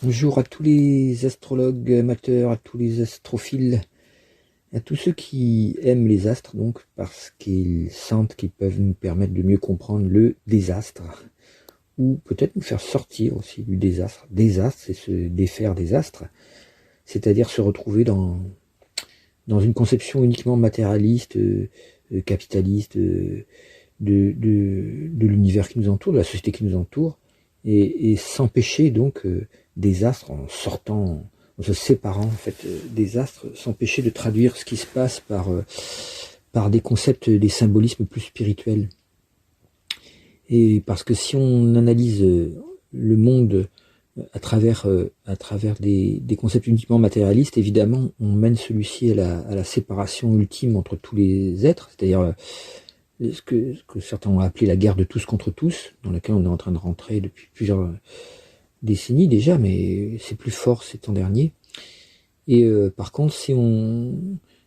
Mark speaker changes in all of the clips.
Speaker 1: Bonjour à tous les astrologues amateurs, à tous les astrophiles, à tous ceux qui aiment les astres, donc, parce qu'ils sentent qu'ils peuvent nous permettre de mieux comprendre le désastre, ou peut-être nous faire sortir aussi du désastre. Désastre, c'est se défaire des astres, c'est-à-dire se retrouver dans une conception uniquement matérialiste, capitaliste, de l'univers qui nous entoure, de la société qui nous entoure, et s'empêcher donc des astres en sortant, en se séparant en fait des astres, s'empêcher de traduire ce qui se passe par des concepts, des symbolismes plus spirituels. Et parce que si on analyse le monde à travers des concepts uniquement matérialistes, évidemment, on mène celui-ci à la séparation ultime entre tous les êtres, c'est-à-dire ce que certains ont appelé la guerre de tous contre tous, dans laquelle on est en train de rentrer depuis plusieurs décennies déjà, mais c'est plus fort ces temps derniers. Et par contre, si on...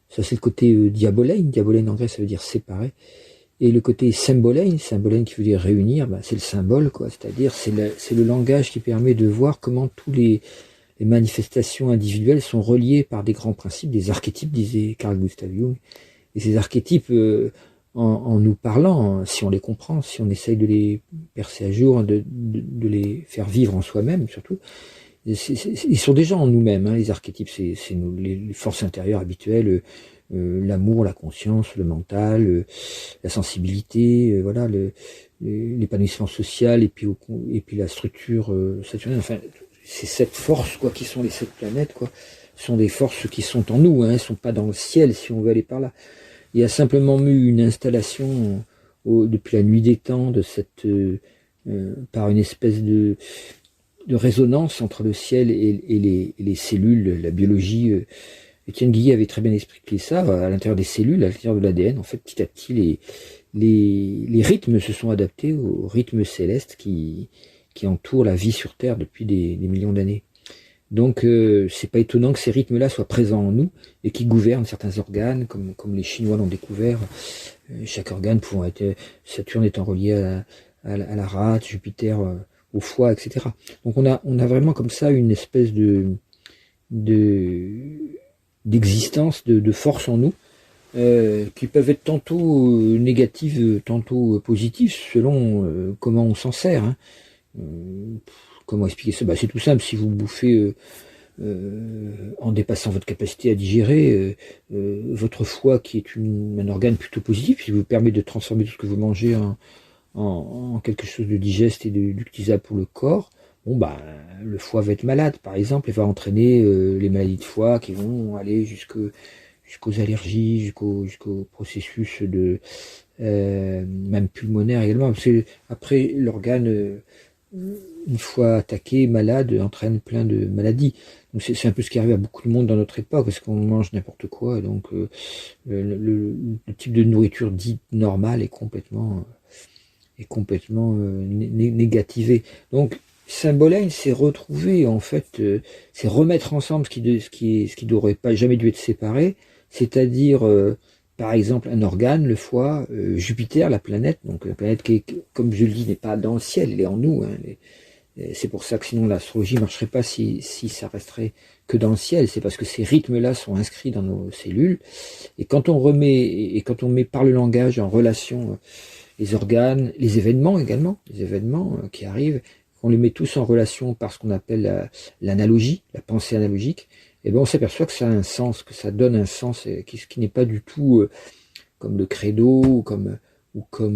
Speaker 1: Ça c'est le côté diabolein en grec ça veut dire séparer, et le côté symbolein qui veut dire réunir, bah, c'est le symbole, quoi. C'est-à-dire c'est le langage qui permet de voir comment tous les manifestations individuelles sont reliées par des grands principes, des archétypes, disait Carl Gustav Jung. Et ces archétypes, en nous parlant, si on les comprend, si on essaye de les percer à jour, de les faire vivre en soi-même surtout, ils sont déjà en nous-mêmes, hein, les archétypes, c'est les forces intérieures habituelles, l'amour, la conscience, le mental, la sensibilité, voilà, l'épanouissement social, et puis la structure saturnienne, enfin, c'est cette force, quoi, qui sont les 7 planètes, quoi, sont des forces qui sont en nous, hein, elles sont pas dans le ciel, si on veut aller par là. Il y a simplement eu une installation depuis la nuit des temps de cette, par une espèce de résonance entre le ciel et les cellules, la biologie. Étienne Guillet avait très bien expliqué ça, à l'intérieur des cellules, à l'intérieur de l'ADN, en fait, petit à petit, les rythmes se sont adaptés aux rythmes célestes qui entourent la vie sur Terre depuis des millions d'années. Donc c'est pas étonnant que ces rythmes-là soient présents en nous et qui gouvernent certains organes, comme les Chinois l'ont découvert, chaque organe pouvant être, Saturne étant relié à la rate, Jupiter au foie, etc. Donc on a vraiment comme ça une espèce d'existence, de force en nous, qui peuvent être tantôt négatives, tantôt positives, selon comment on s'en sert, hein. Comment expliquer ça? Bah, c'est tout simple, si vous bouffez en dépassant votre capacité à digérer, votre foie, qui est un organe plutôt positif, qui vous permet de transformer tout ce que vous mangez en quelque chose de digeste et d'utilisable pour le corps, bon bah le foie va être malade par exemple, et va entraîner les maladies de foie qui vont aller jusqu'aux allergies, jusqu'au processus de même pulmonaire également, parce que après l'organe une fois attaqué, malade, entraîne plein de maladies. Donc c'est un peu ce qui arrive à beaucoup de monde dans notre époque, parce qu'on mange n'importe quoi, donc le type de nourriture dite normale est complètement négativé. Donc Symbolène, c'est retrouver, en fait, c'est remettre ensemble ce qui n'aurait pas jamais dû être séparé, c'est-à-dire par exemple un organe, le foie, Jupiter, la planète, donc la planète qui, comme je le dis, n'est pas dans le ciel, elle est en nous, hein, c'est pour ça que sinon l'astrologie ne marcherait pas si ça resterait que dans le ciel. C'est parce que ces rythmes-là sont inscrits dans nos cellules. Et quand on met par le langage en relation les organes, les événements également, les événements qui arrivent, on les met tous en relation par ce qu'on appelle l'analogie, la pensée analogique, et bien on s'aperçoit que ça a un sens, que ça donne un sens qui n'est pas du tout comme le credo ou comme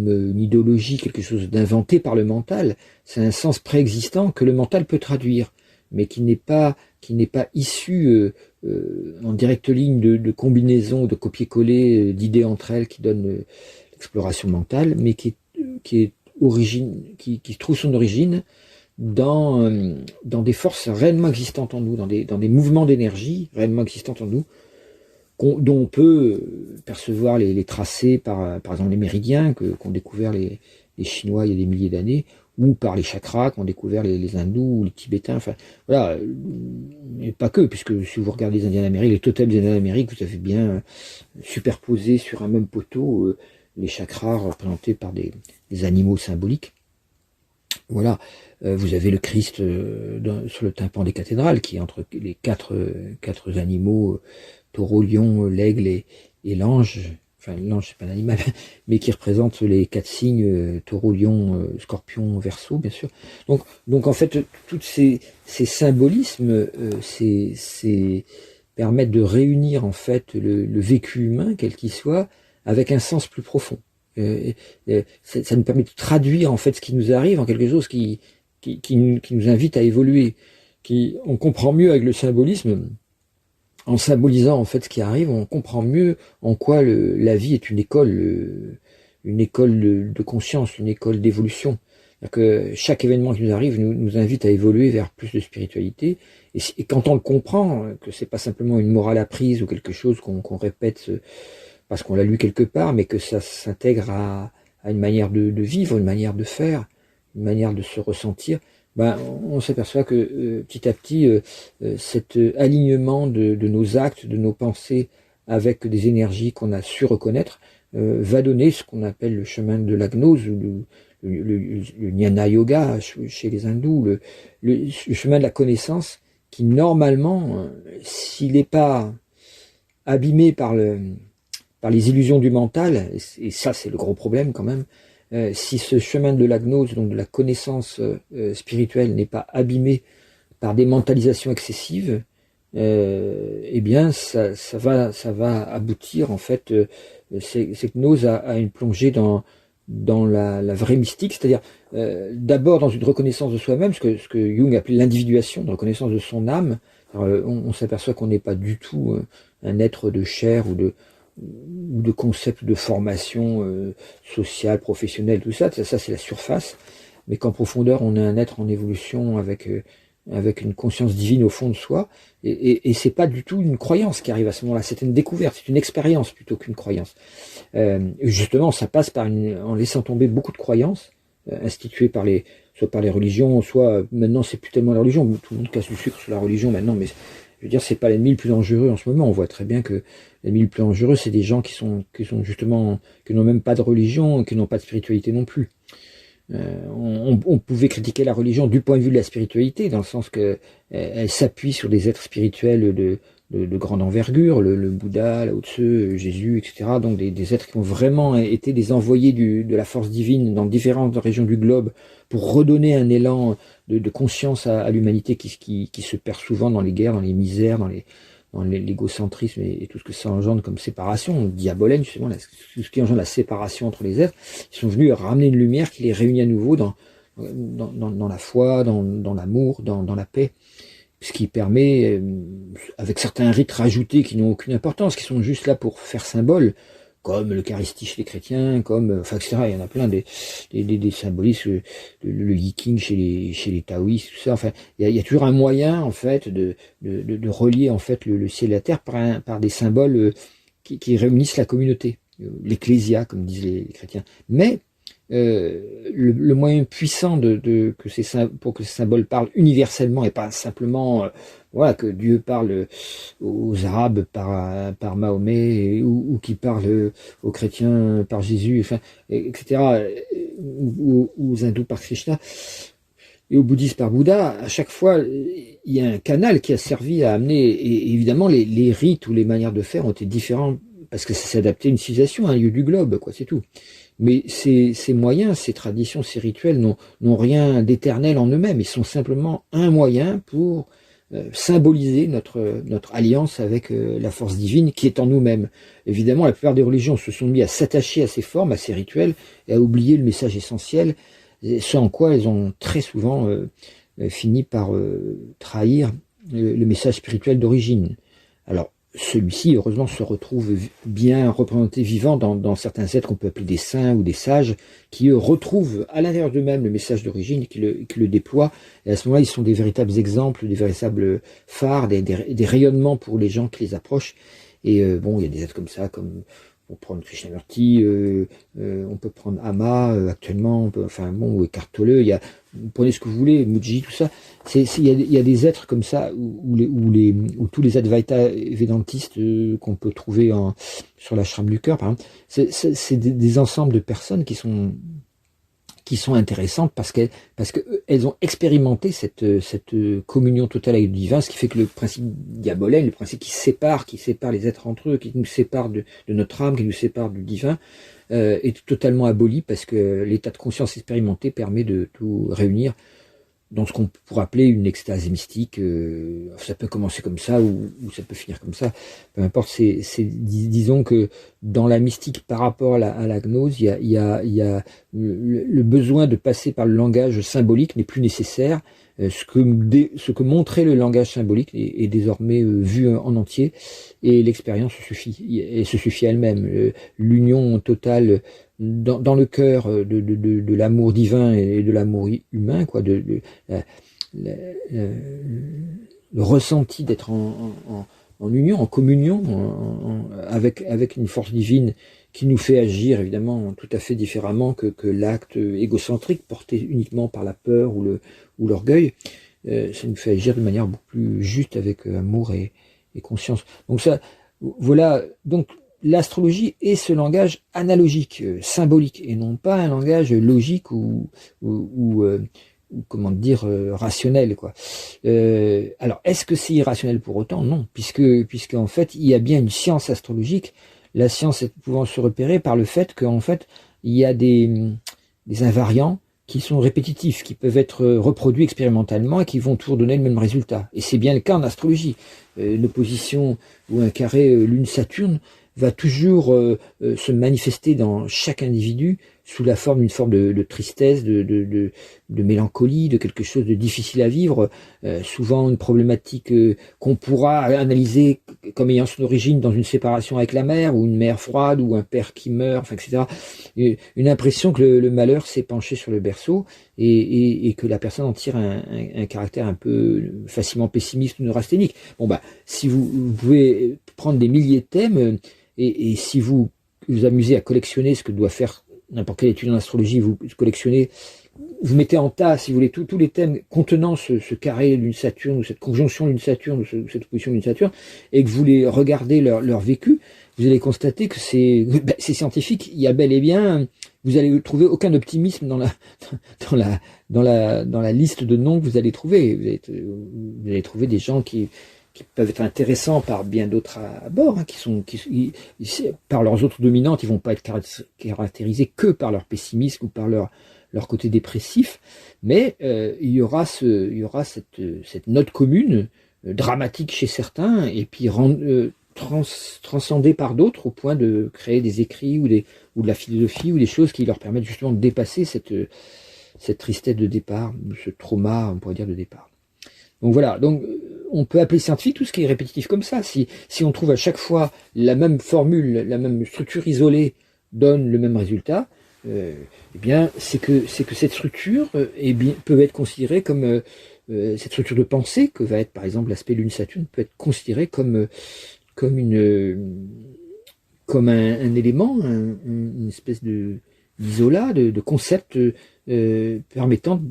Speaker 1: une idéologie, quelque chose d'inventé par le mental. C'est un sens préexistant que le mental peut traduire, mais qui n'est pas issu en directe ligne de combinaison, de copier-coller d'idées entre elles qui donnent l'exploration mentale, mais qui trouve son origine dans des forces réellement existantes en nous, dans des mouvements d'énergie réellement existantes en nous, dont on peut percevoir les tracés par exemple les méridiens qu'ont découvert les Chinois il y a des milliers d'années, ou par les chakras qu'ont découvert les hindous ou les tibétains, enfin voilà, et pas que, puisque si vous regardez les Indiens d'Amérique, les totems des Indiens d'Amérique, vous avez bien superposé sur un même poteau les chakras représentés par des animaux symboliques. Voilà, vous avez le Christ sur le tympan des cathédrales, qui est entre les quatre animaux, taureau, lion, l'aigle et l'ange. Enfin, l'ange, c'est pas un animal, mais qui représente les 4 signes, taureau, lion, scorpion, verseau, bien sûr. Donc en fait, tous ces symbolismes, permettent de réunir en fait le vécu humain, quel qu'il soit, avec un sens plus profond. Ça nous permet de traduire en fait ce qui nous arrive en quelque chose qui nous invite à évoluer. On comprend mieux avec le symbolisme, en symbolisant en fait ce qui arrive, on comprend mieux en quoi la vie est une école de conscience, une école d'évolution. Que chaque événement qui nous arrive nous invite à évoluer vers plus de spiritualité. Et quand on le comprend, que c'est pas simplement une morale apprise ou quelque chose qu'on répète parce qu'on l'a lu quelque part, mais que ça s'intègre à une manière de vivre, une manière de faire, une manière de se ressentir, ben, on s'aperçoit que petit à petit, cet alignement de nos actes, de nos pensées avec des énergies qu'on a su reconnaître, va donner ce qu'on appelle le chemin de la gnose, ou le jnana yoga chez les hindous, le chemin de la connaissance, qui normalement, s'il n'est pas abîmé par les illusions du mental, et ça c'est le gros problème quand même, si ce chemin de la gnose, donc de la connaissance spirituelle, n'est pas abîmé par des mentalisations excessives, eh bien ça va aboutir en fait, cette gnose à une plongée dans la vraie mystique, c'est-à-dire d'abord dans une reconnaissance de soi-même, ce que Jung appelait l'individuation, une reconnaissance de son âme. On s'aperçoit qu'on n'est pas du tout un être de chair ou de concepts de formation sociale, professionnelle, tout ça c'est la surface, mais qu'en profondeur on est un être en évolution avec une conscience divine au fond de soi, et c'est pas du tout une croyance qui arrive à ce moment-là, c'est une découverte, c'est une expérience plutôt qu'une croyance. Justement, ça passe en laissant tomber beaucoup de croyances instituées soit par les religions, soit maintenant c'est plus tellement la religion, tout le monde casse du sucre sur la religion maintenant, mais je veux dire, c'est pas l'ennemi le plus dangereux en ce moment. On voit très bien que l'ennemi le plus dangereux, c'est des gens qui sont justement, qui n'ont même pas de religion, qui n'ont pas de spiritualité non plus. On pouvait critiquer la religion du point de vue de la spiritualité, dans le sens que elle s'appuie sur des êtres spirituels de grande envergure, le Bouddha, Lao Tse, Jésus, etc. Donc des êtres qui ont vraiment été des envoyés de la force divine dans différentes régions du globe pour redonner un élan de conscience à l'humanité qui se perd souvent dans les guerres, dans les misères, dans l'égocentrisme et tout ce que ça engendre comme séparation, diabolène justement, tout ce qui engendre la séparation entre les êtres. Ils sont venus ramener une lumière qui les réunit à nouveau dans la foi, dans l'amour, dans la paix, ce qui permet, avec certains rites rajoutés qui n'ont aucune importance, qui sont juste là pour faire symbole, comme l'Eucharistie chez les chrétiens, enfin, etc. Il y en a plein des symbolismes, le Yiking chez les taoïstes, tout ça. Enfin, il y a toujours un moyen, en fait, de relier, en fait, le ciel et la terre par des symboles qui réunissent la communauté. L'ecclésia, comme disent les chrétiens. Mais, le moyen puissant pour que ces symboles parlent universellement et pas simplement voilà, que Dieu parle aux Arabes par Mahomet, ou qui parle aux chrétiens par Jésus, enfin, etc., ou aux hindous par Krishna, et aux bouddhistes par Bouddha. À chaque fois, il y a un canal qui a servi à amener, et évidemment les rites ou les manières de faire ont été différents parce que ça s'est adapté à une civilisation, à un lieu du globe, quoi, c'est tout. Mais ces moyens, ces traditions, ces rituels n'ont rien d'éternel en eux-mêmes. Ils sont simplement un moyen pour symboliser notre alliance avec la force divine qui est en nous-mêmes. Évidemment, la plupart des religions se sont mis à s'attacher à ces formes, à ces rituels, et à oublier le message essentiel, ce en quoi elles ont très souvent fini par trahir le message spirituel d'origine. Alors, celui-ci, heureusement, se retrouve bien représenté vivant dans certains êtres qu'on peut appeler des saints ou des sages, qui eux retrouvent à l'intérieur d'eux-mêmes le message d'origine, qui le déploient, et à ce moment-là, ils sont des véritables exemples, des véritables phares, des rayonnements pour les gens qui les approchent. Et bon, il y a des êtres comme ça, comme on peut prendre Krishnamurti, on peut prendre Ama actuellement, ou Eckhart Tolle, vous prenez ce que vous voulez, Muji, tout ça. Il y a des êtres comme ça où tous les Advaita védantistes qu'on peut trouver sur l'ashram du cœur, par exemple, c'est des ensembles de personnes qui qui sont intéressantes parce qu'elles ont expérimenté cette communion totale avec le divin, ce qui fait que le principe diabolène, le principe qui sépare les êtres entre eux, qui nous sépare de notre âme, qui nous sépare du divin, est totalement aboli parce que l'état de conscience expérimenté permet de tout réunir dans ce qu'on pourrait appeler une extase mystique. Ça peut commencer comme ça ou ça peut finir comme ça, peu importe. Disons que dans la mystique par rapport à la gnose, il y a le besoin de passer par le langage symbolique n'est plus nécessaire. Ce que montrait le langage symbolique est désormais vu en entier, et l'expérience se suffit elle-même. L'union totale dans le cœur de l'amour divin et de l'amour humain, quoi, le ressenti d'être en union, en communion avec une force divine qui nous fait agir évidemment tout à fait différemment que l'acte égocentrique porté uniquement par la peur ou l'orgueil. Ça nous fait agir de manière beaucoup plus juste avec amour et conscience. Donc ça, voilà. Donc l'astrologie est ce langage analogique, symbolique, et non pas un langage logique ou comment dire, rationnel, quoi. Alors, est-ce que c'est irrationnel pour autant? Non, puisque en fait, il y a bien une science astrologique. La science pouvant se repérer par le fait qu'en fait, il y a des invariants qui sont répétitifs, qui peuvent être reproduits expérimentalement et qui vont toujours donner le même résultat. Et c'est bien le cas en astrologie. Une opposition ou un carré Lune-Saturne va toujours se manifester dans chaque individu sous la forme d'une forme de tristesse, de mélancolie, de quelque chose de difficile à vivre, souvent une problématique qu'on pourra analyser comme ayant son origine dans une séparation avec la mère, ou une mère froide, ou un père qui meurt, enfin, etc. Une impression que le malheur s'est penché sur le berceau, et que la personne en tire un caractère un peu facilement pessimiste ou neurasthénique. Bon, bah, si vous pouvez prendre des milliers de thèmes, et si vous vous amusez à collectionner ce que doit faire n'importe quel étudiant d'astrologie, vous collectionnez, vous mettez en tas, si vous voulez, tous les thèmes contenant ce carré Lune-Saturne, ou cette conjonction Lune-Saturne, ou cette opposition Lune-Saturne, et que vous les regardez leur vécu, vous allez constater que c'est scientifique. Il y a bel et bien, vous allez trouver aucun optimisme dans la liste de noms que vous allez trouver. Vous allez trouver des gens qui peuvent être intéressants par bien d'autres à bord, hein, qui par leurs autres dominantes, ils vont pas être caractérisés que par leur pessimisme ou par leur côté dépressif, mais il y aura cette note commune, dramatique chez certains, et puis transcendée par d'autres, au point de créer des écrits ou de la philosophie, ou des choses qui leur permettent justement de dépasser cette tristesse de départ, ce trauma, on pourrait dire, de départ. Donc voilà, donc on peut appeler scientifique tout ce qui est répétitif comme ça. Si on trouve à chaque fois la même formule, la même structure isolée donne le même résultat, eh bien c'est que cette structure peut être considérée comme cette structure de pensée que va être par exemple l'aspect Lune-Saturne peut être considérée comme un élément, une espèce d'isolat, de concept permettant,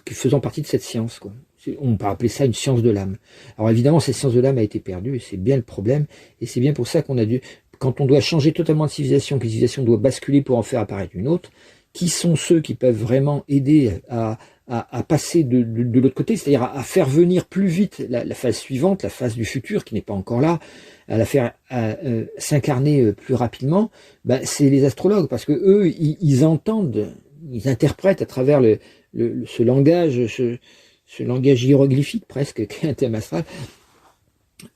Speaker 1: faisant partie de cette science, quoi. On peut appeler ça une science de l'âme. Alors évidemment, cette science de l'âme a été perdue, et c'est bien le problème, et c'est bien pour ça qu'on a dû, quand on doit changer totalement de civilisation, que la civilisation doit basculer pour en faire apparaître une autre, qui sont ceux qui peuvent vraiment aider à passer de l'autre côté, c'est-à-dire à faire venir plus vite la phase suivante, la phase du futur qui n'est pas encore là, à la faire s'incarner plus rapidement, c'est les astrologues, parce que eux, ils entendent, ils interprètent à travers ce langage hiéroglyphique presque, qui est un thème astral,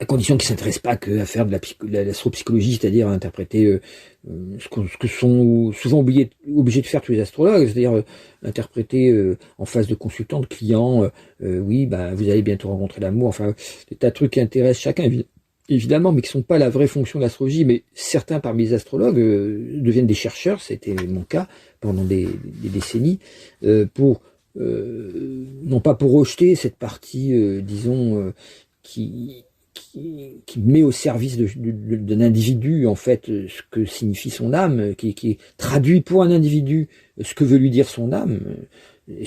Speaker 1: à condition qu'ils ne s'intéressent pas qu'à faire de l'astropsychologie, c'est-à-dire à interpréter ce que sont souvent obligés de faire tous les astrologues, c'est-à-dire interpréter en phase de consultant, de client, oui, vous allez bientôt rencontrer l'amour, enfin, des tas de trucs qui intéressent chacun, évidemment, mais qui ne sont pas la vraie fonction de l'astrologie. Mais certains parmi les astrologues deviennent des chercheurs, c'était mon cas pendant des décennies, non pas pour rejeter cette partie, disons, qui met au service d'un individu, en fait, ce que signifie son âme, qui traduit pour un individu ce que veut lui dire son âme, et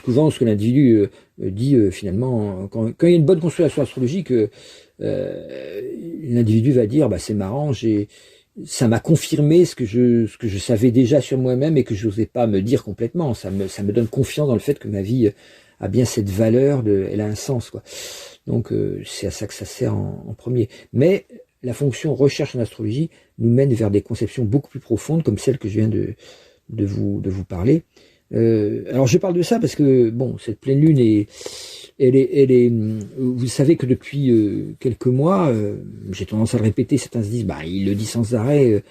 Speaker 1: souvent ce que l'individu dit finalement, quand il y a une bonne constellation astrologique, l'individu va dire, c'est marrant, ça m'a confirmé ce que je savais déjà sur moi-même et que je n'osais pas me dire complètement. Ça me donne confiance dans le fait que ma vie a bien cette valeur, elle a un sens, quoi. Donc c'est à ça que ça sert en premier. Mais la fonction recherche en astrologie nous mène vers des conceptions beaucoup plus profondes, comme celle que je viens de vous parler. Alors je parle de ça parce que bon, cette pleine lune vous savez que depuis quelques mois, j'ai tendance à le répéter, certains se disent, bah il le dit sans arrêt,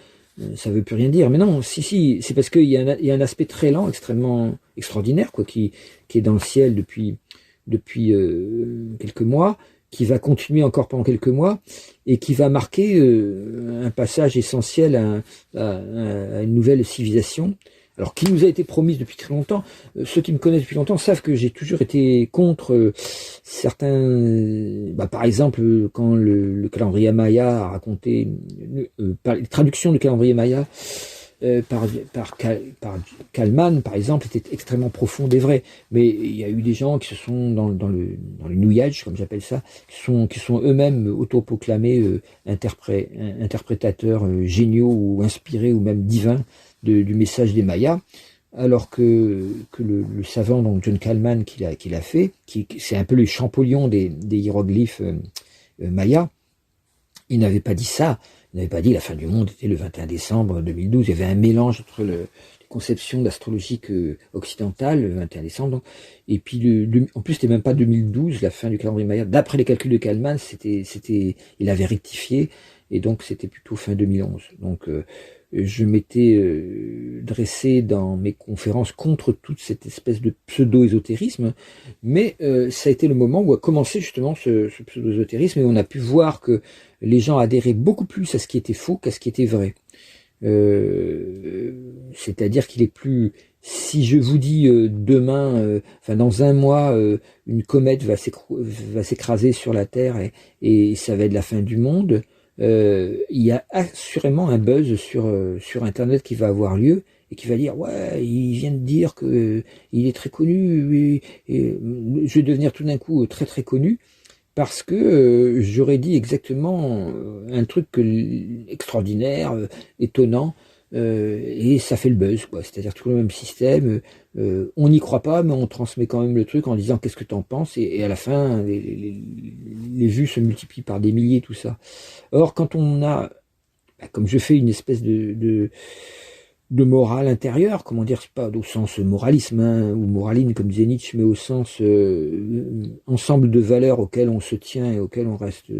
Speaker 1: ça veut plus rien dire. Mais non, si, c'est parce qu'il y a un aspect très lent, extrêmement extraordinaire, quoi, qui est dans le ciel depuis quelques mois, qui va continuer encore pendant quelques mois, et qui va marquer un passage essentiel à une nouvelle civilisation. Alors, qui nous a été promise depuis très longtemps. Ceux qui me connaissent depuis longtemps savent que j'ai toujours été contre certains... par exemple, quand le calendrier Maya a raconté... les traductions du calendrier Maya par Kalman, par exemple, étaient extrêmement profondes et vraies. Mais il y a eu des gens qui se sont, dans le New Age, comme j'appelle ça, qui sont eux-mêmes autoproclamés interprétateurs géniaux ou inspirés ou même divins du message des Mayas, alors que le savant, donc John Kalman, qui l'a fait, c'est un peu le Champollion des hiéroglyphes mayas, il n'avait pas dit ça, il n'avait pas dit la fin du monde était le 21 décembre 2012, il y avait un mélange entre les conceptions d'astrologique occidentale, le 21 décembre, donc, et puis en plus c'était même pas 2012, la fin du calendrier maya, d'après les calculs de Kalman, il avait rectifié, et donc c'était plutôt fin 2011, donc je m'étais dressé dans mes conférences contre toute cette espèce de pseudo-ésotérisme, mais ça a été le moment où a commencé justement ce pseudo-ésotérisme, et on a pu voir que les gens adhéraient beaucoup plus à ce qui était faux qu'à ce qui était vrai. C'est-à-dire qu'il est plus... Si je vous dis demain, dans un mois, une comète va s'écraser sur la Terre et ça va être la fin du monde, il y a assurément un buzz sur Internet qui va avoir lieu et qui va dire ouais, il vient de dire que il est très connu et je vais devenir tout d'un coup très très connu parce que j'aurais dit exactement un truc extraordinaire, étonnant, et ça fait le buzz, quoi. C'est-à-dire tout le même système, on n'y croit pas, mais on transmet quand même le truc en disant qu'est-ce que t'en penses, et à la fin, les vues se multiplient par des milliers, tout ça. Or, quand on a, comme je fais une espèce de morale intérieure, comment dire, c'est pas au sens moralisme, hein, ou moraline, comme disait Nietzsche, mais au sens ensemble de valeurs auxquelles on se tient et auxquelles on reste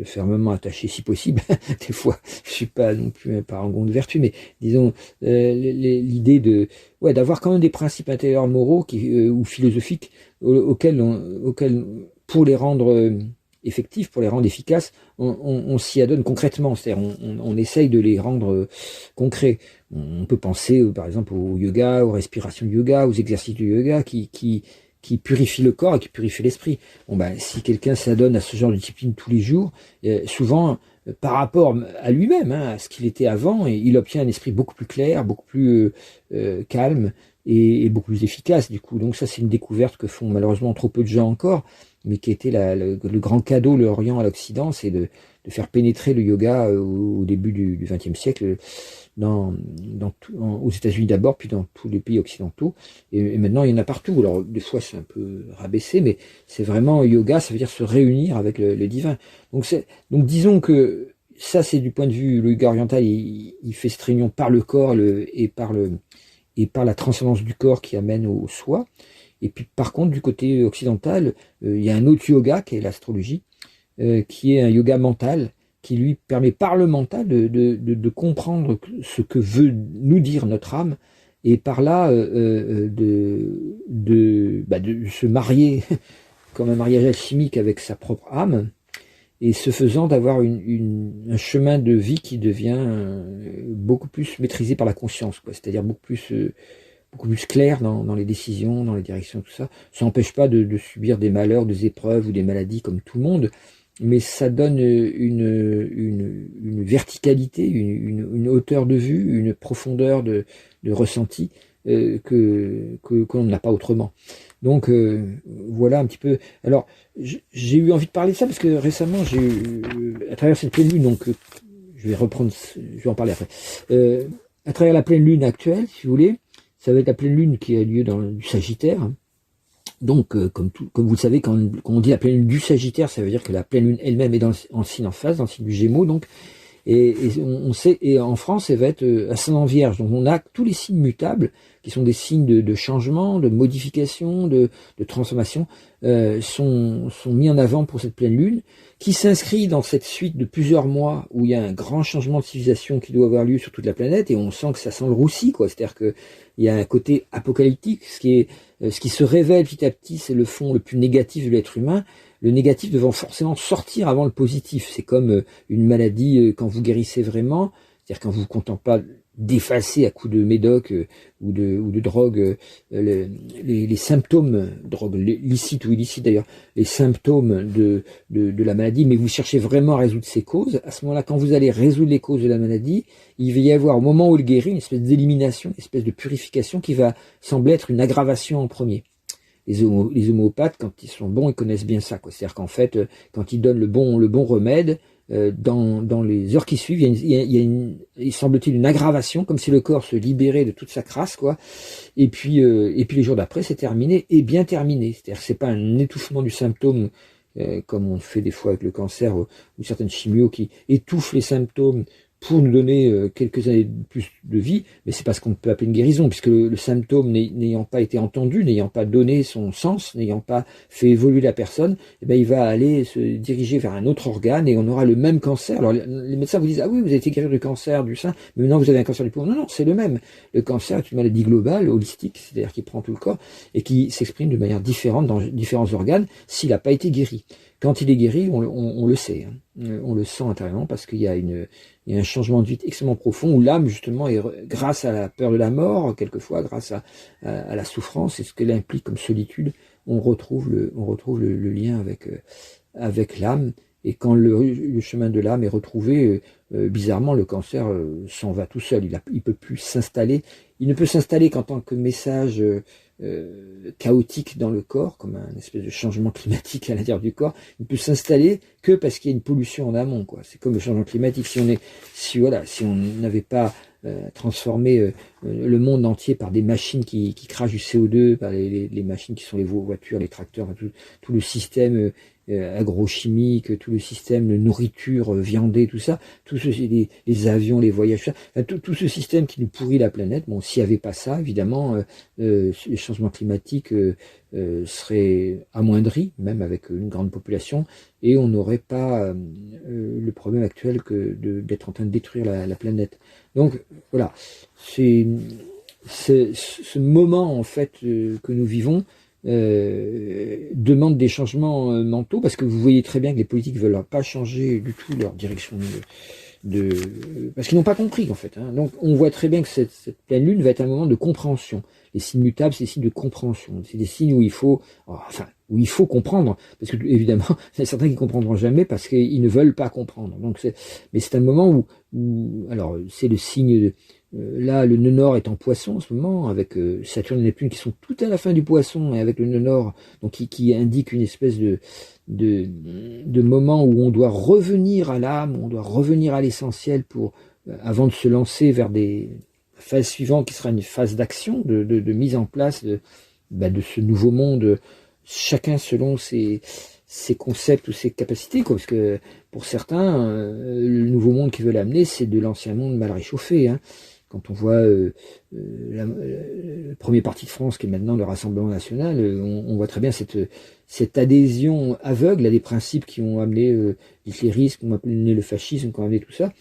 Speaker 1: fermement attaché si possible. Des fois, je suis pas non plus un parangon de vertu, mais disons, l'idée d'avoir quand même des principes intérieurs moraux ou philosophiques auxquels pour les rendre effectifs, pour les rendre efficaces, on s'y adonne concrètement, c'est-à-dire on essaye de les rendre concrets. On peut penser par exemple au yoga, aux respirations de yoga, aux exercices de yoga qui purifient le corps et qui purifient l'esprit. Bon, si quelqu'un s'adonne à ce genre de discipline tous les jours, souvent par rapport à lui-même, à ce qu'il était avant, il obtient un esprit beaucoup plus clair, beaucoup plus calme et beaucoup plus efficace du coup. Donc ça, c'est une découverte que font malheureusement trop peu de gens encore, mais qui était le grand cadeau de l'Orient à l'Occident, c'est de faire pénétrer le yoga au début du XXe siècle aux États-Unis d'abord, puis dans tous les pays occidentaux, et maintenant il y en a partout. Alors des fois c'est un peu rabaissé, mais c'est vraiment yoga, ça veut dire se réunir avec le divin. Donc disons que ça, c'est du point de vue, le yoga oriental, il fait cette réunion par le corps et par la transcendance du corps qui amène au soi. Et puis par contre, du côté occidental, il y a un autre yoga qui est l'astrologie, qui est un yoga mental, qui lui permet par le mental de comprendre ce que veut nous dire notre âme, et par là de se marier comme un mariage alchimique avec sa propre âme, et ce faisant d'avoir un chemin de vie qui devient beaucoup plus maîtrisé par la conscience, quoi. C'est-à-dire beaucoup plus clair dans les décisions, dans les directions, tout ça. Ça n'empêche pas de subir des malheurs, des épreuves ou des maladies comme tout le monde, mais ça donne une verticalité, une hauteur de vue, une profondeur de ressenti que l'on n'a pas autrement. Donc voilà un petit peu. Alors j'ai eu envie de parler de ça parce que récemment j'ai eu, à travers cette pleine lune, donc je je vais reprendre, je vais en parler après. À travers la pleine lune actuelle, si vous voulez, ça va être la pleine lune qui a lieu dans du Sagittaire. Donc, comme vous le savez, quand on dit la pleine lune du Sagittaire, ça veut dire que la pleine lune elle-même est en signe en face, dans le signe du Gémeaux, donc. Et on sait, et en France, elle va être ascendant Vierge. Donc on a tous les signes mutables, qui sont des signes de changement, de modification, de transformation, sont mis en avant pour cette pleine lune, qui s'inscrit dans cette suite de plusieurs mois où il y a un grand changement de civilisation qui doit avoir lieu sur toute la planète, et on sent que ça sent le roussi, quoi. C'est-à-dire que il y a un côté apocalyptique, ce qui se révèle petit à petit, c'est le fond le plus négatif de l'être humain. Le négatif devant forcément sortir avant le positif. C'est comme une maladie quand vous guérissez vraiment, c'est-à-dire quand vous ne contentez pas d'effacer à coups de médoc ou de drogue les symptômes, drogue licite ou illicite d'ailleurs, les symptômes de la maladie, mais vous cherchez vraiment à résoudre ces causes. À ce moment-là, quand vous allez résoudre les causes de la maladie, il va y avoir au moment où il guérit une espèce d'élimination, une espèce de purification qui va sembler être une aggravation en premier. Les homéopathes, quand ils sont bons, ils connaissent bien ça, quoi. C'est-à-dire qu'en fait, quand ils donnent le bon remède, dans les heures qui suivent, il semble-t-il une aggravation, comme si le corps se libérait de toute sa crasse, quoi. Et puis les jours d'après, c'est terminé, et bien terminé. C'est-à-dire que c'est pas un étouffement du symptôme, comme on fait des fois avec le cancer ou certaines chimios qui étouffent les symptômes pour nous donner quelques années de plus de vie, mais c'est pas ce qu'on peut appeler une guérison, puisque le symptôme n'ayant pas été entendu, n'ayant pas donné son sens, n'ayant pas fait évoluer la personne, eh ben, il va aller se diriger vers un autre organe et on aura le même cancer. Alors les médecins vous disent, ah oui, vous avez été guéri du cancer du sein, mais maintenant vous avez un cancer du poumon. Non, c'est le même. Le cancer est une maladie globale, holistique, c'est-à-dire qui prend tout le corps et qui s'exprime de manière différente dans différents organes s'il n'a pas été guéri. Quand il est guéri, on le sait, hein. On le sent intérieurement parce qu'il y a un changement de vie extrêmement profond où l'âme, justement, grâce à la peur de la mort, quelquefois, grâce à la souffrance et ce qu'elle implique comme solitude, on retrouve le lien avec l'âme. Et quand le chemin de l'âme est retrouvé, bizarrement, le cancer s'en va tout seul. Il peut plus s'installer. Il ne peut s'installer qu'en tant que message chaotique dans le corps, comme un espèce de changement climatique à l'intérieur du corps. Il ne peut s'installer que parce qu'il y a une pollution en amont, quoi. C'est comme le changement climatique. Si on n'avait pas transformé le monde entier par des machines qui crachent du CO2, par les machines qui sont les voitures, les tracteurs, tout le système agrochimique, tout le système de nourriture viandée, tout ça, les avions, les voyages, tout ce système qui nous pourrit la planète. Bon, s'il n'y avait pas ça, évidemment, les changements climatiques seraient amoindris, même avec une grande population, et on n'aurait pas le problème actuel d'être en train de détruire la planète. Donc voilà, c'est ce moment en fait que nous vivons demande des changements mentaux, parce que vous voyez très bien que les politiques ne veulent pas changer du tout leur direction parce qu'ils n'ont pas compris en fait, hein. Donc on voit très bien que cette pleine lune va être un moment de compréhension. Les signes mutables, c'est des signes de compréhension. C'est des signes où il faut comprendre, parce que évidemment, il y a certains qui comprendront jamais parce qu'ils ne veulent pas comprendre. Donc mais c'est un moment où alors c'est le signe là, le nœud nord est en poisson en ce moment, avec Saturne et Neptune qui sont tout à la fin du poisson, et avec le nœud nord, donc qui indique une espèce de moment où on doit revenir à l'âme, on doit revenir à l'essentiel avant de se lancer vers des phases suivantes qui sera une phase d'action, de mise en place de ce nouveau monde, chacun selon ses concepts ou ses capacités, quoi, parce que pour certains, le nouveau monde qu'ils veulent amener, c'est de l'ancien monde mal réchauffé, hein. Quand on voit la première partie de France, qui est maintenant le Rassemblement national, on voit très bien cette adhésion aveugle à des principes qui ont amené l'hitlérisme, qui ont amené le fascisme, qui ont amené tout ça.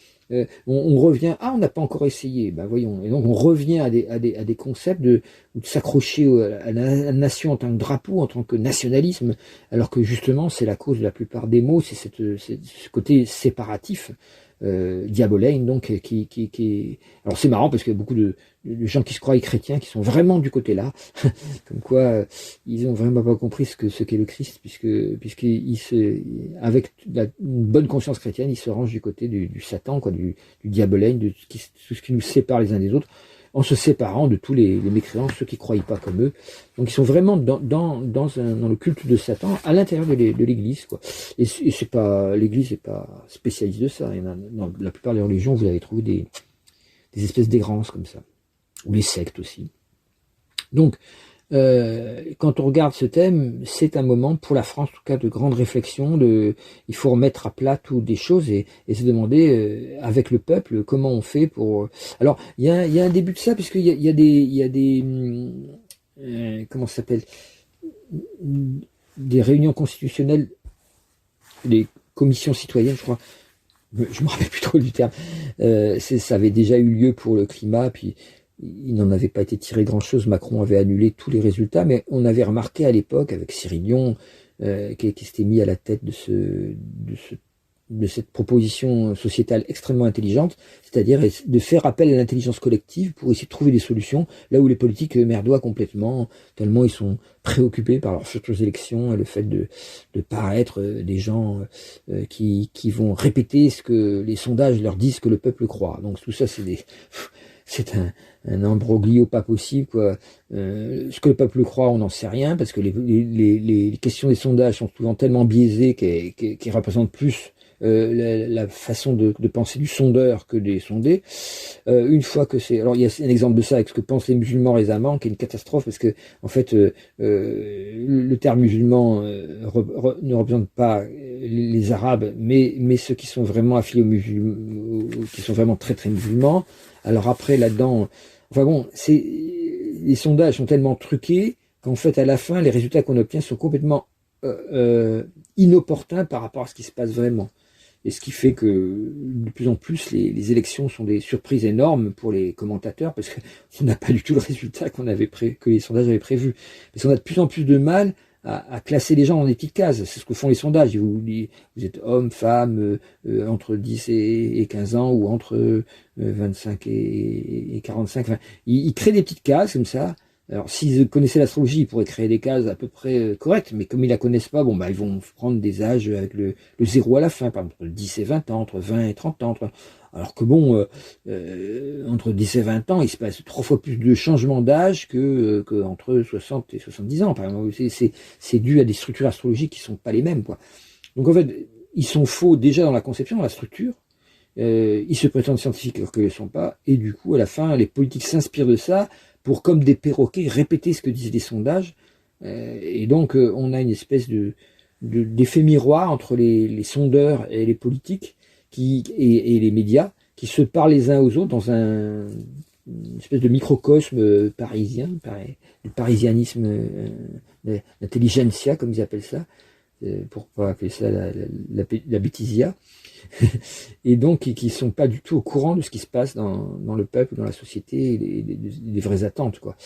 Speaker 1: On revient, on n'a pas encore essayé, ben voyons, et donc on revient à des concepts de s'accrocher à la nation en tant que drapeau, en tant que nationalisme, alors que justement c'est la cause de la plupart des maux, c'est ce côté séparatif, diabolène, donc qui alors c'est marrant parce qu'il y a beaucoup de gens qui se croient chrétiens qui sont vraiment du côté là, comme quoi ils ont vraiment pas compris ce qu'est le Christ, avec une bonne conscience chrétienne, ils se rangent du côté du Satan, quoi, du diabolène, de tout ce qui nous sépare les uns des autres. en se séparant de tous les mécréants, ceux qui ne croyaient pas comme eux. Donc ils sont vraiment dans le culte de Satan à l'intérieur de l'Église, quoi. Et c'est pas, l'Église n'est pas spécialiste de ça. Dans la plupart des religions, vous allez trouver des espèces d'errances comme ça, ou les sectes aussi. Donc, quand on regarde ce thème, c'est un moment pour la France, en tout cas, de grande réflexion. Il faut remettre à plat toutes des choses et se demander avec le peuple comment on fait pour. Alors, il y a un début de ça puisqu'il y a des comment ça s'appelle, des réunions constitutionnelles, des commissions citoyennes, je crois. Je me rappelle plus trop du terme. Ça avait déjà eu lieu pour le climat, puis il n'en avait pas été tiré grand-chose. Macron avait annulé tous les résultats, mais on avait remarqué à l'époque, avec Cyril Dion, qui s'était mis à la tête de cette proposition sociétale extrêmement intelligente, c'est-à-dire de faire appel à l'intelligence collective pour essayer de trouver des solutions, là où les politiques merdoient complètement, tellement ils sont préoccupés par leurs futures élections et le fait de paraître des gens qui vont répéter ce que les sondages leur disent que le peuple croit. Donc tout ça, c'est un imbroglio pas possible, quoi. Ce que le peuple croit, on n'en sait rien, parce que les questions des sondages sont souvent tellement biaisées qu'elles représentent plus la façon de penser du sondeur que des sondés. Une fois que c'est... Alors il y a un exemple de ça avec ce que pensent les musulmans récemment, qui est une catastrophe, parce que en fait le terme musulman ne représente pas les Arabes, mais ceux qui sont vraiment affiliés aux musulmans, qui sont vraiment très très musulmans. Alors après, là-dedans, enfin bon, les sondages sont tellement truqués qu'en fait, à la fin, les résultats qu'on obtient sont complètement inopportuns par rapport à ce qui se passe vraiment. Et ce qui fait que de plus en plus, les élections sont des surprises énormes pour les commentateurs, parce qu'on n'a pas du tout le résultat que les sondages avaient prévu. Parce qu'on a de plus en plus de mal à classer les gens dans des petites cases. C'est ce que font les sondages. Vous êtes homme, femme, entre 10 et 15 ans, ou entre 25 et 45. Enfin, ils créent des petites cases comme ça. Alors, s'ils connaissaient l'astrologie, ils pourraient créer des cases à peu près correctes, mais comme ils la connaissent pas, bon, bah, ils vont prendre des âges avec le 0 à la fin, par exemple, entre 10 et 20 ans, entre 20 et 30 ans. Alors que bon, entre 10 et 20 ans, il se passe 3 fois plus de changements d'âge que entre 60 et 70 ans. Par exemple, c'est dû à des structures astrologiques qui sont pas les mêmes, quoi. Donc en fait, ils sont faux déjà dans la conception, dans la structure. Ils se prétendent scientifiques alors qu'ils ne le sont pas, et du coup, à la fin, les politiques s'inspirent de ça pour, comme des perroquets, répéter ce que disent les sondages. Et donc, on a une espèce d'effet miroir entre les sondeurs et les politiques et les médias qui se parlent les uns aux autres dans une espèce de microcosme parisien, le parisianisme, l'intelligentsia, comme ils appellent ça, pour pas appeler ça la bêtisia. Et donc qui sont pas du tout au courant de ce qui se passe dans le peuple, dans la société, les vraies attentes, quoi.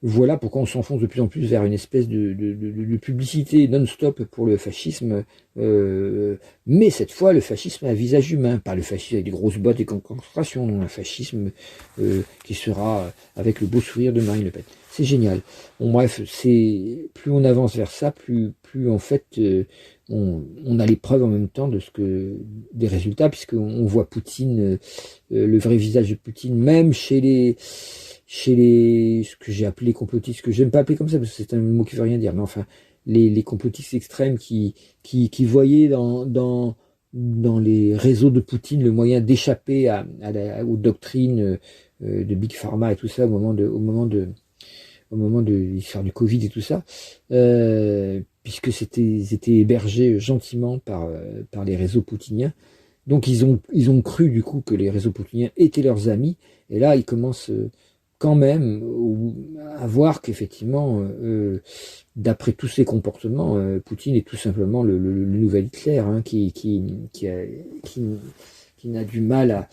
Speaker 1: Voilà pourquoi on s'enfonce de plus en plus vers une espèce de publicité non-stop pour le fascisme, mais cette fois le fascisme à visage humain, pas le fascisme avec des grosses bottes et concentration, non, un fascisme qui sera avec le beau sourire de Marine Le Pen. C'est génial. Bon, bref, plus on avance vers ça, plus en fait on a les preuves en même temps des résultats, puisqu'on voit Poutine, le vrai visage de Poutine, même chez ce que j'ai appelé complotistes, que j'aime pas appeler comme ça parce que c'est un mot qui veut rien dire, mais enfin les complotistes extrêmes qui voyaient dans les réseaux de Poutine le moyen d'échapper aux doctrines de Big Pharma et tout ça au moment de l'histoire du Covid et tout ça, puisque ils étaient hébergés gentiment par les réseaux poutiniens. Donc ils ont cru du coup que les réseaux poutiniens étaient leurs amis, et là ils commencent quand même à voir qu'effectivement, d'après tous ces comportements, Poutine est tout simplement le nouvel Hitler, hein, qui n'a du mal à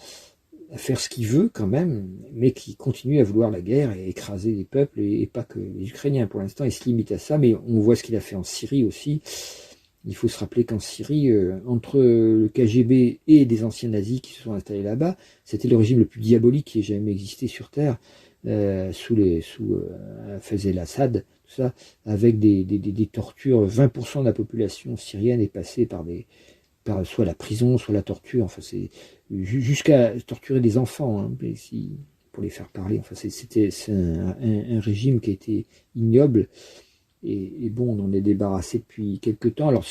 Speaker 1: faire ce qu'il veut quand même, mais qui continue à vouloir la guerre et écraser les peuples, et pas que les Ukrainiens. Pour l'instant, il se limite à ça, mais on voit ce qu'il a fait en Syrie aussi. Il faut se rappeler qu'en Syrie, entre le KGB et des anciens nazis qui se sont installés là-bas, c'était le régime le plus diabolique qui ait jamais existé sur Terre, sous Fayez el-Assad, tout ça, avec des tortures. 20% de la population syrienne est passée par soit la prison, soit la torture. Enfin, c'est jusqu'à torturer des enfants, hein, pour les faire parler. Enfin, c'est un régime qui a été ignoble. Et bon, on en est débarrassé depuis quelques temps. Alors,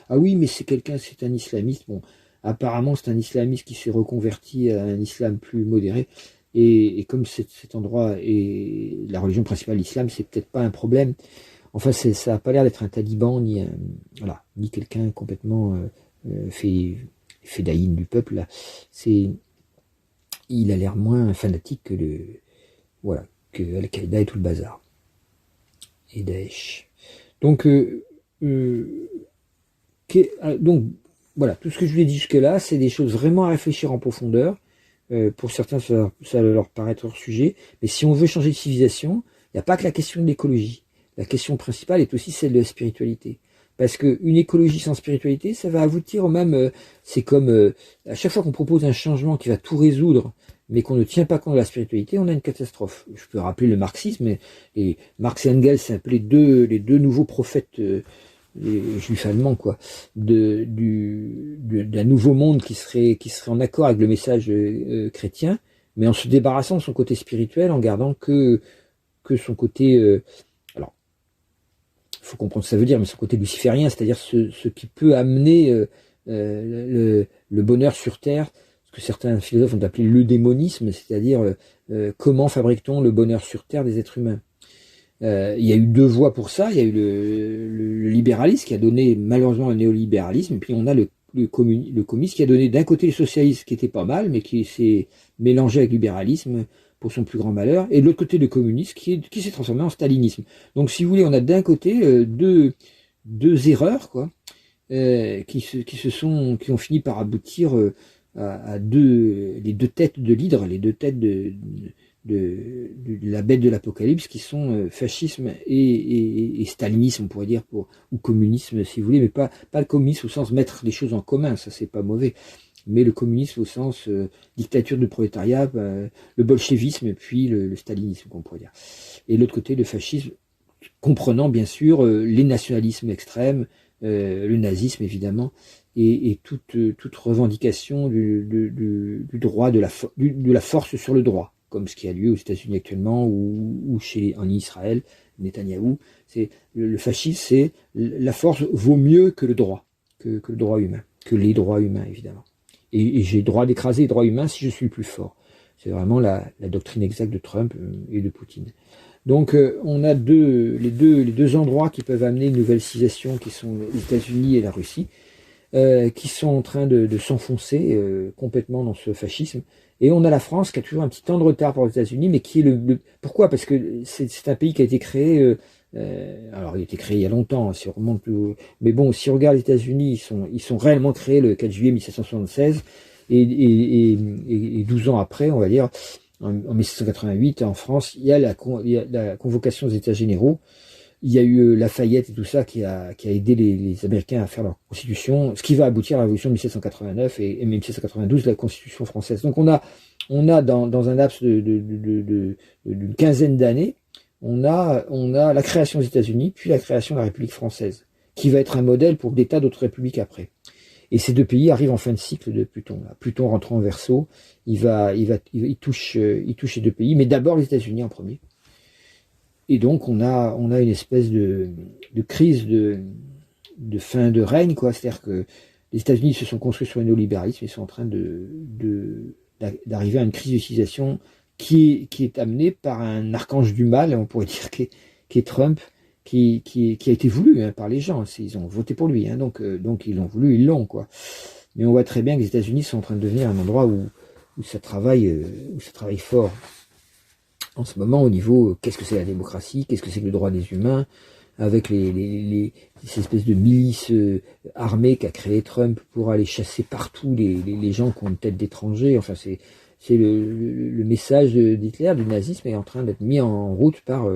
Speaker 1: ah oui, mais c'est un islamiste. Bon, apparemment, c'est un islamiste qui s'est reconverti à un islam plus modéré. Et comme cet endroit est la religion principale, l'islam, c'est peut-être pas un problème. Enfin, ça n'a pas l'air d'être un taliban, ni quelqu'un complètement fédayine du peuple. Là. Il a l'air moins fanatique que Al-Qaïda et tout le bazar. Et Daesh. Donc, voilà, tout ce que je vous ai dit jusque-là, c'est des choses vraiment à réfléchir en profondeur. Pour certains, ça va leur paraître hors sujet. Mais si on veut changer de civilisation, il n'y a pas que la question de l'écologie. La question principale est aussi celle de la spiritualité. Parce qu'une écologie sans spiritualité, ça va aboutir au même... c'est comme à chaque fois qu'on propose un changement qui va tout résoudre, mais qu'on ne tient pas compte de la spiritualité, on a une catastrophe. Je peux rappeler le marxisme, et Marx et Engels, c'est un peu les deux nouveaux prophètes les juifs allemands, quoi, d'un nouveau monde qui serait en accord avec le message chrétien, mais en se débarrassant de son côté spirituel, en gardant que son côté... alors, il faut comprendre ce que ça veut dire, mais son côté luciférien, c'est-à-dire ce qui peut amener le bonheur sur Terre, ce que certains philosophes ont appelé le démonisme, c'est-à-dire comment fabrique-t-on le bonheur sur Terre des êtres humains. Il y a eu deux voies pour ça. Il y a eu le libéralisme qui a donné malheureusement le néolibéralisme, et puis on a le communisme qui a donné d'un côté le socialisme qui était pas mal, mais qui s'est mélangé avec le libéralisme pour son plus grand malheur, et de l'autre côté le communisme qui s'est transformé en stalinisme. Donc si vous voulez, on a d'un côté deux erreurs, quoi, qui ont fini par aboutir à les deux têtes de l'hydre, les deux têtes de la bête de l'apocalypse, qui sont fascisme et stalinisme, on pourrait dire, ou communisme si vous voulez, mais pas le communisme au sens mettre les choses en commun, ça c'est pas mauvais, mais le communisme au sens dictature du prolétariat, le bolchevisme et puis le stalinisme, qu'on pourrait dire. Et de l'autre côté, le fascisme, comprenant bien sûr les nationalismes extrêmes, le nazisme évidemment, et toute revendication du droit, de la force sur le droit, comme ce qui a lieu aux États-Unis actuellement ou en Israël, Netanyahou. Le fascisme, c'est la force vaut mieux que le droit, que le droit humain, que les droits humains évidemment. Et j'ai le droit d'écraser les droits humains si je suis le plus fort. C'est vraiment la doctrine exacte de Trump et de Poutine. Donc on a les deux endroits qui peuvent amener une nouvelle civilisation, qui sont les États-Unis et la Russie, qui sont en train de s'enfoncer complètement dans ce fascisme. Et on a la France qui a toujours un petit temps de retard par les États-Unis, mais qui est pourquoi? Parce que c'est un pays qui a été créé, alors il a été créé il y a longtemps, si on remonte mais bon, si on regarde les États-Unis, ils sont réellement créés le 4 juillet 1776, et 12 ans après, on va dire, en 1788, en France, il y a la convocation des États généraux. Il y a eu Lafayette et tout ça qui a aidé les Américains à faire leur constitution, ce qui va aboutir à la révolution de 1789 et même 1792, la constitution française. Donc on a dans un laps d'une quinzaine d'années, on a la création des États-Unis, puis la création de la République française, qui va être un modèle pour des tas d'autres républiques après. Et ces deux pays arrivent en fin de cycle de Pluton. Là. Pluton rentrant en Verseau, il touche ces deux pays, mais d'abord les États-Unis en premier. Et donc on a une espèce de crise de fin de règne, quoi. C'est-à-dire que les États-Unis se sont construits sur le néolibéralisme et sont en train d'arriver à une crise de civilisation qui est amenée par un archange du mal, on pourrait dire, qui est Trump, qui a été voulu par les gens. Ils ont voté pour lui, donc ils l'ont voulu, ils l'ont, quoi. Mais on voit très bien que les États-Unis sont en train de devenir un endroit où ça travaille fort. En ce moment, au niveau, qu'est-ce que c'est la démocratie, qu'est-ce que c'est que le droit des humains, avec ces espèces de milices armées qu'a créé Trump pour aller chasser partout les gens qui ont une tête d'étrangers. Enfin, c'est le message d'Hitler, du nazisme, est en train d'être mis en route par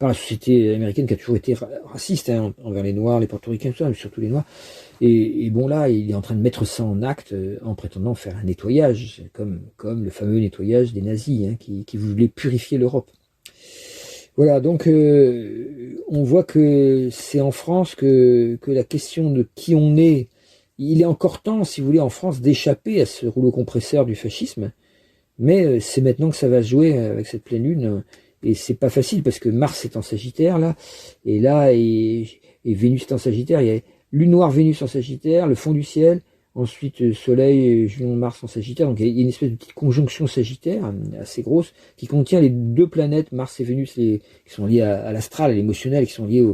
Speaker 1: la société américaine qui a toujours été raciste envers les Noirs, les Portoricains, tout ça, mais surtout les Noirs. Et bon, là, il est en train de mettre ça en acte en prétendant faire un nettoyage, comme le fameux nettoyage des nazis, qui voulaient purifier l'Europe. Voilà, donc on voit que c'est en France que la question de qui on est, il est encore temps, si vous voulez, en France, d'échapper à ce rouleau compresseur du fascisme, Mais c'est maintenant que ça va se jouer avec cette pleine lune, et c'est pas facile parce que Mars est en Sagittaire là, et Vénus est en Sagittaire. Il y a Lune noire, Vénus en Sagittaire, le fond du ciel. Ensuite, Soleil, Junon, Mars en Sagittaire. Donc, il y a une espèce de petite conjonction Sagittaire assez grosse qui contient les deux planètes, Mars et Vénus, qui sont liées à l'astral, à l'émotionnel, qui sont liées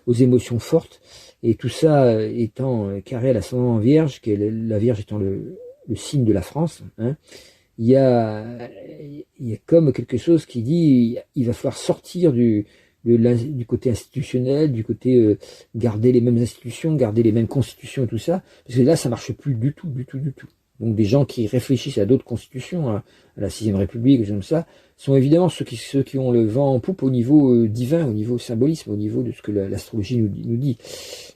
Speaker 1: aux émotions fortes. Et tout ça étant carré à l'ascendant en Vierge, la Vierge étant le signe de la France. Hein. Il y a comme quelque chose qui dit il va falloir sortir du côté institutionnel, du côté garder les mêmes institutions, garder les mêmes constitutions et tout ça, parce que là ça marche plus du tout. Donc des gens qui réfléchissent à d'autres constitutions, à la 6ème République, comme ça, sont évidemment ceux qui ont le vent en poupe au niveau divin, au niveau symbolisme, au niveau de ce que l'astrologie nous dit.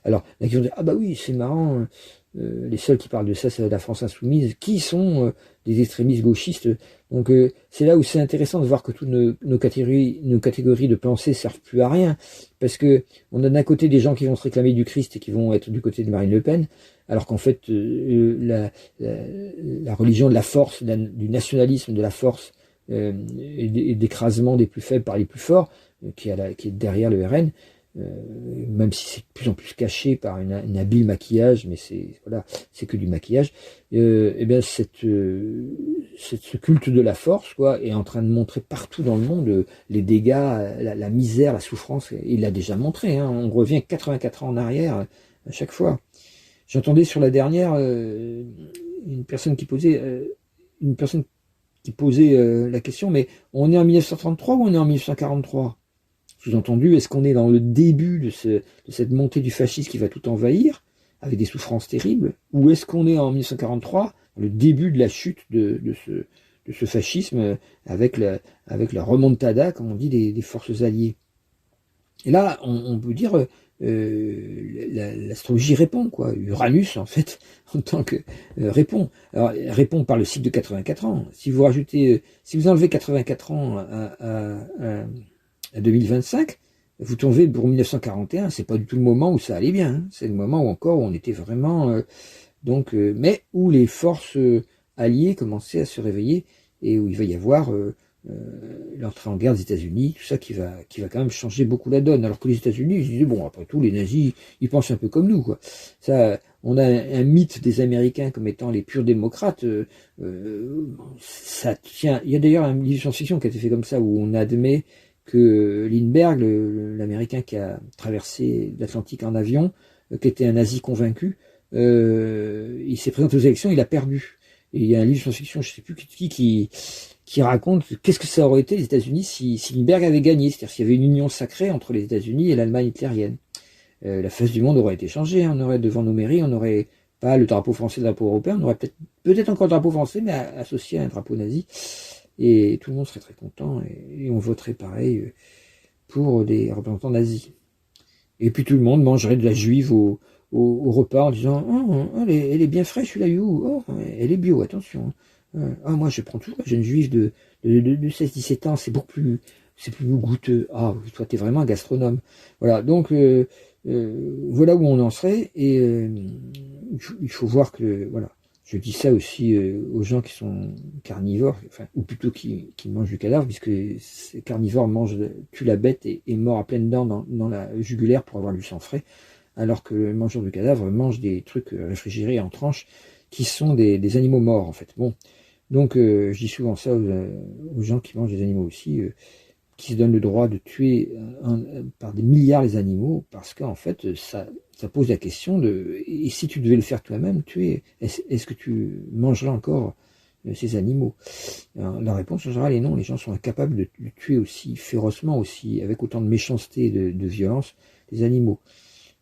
Speaker 1: Alors, la question de ah bah oui, c'est marrant, les seuls qui parlent de ça, c'est la France insoumise, qui sont des extrémistes gauchistes. Donc c'est là où c'est intéressant de voir que toutes nos catégories de pensée servent plus à rien, parce que on a d'un côté des gens qui vont se réclamer du Christ et qui vont être du côté de Marine Le Pen, alors qu'en fait la religion de la force, du nationalisme de la force et d'écrasement des plus faibles par les plus forts, qui est derrière le RN, même si c'est de plus en plus caché par un habile maquillage, mais c'est que du maquillage. Et bien ce culte de la force, quoi, est en train de montrer partout dans le monde les dégâts, la misère, la souffrance. Il l'a déjà montré. Hein, on revient 84 ans en arrière à chaque fois. J'entendais sur la dernière une personne qui posait la question, mais on est en 1933 ou on est en 1943? Sous-entendu, est-ce qu'on est dans le début de cette montée du fascisme qui va tout envahir, avec des souffrances terribles, ou est-ce qu'on est en 1943, le début de la chute de ce fascisme, avec la remontada, comme on dit, des forces alliées? Et là, on peut dire, l'astrologie répond, quoi. Uranus, en fait, en tant que répond. Alors, répond par le cycle de 84 ans. Si vous rajoutez, si vous enlevez 84 ans à 2025, vous tombez pour 1941, c'est pas du tout le moment où ça allait bien, hein. C'est le moment où encore on était vraiment mais où les forces alliées commençaient à se réveiller et où il va y avoir l'entrée en guerre des États-Unis, tout ça qui va quand même changer beaucoup la donne. Alors que les États-Unis, je disais bon, après tout, les nazis, ils pensent un peu comme nous, quoi. Ça, on a un mythe des Américains comme étant les purs démocrates. Ça tient. Il y a d'ailleurs un livre de science-fiction qui a été fait comme ça où on admet que Lindbergh, l'Américain qui a traversé l'Atlantique en avion, qui était un nazi convaincu, il s'est présenté aux élections, il a perdu. Et il y a un livre de science-fiction, je ne sais plus qui raconte qu'est-ce que ça aurait été les États-Unis si Lindbergh avait gagné, c'est-à-dire s'il y avait une union sacrée entre les États-Unis et l'Allemagne hitlérienne. La face du monde aurait été changée, hein. On aurait devant nos mairies, on n'aurait pas le drapeau français, le drapeau européen, on aurait peut-être encore le drapeau français, mais associé à un drapeau nazi. Et tout le monde serait très content, et on voterait pareil pour des représentants nazis. Et puis tout le monde mangerait de la juive au repas en disant oh, elle est bien fraîche la you, oh, elle est bio, attention. Moi je prends toujours la jeune juive de 16-17 ans, c'est plus goûteux. Ah, toi t'es vraiment un gastronome. Voilà, donc voilà où on en serait, et il faut voir que voilà. Je dis ça aussi aux gens qui sont carnivores, enfin, ou plutôt qui mangent du cadavre, puisque ces carnivores tuent la bête et mord à pleines dents dans la jugulaire pour avoir du sang frais, alors que le mangeur de cadavre mange des trucs réfrigérés en tranches qui sont des animaux morts, en fait. Bon, donc je dis souvent ça aux gens qui mangent des animaux aussi, qui se donnent le droit de tuer par des milliards les animaux, parce qu'en fait, ça pose la question de, et si tu devais le faire toi-même, est-ce que tu mangerais encore ces animaux? Alors, la réponse en général est non, les gens sont incapables de tuer aussi férocement, aussi avec autant de méchanceté et de violence, les animaux.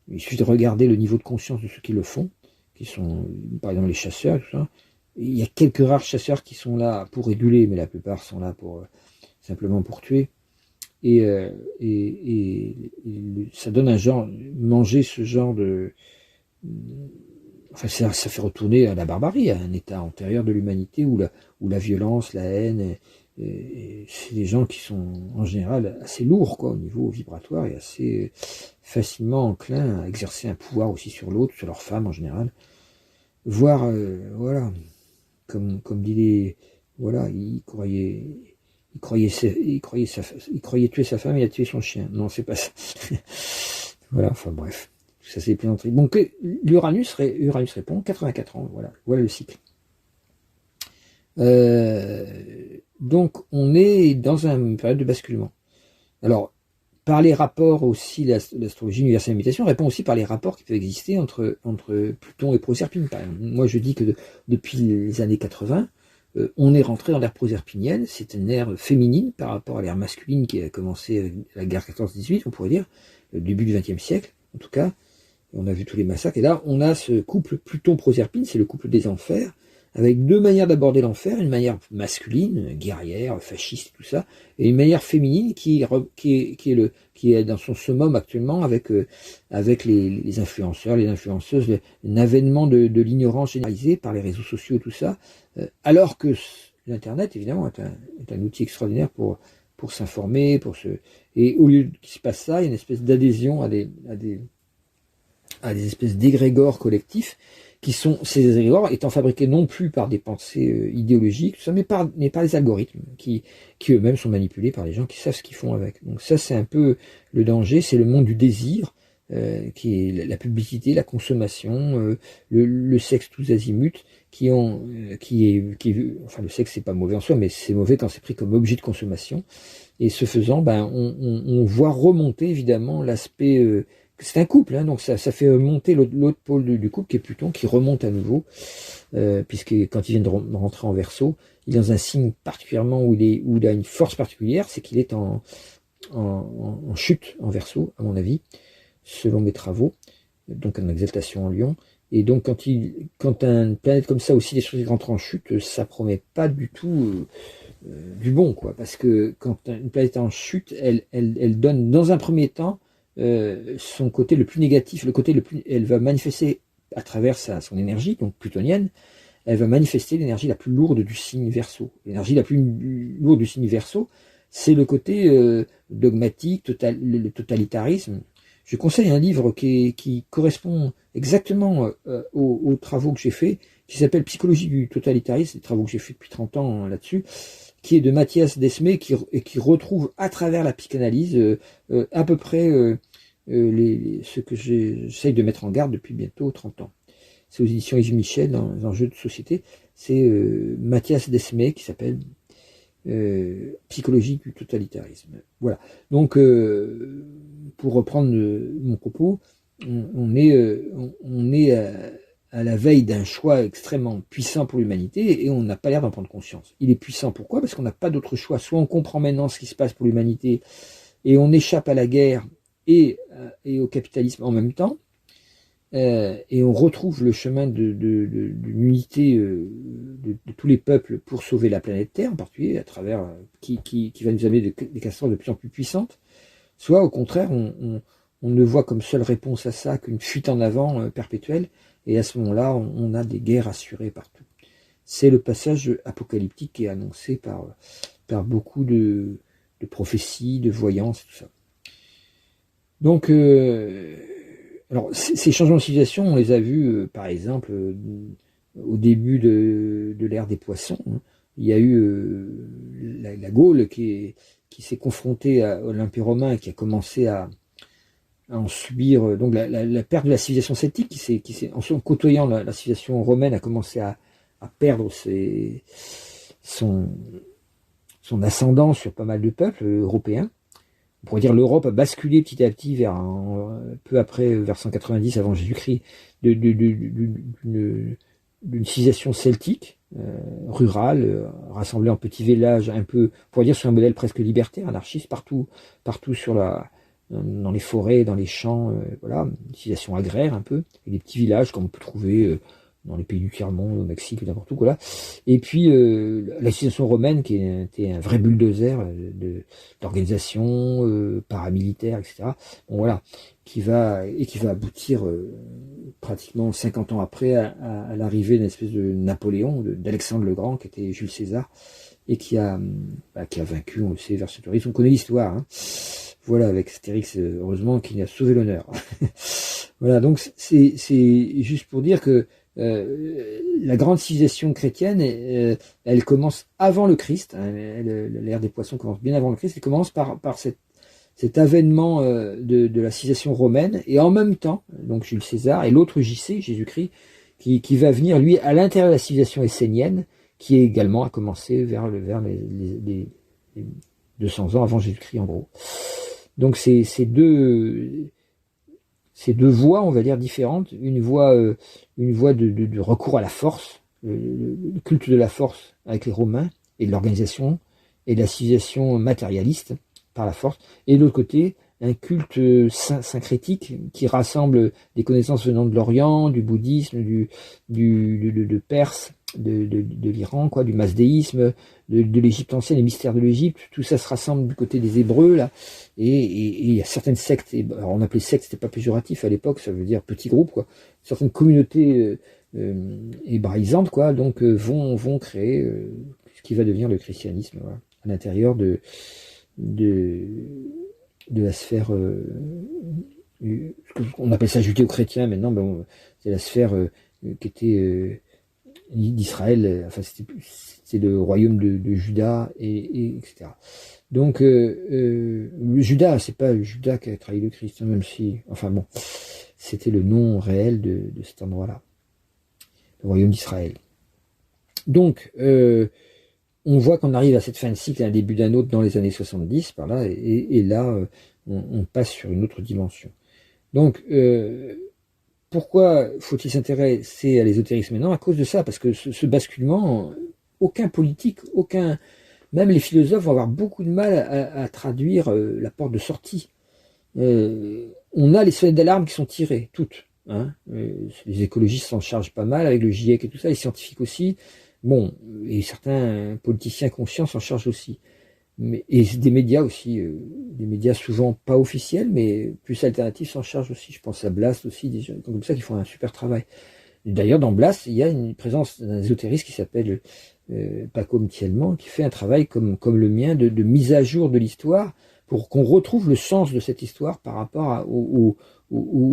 Speaker 1: Il suffit de regarder le niveau de conscience de ceux qui le font, qui sont par exemple les chasseurs, tout ça. Il y a quelques rares chasseurs qui sont là pour réguler, mais la plupart sont là simplement pour tuer. Et ça donne un genre, manger ce genre de... Enfin, ça fait retourner à la barbarie, à un état antérieur de l'humanité où la violence, la haine, c'est des gens qui sont en général assez lourds, quoi, au niveau vibratoire, et assez facilement enclins à exercer un pouvoir aussi sur l'autre, sur leur femme en général. Voire, voilà, comme dit Voilà, il croyait tuer sa femme, il a tué son chien. Non, c'est pas ça. Voilà, enfin bref. Ça c'est plaisanterie. Donc Uranus répond 84 ans, voilà le cycle. Donc on est dans une période de basculement. Alors, par les rapports aussi, l'astrologie universelle mutation répond aussi par les rapports qui peuvent exister entre Pluton et Proserpine, par exemple. Moi je dis que depuis les années 80, on est rentré dans l'ère proserpinienne, c'est une ère féminine par rapport à l'ère masculine qui a commencé avec la guerre 14-18, on pourrait dire, le début du XXe siècle, en tout cas. On a vu tous les massacres, et là on a ce couple Pluton-Proserpine, c'est le couple des enfers, avec deux manières d'aborder l'enfer, une manière masculine, guerrière, fasciste, tout ça, et une manière féminine qui est dans son summum actuellement avec les influenceurs, les influenceuses, l'avènement de l'ignorance généralisée par les réseaux sociaux et tout ça, alors que l'Internet, évidemment, est un outil extraordinaire pour s'informer, et au lieu qu'il se passe ça, il y a une espèce d'adhésion à des espèces d'égrégores collectifs, qui sont ces égrégores étant fabriqués non plus par des pensées idéologiques, tout ça, mais par les algorithmes, qui eux-mêmes sont manipulés par les gens qui savent ce qu'ils font avec. Donc ça, c'est un peu le danger, c'est le monde du désir, qui est la publicité, la consommation, le sexe tous azimuts, enfin le sexe c'est pas mauvais en soi, mais c'est mauvais quand c'est pris comme objet de consommation. Et ce faisant, on voit remonter évidemment l'aspect c'est un couple, hein, donc ça fait monter l'autre pôle du couple qui est Pluton, qui remonte à nouveau, puisque quand il vient de rentrer en Verseau, il est dans un signe particulièrement où il a une force particulière, c'est qu'il est en chute en Verseau, à mon avis, selon mes travaux, donc en exaltation en Lion. Et donc quand une planète comme ça aussi des rentre en chute, ça promet pas du tout du bon, quoi, parce que quand une planète est en chute, elle donne dans un premier temps son côté le plus négatif, elle va manifester à travers son énergie, donc plutonienne, elle va manifester l'énergie la plus lourde du signe Verseau. L'énergie la plus lourde du signe Verseau, c'est le côté dogmatique, le totalitarisme. Je conseille un livre qui correspond exactement aux travaux que j'ai faits, qui s'appelle Psychologie du totalitarisme, des travaux que j'ai faits depuis 30 ans là-dessus, qui est de Mathias Desmet, qui retrouve à travers la psychanalyse à peu près ce que j'essaye de mettre en garde depuis bientôt 30 ans. C'est aux éditions Yves Michel, dans un jeu de société. C'est Mathias Desmet qui s'appelle Psychologie du totalitarisme. Voilà. Donc, pour reprendre mon propos, on est à la veille d'un choix extrêmement puissant pour l'humanité et on n'a pas l'air d'en prendre conscience. Il est puissant, pourquoi? Parce qu'on n'a pas d'autre choix. Soit on comprend maintenant ce qui se passe pour l'humanité et on échappe à la guerre et au capitalisme en même temps, et on retrouve le chemin d'une unité de tous les peuples pour sauver la planète Terre, en particulier à travers qui va nous amener des casseroles de plus en plus puissantes. Soit au contraire, on ne voit comme seule réponse à ça qu'une fuite en avant perpétuelle, et à ce moment-là, on a des guerres assurées partout. C'est le passage apocalyptique qui est annoncé par beaucoup de prophéties, de voyances, tout ça. Donc, alors ces changements de civilisation, on les a vus, par exemple, au début de l'ère des poissons. Hein. Il y a eu la Gaule qui s'est confrontée à l'Empire romain et qui a commencé à en subir donc la perte de la civilisation celtique qui en côtoyant la civilisation romaine a commencé à perdre son ascendant sur pas mal de peuples européens. On pourrait dire l'Europe a basculé petit à petit peu après, vers 190 avant Jésus-Christ, d'une civilisation celtique, rurale, rassemblée en petits villages, un peu, on pourrait dire sur un modèle presque libertaire, anarchiste, partout dans les forêts, dans les champs, voilà, une civilisation agraire un peu, et des petits villages comme on peut trouver dans les pays du tiers-monde, au Mexique, n'importe où, voilà. Et puis la civilisation romaine qui était un vrai bulldozer d'organisation paramilitaire, etc. Bon voilà, qui va aboutir pratiquement 50 ans après à l'arrivée d'une espèce de Napoléon, d'Alexandre le Grand, qui était Jules César, et qui a vaincu, on le sait, Vercingétorix. On connaît l'histoire, hein. Voilà, avec Astérix, heureusement, qui a sauvé l'honneur. Voilà, donc c'est juste pour dire que la grande civilisation chrétienne, elle commence avant le Christ, hein, l'ère des poissons commence bien avant le Christ, elle commence par cet avènement de la civilisation romaine, et en même temps, donc Jules César, et l'autre JC, Jésus-Christ, qui va venir, lui, à l'intérieur de la civilisation essénienne, qui également a commencé vers les 200 ans avant Jésus-Christ, en gros. Donc ces deux voies, on va dire, différentes, une voie de recours à la force, le culte de la force avec les Romains, et de l'organisation, et de la civilisation matérialiste, par la force, et de l'autre côté, un culte syncrétique qui rassemble des connaissances venant de l'Orient, du bouddhisme, de Perse, de l'Iran, quoi, du masdéisme, de l'Égypte ancienne, les mystères de l'Égypte, tout ça se rassemble du côté des Hébreux, là, et il y a certaines sectes, alors on appelait secte, c'était pas péjoratif à l'époque, ça veut dire petit groupe, quoi, certaines communautés hébraïsantes, quoi, donc vont créer ce qui va devenir le christianisme, voilà, à l'intérieur de la sphère, on appelle ça judéo-chrétien maintenant, ben, c'est la sphère qui était d'Israël, enfin c'est le royaume de Juda, etc. Donc Juda, c'est pas Judas qui a trahi le Christ, hein, même si, enfin bon, c'était le nom réel de cet endroit-là, le royaume d'Israël. Donc on voit qu'on arrive à cette fin de cycle, à un début d'un autre dans les années 70, par là, et là, on passe sur une autre dimension. Donc, pourquoi faut-il s'intéresser à l'ésotérisme maintenant? À cause de ça, parce que ce basculement, aucun politique, même les philosophes vont avoir beaucoup de mal à traduire la porte de sortie. On a les sonnettes d'alarme qui sont tirées, toutes. Hein, les écologistes s'en chargent pas mal, avec le GIEC et tout ça, les scientifiques aussi. Bon, et certains politiciens conscients s'en chargent aussi. Et des médias aussi, des médias souvent pas officiels, mais plus alternatifs s'en chargent aussi. Je pense à Blast aussi, des gens comme ça qui font un super travail. D'ailleurs, dans Blast, il y a une présence d'un ésotériste qui s'appelle Paco Mtielman, qui fait un travail comme le mien de mise à jour de l'histoire, pour qu'on retrouve le sens de cette histoire par rapport au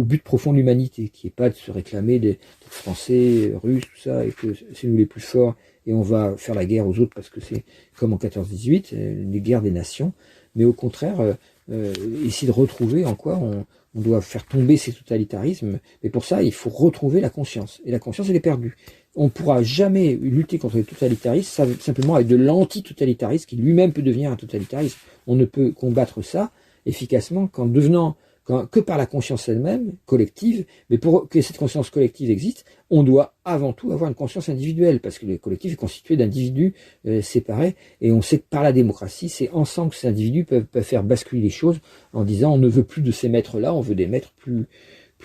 Speaker 1: but profond de l'humanité, qui n'est pas de se réclamer des Français, Russes, tout ça, et que c'est nous les plus forts, et on va faire la guerre aux autres parce que c'est comme en 14-18, les guerres des nations, mais au contraire, essayer de retrouver en quoi on doit faire tomber ces totalitarismes, mais pour ça, il faut retrouver la conscience, et la conscience, elle est perdue. On ne pourra jamais lutter contre le totalitarisme simplement avec de l'anti-totalitarisme, qui lui-même peut devenir un totalitarisme. On ne peut combattre ça efficacement que par la conscience elle-même, collective, mais pour que cette conscience collective existe, on doit avant tout avoir une conscience individuelle, parce que le collectif est constitué d'individus séparés, et on sait que par la démocratie, c'est ensemble que ces individus peuvent faire basculer les choses, en disant on ne veut plus de ces maîtres-là, on veut des maîtres plus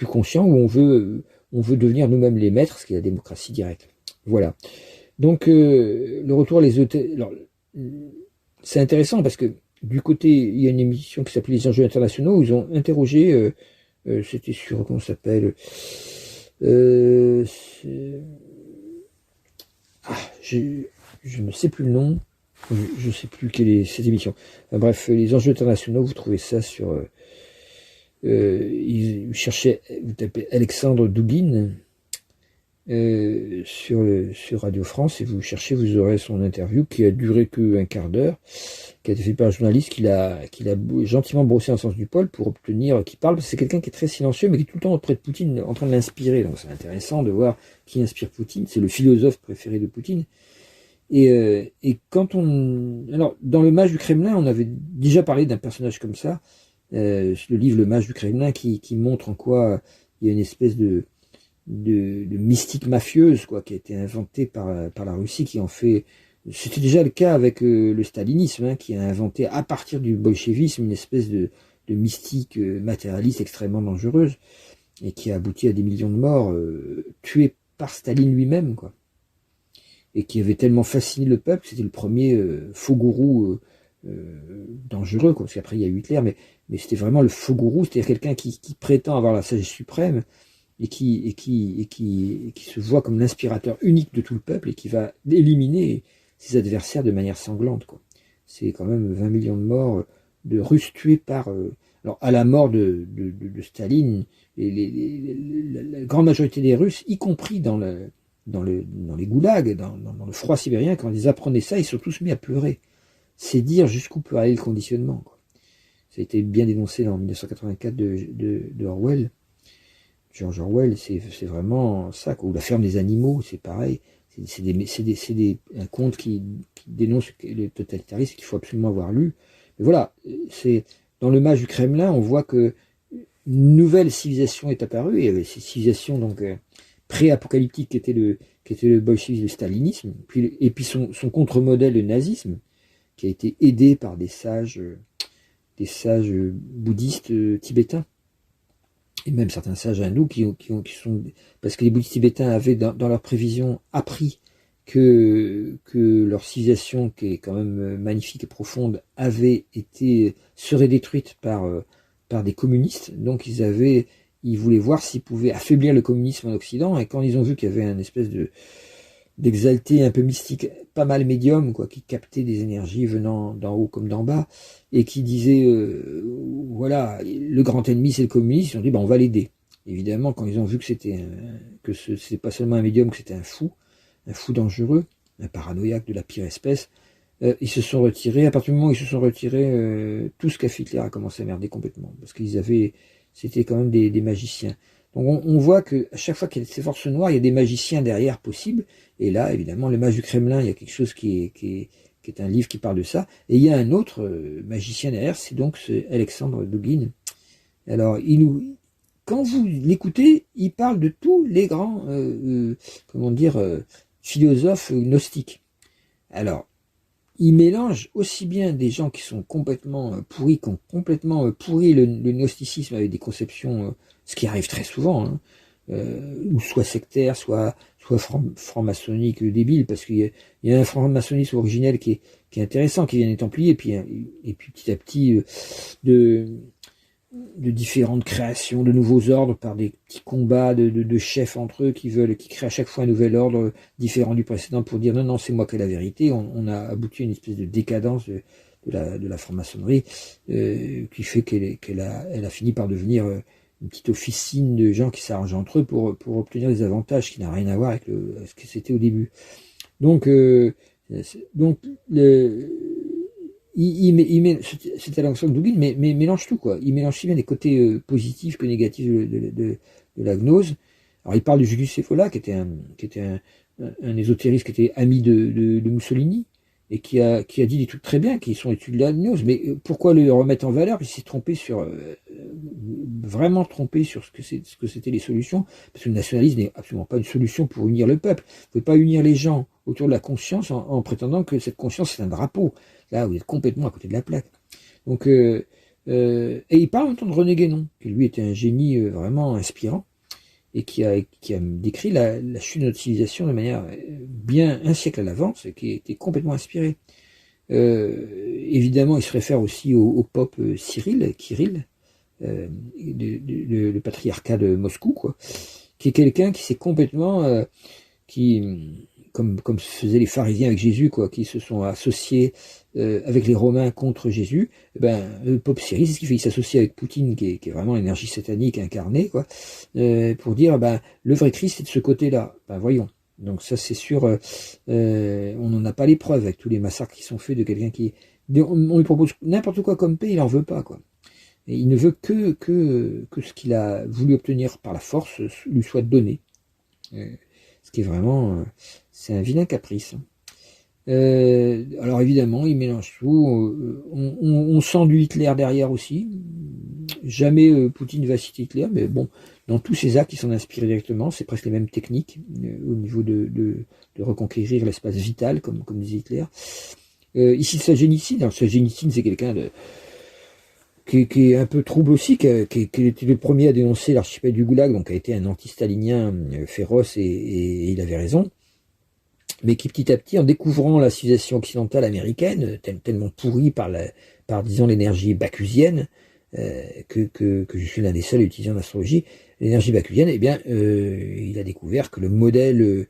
Speaker 1: conscients, ou on veut devenir nous-mêmes les maîtres, ce qui est la démocratie directe. Voilà. Donc le retour à l'ésotérisme, c'est intéressant parce que du côté, il y a une émission qui s'appelait Les Enjeux internationaux, où ils ont interrogé, c'était sur, comment ça s'appelle, je ne sais plus le nom, je ne sais plus quelle est cette émission. Enfin, bref, Les Enjeux internationaux, vous trouvez ça sur, ils cherchaient, vous tapez Alexandre Douguin, sur Radio France, et vous cherchez, vous aurez son interview qui a duré qu'un quart d'heure, qui a été fait par un journaliste qu'il a gentiment brossé en sens du poil pour obtenir qu'il parle, parce que c'est quelqu'un qui est très silencieux mais qui est tout le temps auprès de Poutine en train de l'inspirer, donc c'est intéressant de voir qui inspire Poutine, c'est le philosophe préféré de Poutine. Et quand alors dans le Mage du Kremlin, on avait déjà parlé d'un personnage comme ça, le livre Le Mage du Kremlin qui montre en quoi il y a une espèce de mystique mafieuse, quoi, qui a été inventée par la Russie, qui en fait, c'était déjà le cas avec le stalinisme, hein, qui a inventé à partir du bolchevisme une espèce de mystique matérialiste extrêmement dangereuse, et qui a abouti à des millions de morts tués par Staline lui-même, quoi, et qui avait tellement fasciné le peuple, c'était le premier faux gourou dangereux, quoi, parce qu'après il y a eu Hitler, mais c'était vraiment le faux gourou, c'est-à-dire quelqu'un qui prétend avoir la sagesse suprême, et qui se voit comme l'inspirateur unique de tout le peuple, et qui va éliminer ses adversaires de manière sanglante, quoi. C'est quand même 20 millions de morts de Russes tués par... Alors, à la mort de Staline, la grande majorité des Russes, y compris dans les goulags, dans le froid sibérien, quand ils apprenaient ça, ils se sont tous mis à pleurer. C'est dire jusqu'où peut aller le conditionnement, quoi. Ça a été bien dénoncé en 1984 de Orwell. George Orwell, c'est vraiment ça, quoi. Ou La ferme des animaux, c'est pareil. C'est un conte qui dénonce le totalitarisme qu'il faut absolument avoir lu. Mais voilà, c'est dans le mage du Kremlin, on voit que une nouvelle civilisation est apparue, et cette civilisation donc pré-apocalyptique qui était le bolchevisme, le stalinisme, et puis son contre-modèle, le nazisme, qui a été aidé par des sages bouddhistes tibétains, et même certains sages hindous qui sont, parce que les bouddhistes tibétains avaient dans leur prévision appris que leur civilisation, qui est quand même magnifique et profonde, serait détruite par des communistes. Donc ils voulaient voir s'ils pouvaient affaiblir le communisme en Occident, et quand ils ont vu qu'il y avait une espèce d'exalté un peu mystique, pas mal médium, quoi, qui captait des énergies venant d'en haut comme d'en bas, et qui disait voilà, le grand ennemi c'est le communisme, ils ont dit on va l'aider. Évidemment, quand ils ont vu que c'était pas seulement un médium, que c'était un fou dangereux, un paranoïaque de la pire espèce, ils se sont retirés. À partir du moment où ils se sont retirés, tout ce qu'a fait Hitler a commencé à merder complètement, parce c'était quand même des magiciens. Donc on voit que à chaque fois qu'il y a ces forces noires, il y a des magiciens derrière possibles. Et là, évidemment, le mage du Kremlin, il y a quelque chose qui est un livre qui parle de ça. Et il y a un autre magicien derrière, c'est donc Alexandre Douguin. Alors, quand vous l'écoutez, il parle de tous les grands, philosophes gnostiques. Alors, il mélange aussi bien des gens qui sont complètement pourris, qui ont complètement pourri le gnosticisme avec des conceptions, ce qui arrive très souvent, hein, ou soit sectaire, soit franc-maçonnique débile, parce qu'il y a un franc-maçonnisme originel qui est intéressant, qui vient des Templiers, et puis petit à petit de différentes créations de nouveaux ordres par des petits combats de chefs entre eux qui créent à chaque fois un nouvel ordre différent du précédent pour dire non, c'est moi qui ai la vérité. On a abouti à une espèce de décadence de la franc-maçonnerie qui fait qu'elle a fini par devenir une petite officine de gens qui s'arrangent entre eux pour obtenir des avantages qui n'a rien à voir avec ce que c'était au début. Donc c'était Alexandre Douguin, mais mélange tout, quoi. Il mélange si bien les côtés positifs que négatifs de la gnose. Alors il parle de Julius Evola, qui était un ésotériste qui était ami de Mussolini, et qui a dit des trucs très bien, qui sont issus de la gnose. Mais pourquoi le remettre en valeur? Il s'est vraiment trompé sur ce que c'était les solutions, parce que le nationalisme n'est absolument pas une solution pour unir le peuple. Vous ne pouvez pas unir les gens autour de la conscience en prétendant que cette conscience c'est un drapeau. Là, vous êtes complètement à côté de la plaque. Donc, et il parle en même temps de René Guénon, qui lui était un génie vraiment inspirant, et qui a décrit la chute de notre civilisation de manière bien un siècle à l'avance, et qui était complètement inspiré. Évidemment, il se réfère aussi au pope Kirill, le patriarcat de Moscou, quoi, qui est quelqu'un qui s'est complètement, comme faisaient les pharisiens avec Jésus, quoi, qui se sont associés avec les Romains contre Jésus. Le pope Cyril, c'est ce qu'il fait, il s'associe avec Poutine, qui est vraiment l'énergie satanique incarnée, quoi, pour dire, le vrai Christ est de ce côté-là. Voyons. Donc ça, c'est sûr, on n'en a pas les preuves avec tous les massacres qui sont faits de quelqu'un on lui propose n'importe quoi comme paix, il n'en veut pas, quoi. Et il ne veut que ce qu'il a voulu obtenir par la force lui soit donné. Ce qui est vraiment, c'est un vilain caprice. Alors évidemment, il mélange tout. On sent du Hitler derrière aussi. Jamais Poutine va citer Hitler, mais bon, dans tous ces actes qui sont inspirés directement, c'est presque les mêmes techniques au niveau de reconquérir l'espace vital, comme disait Hitler. Ici, Solzhenitsyn. Alors Solzhenitsyn, c'est quelqu'un qui est un peu trouble aussi, qui était le premier à dénoncer l'archipel du Goulag, donc a été un anti-stalinien féroce, et il avait raison, mais qui petit à petit, en découvrant la civilisation occidentale américaine, tellement pourrie par disons l'énergie bakusienne, que je suis l'un des seuls à utiliser en astrologie, l'énergie bakusienne, il a découvert que le modèle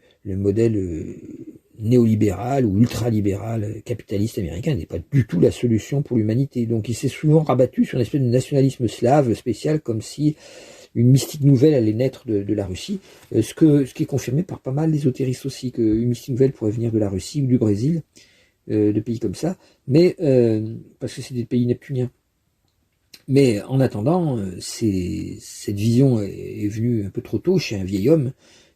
Speaker 1: néolibéral ou ultralibéral capitaliste américain n'est pas du tout la solution pour l'humanité. Donc il s'est souvent rabattu sur une espèce de nationalisme slave spécial, comme si une mystique nouvelle allait naître de la Russie, ce qui est confirmé par pas mal d'ésotéristes aussi, qu'une mystique nouvelle pourrait venir de la Russie ou du Brésil, de pays comme ça, mais parce que c'est des pays neptuniens. Mais en attendant, cette vision est venue un peu trop tôt chez un vieil homme,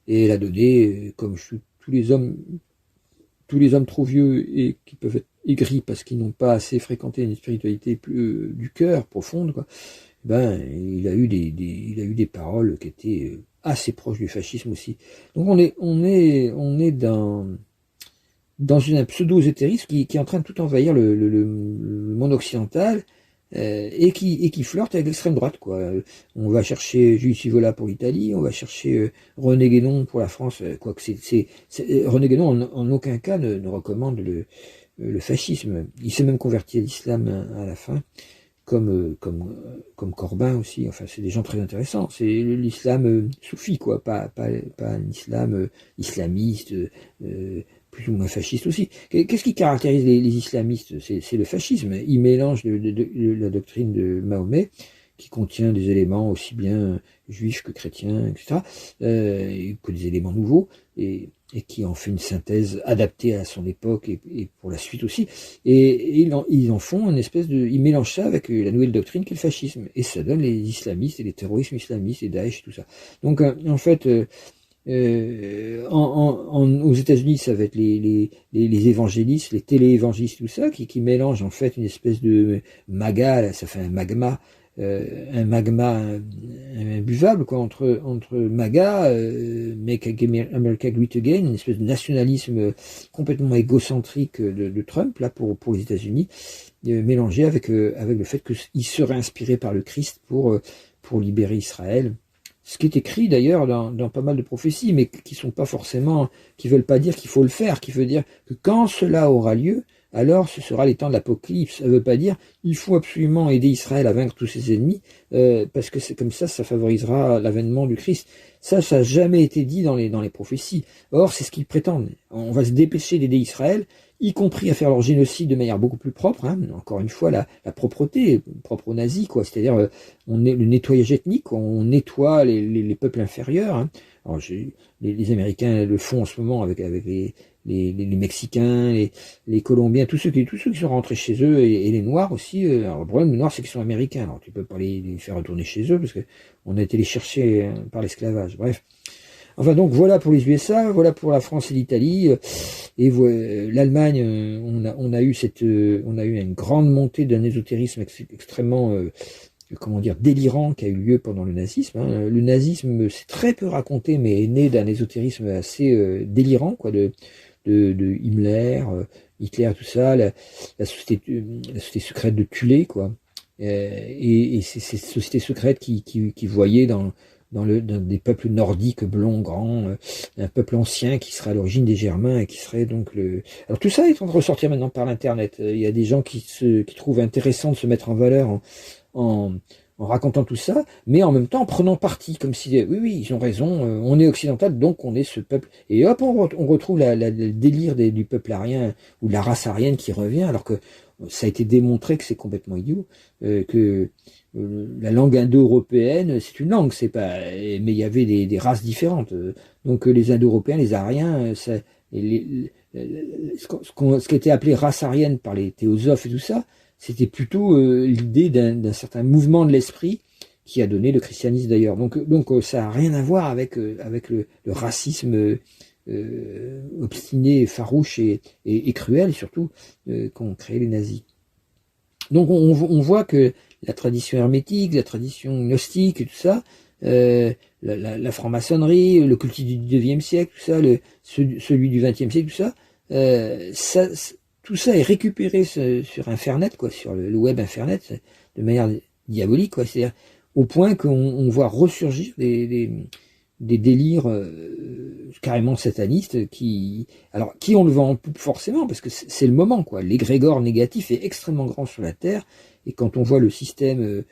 Speaker 1: et elle a donné, comme tous les hommes trop vieux et qui peuvent être aigris parce qu'ils n'ont pas assez fréquenté une spiritualité plus du cœur profonde, quoi, ben il a eu des paroles qui étaient assez proches du fascisme aussi. Donc on est dans un pseudo-ésotérisme qui est en train de tout envahir le monde occidental, et qui flirte avec l'extrême droite, quoi. On va chercher Jules Sivola pour l'Italie, on va chercher René Guénon pour la France, quoique René Guénon en aucun cas ne recommande le fascisme. Il s'est même converti à l'islam à la fin, comme Corbin aussi. Enfin, c'est des gens très intéressants. C'est l'islam soufi, quoi, pas un islam islamiste, plus ou moins fasciste aussi. Qu'est-ce qui caractérise les islamistes? C'est le fascisme. Ils mélangent la doctrine de Mahomet, qui contient des éléments aussi bien juifs que chrétiens, etc., que des éléments nouveaux, et qui en fait une synthèse adaptée à son époque et pour la suite aussi. Et ils en font une espèce de... Ils mélangent ça avec la nouvelle doctrine qui est le fascisme. Et ça donne les islamistes et les terrorismes islamistes et Daesh et tout ça. Donc, en fait... aux États-Unis, ça va être les évangélistes, les télé-évangélistes, tout ça, qui mélangent en fait une espèce de MAGA, là, ça fait un magma imbuvable, quoi, entre MAGA, Make America Great Again, une espèce de nationalisme complètement égocentrique de Trump là pour les États-Unis, mélangé avec le fait qu'il serait inspiré par le Christ pour libérer Israël. Ce qui est écrit d'ailleurs dans pas mal de prophéties, mais qui veulent pas dire qu'il faut le faire, qui veut dire que quand cela aura lieu, alors ce sera les temps de l'apocalypse. Ça veut pas dire il faut absolument aider Israël à vaincre tous ses ennemis, parce que c'est comme ça favorisera l'avènement du Christ. Ça n'a jamais été dit dans les prophéties. Or, c'est ce qu'ils prétendent. On va se dépêcher d'aider Israël, y compris à faire leur génocide de manière beaucoup plus propre, hein. Encore une fois, la propreté, propre aux nazis, quoi. C'est-à-dire, on est le nettoyage ethnique, on nettoie les peuples inférieurs, hein. Alors, les Américains le font en ce moment avec les Mexicains, les Colombiens, tous ceux qui sont rentrés chez eux, et les Noirs aussi. Alors, le problème des Noirs, c'est qu'ils sont américains. Alors, tu peux pas les faire retourner chez eux, parce que on a été les chercher par l'esclavage. Bref. Enfin, donc, voilà pour les USA, voilà pour la France et l'Italie. Et l'Allemagne, on a eu une grande montée d'un ésotérisme extrêmement, délirant qui a eu lieu pendant le nazisme, hein. Le nazisme, c'est très peu raconté, mais est né d'un ésotérisme assez délirant, quoi, de Himmler, Hitler, tout ça, la société secrète de Thulé, quoi. Et c'est ces sociétés secrètes qui voyaient dans des peuples nordiques blonds, grands, un peuple ancien qui serait à l'origine des Germains et qui serait donc Alors tout ça est en train de ressortir maintenant par l'internet. Il y a des gens qui trouvent intéressant de se mettre en valeur en racontant tout ça, mais en même temps en prenant parti, comme si oui, ils ont raison, on est occidental, donc on est ce peuple. Et hop, on retrouve le délire du peuple arien ou de la race aryenne qui revient, alors que ça a été démontré que c'est complètement idiot, que la langue indo-européenne, c'est une langue, mais il y avait des races différentes. Donc les Indo-Européens, les Aryens, ce qui était appelé race aryenne par les théosophes et tout ça, c'était plutôt l'idée d'un certain mouvement de l'esprit qui a donné le christianisme d'ailleurs. Donc ça n'a rien à voir avec le racisme obstiné, farouche et cruel surtout qu'ont créé les nazis. Donc on voit que la tradition hermétique, la tradition gnostique et tout ça, la franc-maçonnerie, le culte du XIXe siècle, tout ça, celui du XXe siècle, tout ça est récupéré sur Internet, quoi, sur le web Internet, de manière diabolique, quoi. C'est-à-dire au point qu'on voit ressurgir des délires carrément satanistes qui on le vend en poupe forcément, parce que c'est le moment, quoi. L'égrégore négatif est extrêmement grand sur la Terre, et quand on voit le système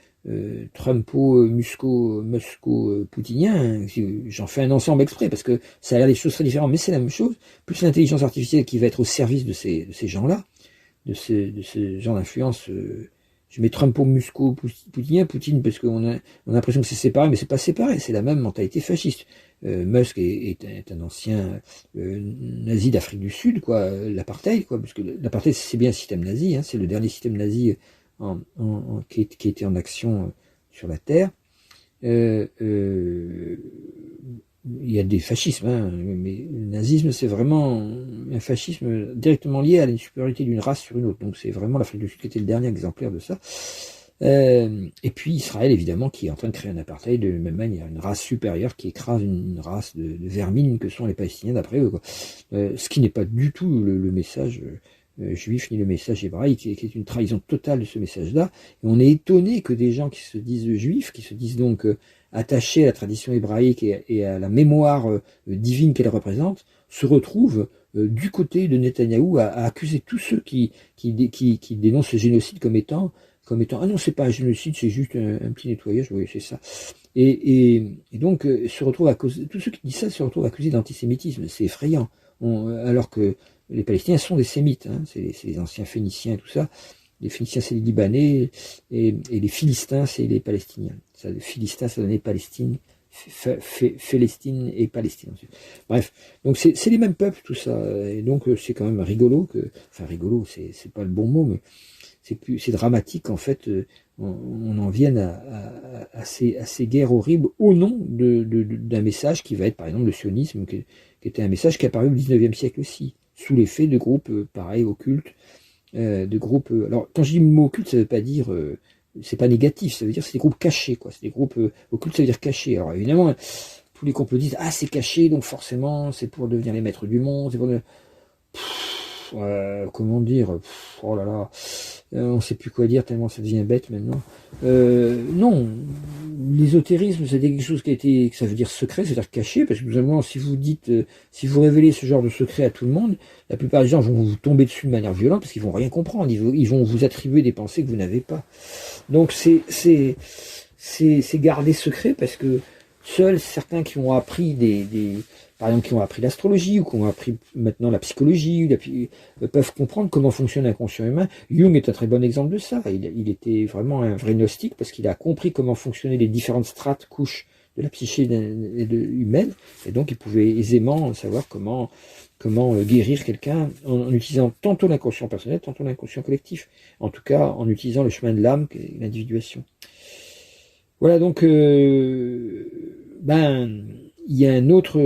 Speaker 1: Trumpo-Musco-Poutinien, j'en fais un ensemble exprès, parce que ça a l'air des choses très différentes, mais c'est la même chose, plus l'intelligence artificielle qui va être au service de ces gens-là, de ce genre d'influence. Je mets Trumpo-Musco-Poutinien, Poutine, parce qu'on a l'impression que c'est séparé, mais c'est pas séparé, c'est la même mentalité fasciste. Musk est un ancien nazi d'Afrique du Sud, quoi, l'apartheid, quoi, parce que l'apartheid c'est bien un système nazi, hein, c'est le dernier système nazi qui était en action sur la Terre. Il y a des fascismes, hein, mais le nazisme c'est vraiment un fascisme directement lié à la supériorité d'une race sur une autre. Donc c'est vraiment l'Afrique du Sud qui était le dernier exemplaire de ça. Et puis Israël évidemment qui est en train de créer un apartheid de la même manière, une race supérieure qui écrase une race de vermines que sont les Palestiniens d'après eux, quoi. Ce qui n'est pas du tout le message juif ni le message hébraïque, qui est une trahison totale de ce message-là. Et on est étonné que des gens qui se disent juifs, qui se disent donc attachés à la tradition hébraïque et à la mémoire divine qu'elle représente, se retrouvent du côté de Netanyahou à accuser tous ceux qui dénoncent le génocide comme étant ah non, c'est pas un génocide, c'est juste un petit nettoyage, oui, c'est ça. Et donc se retrouve tous ceux qui disent ça se retrouvent accusés d'antisémitisme, c'est effrayant. Alors que les Palestiniens sont des sémites, hein, c'est les anciens Phéniciens et tout ça. Les Phéniciens, c'est les Libanais, et les Philistins, c'est les Palestiniens. Ça, les Philistins, ça donnait Palestine, Phélestine et Palestine. Bref, donc c'est les mêmes peuples, tout ça. Et donc c'est quand même rigolo, enfin rigolo, c'est pas le bon mot, mais c'est dramatique, en fait, on en vienne à ces guerres horribles au nom d'un message qui va être, par exemple, le sionisme, qui était un message qui est apparu au 19e siècle aussi, sous l'effet de groupes, pareil, occultes, de groupes... alors, quand je dis le mot occulte, ça veut pas dire... c'est pas négatif, ça veut dire c'est des groupes cachés, quoi. C'est des groupes occultes, ça veut dire cachés. Alors, évidemment, tous les complots disent, ah, c'est caché, donc forcément, c'est pour devenir les maîtres du monde, c'est pour... comment dire, oh là là, on sait plus quoi dire tellement ça devient bête maintenant. Non, l'ésotérisme c'est quelque chose que ça veut dire secret, c'est-à-dire caché, parce que tout simplement si vous dites, si vous révélez ce genre de secret à tout le monde, la plupart des gens vont vous tomber dessus de manière violente parce qu'ils vont rien comprendre, ils vont vous attribuer des pensées que vous n'avez pas. Donc c'est garder secret parce que seuls certains qui ont appris par exemple, qui ont appris l'astrologie ou qui ont appris maintenant la psychologie, peuvent comprendre comment fonctionne l'inconscient humain. Jung est un très bon exemple de ça. Il était vraiment un vrai gnostique parce qu'il a compris comment fonctionnaient les différentes strates, couches de la psyché humaine, et donc il pouvait aisément savoir comment guérir quelqu'un en utilisant tantôt l'inconscient personnel, tantôt l'inconscient collectif. En tout cas, en utilisant le chemin de l'âme, qui est l'individuation. Voilà, donc, il y a un autre,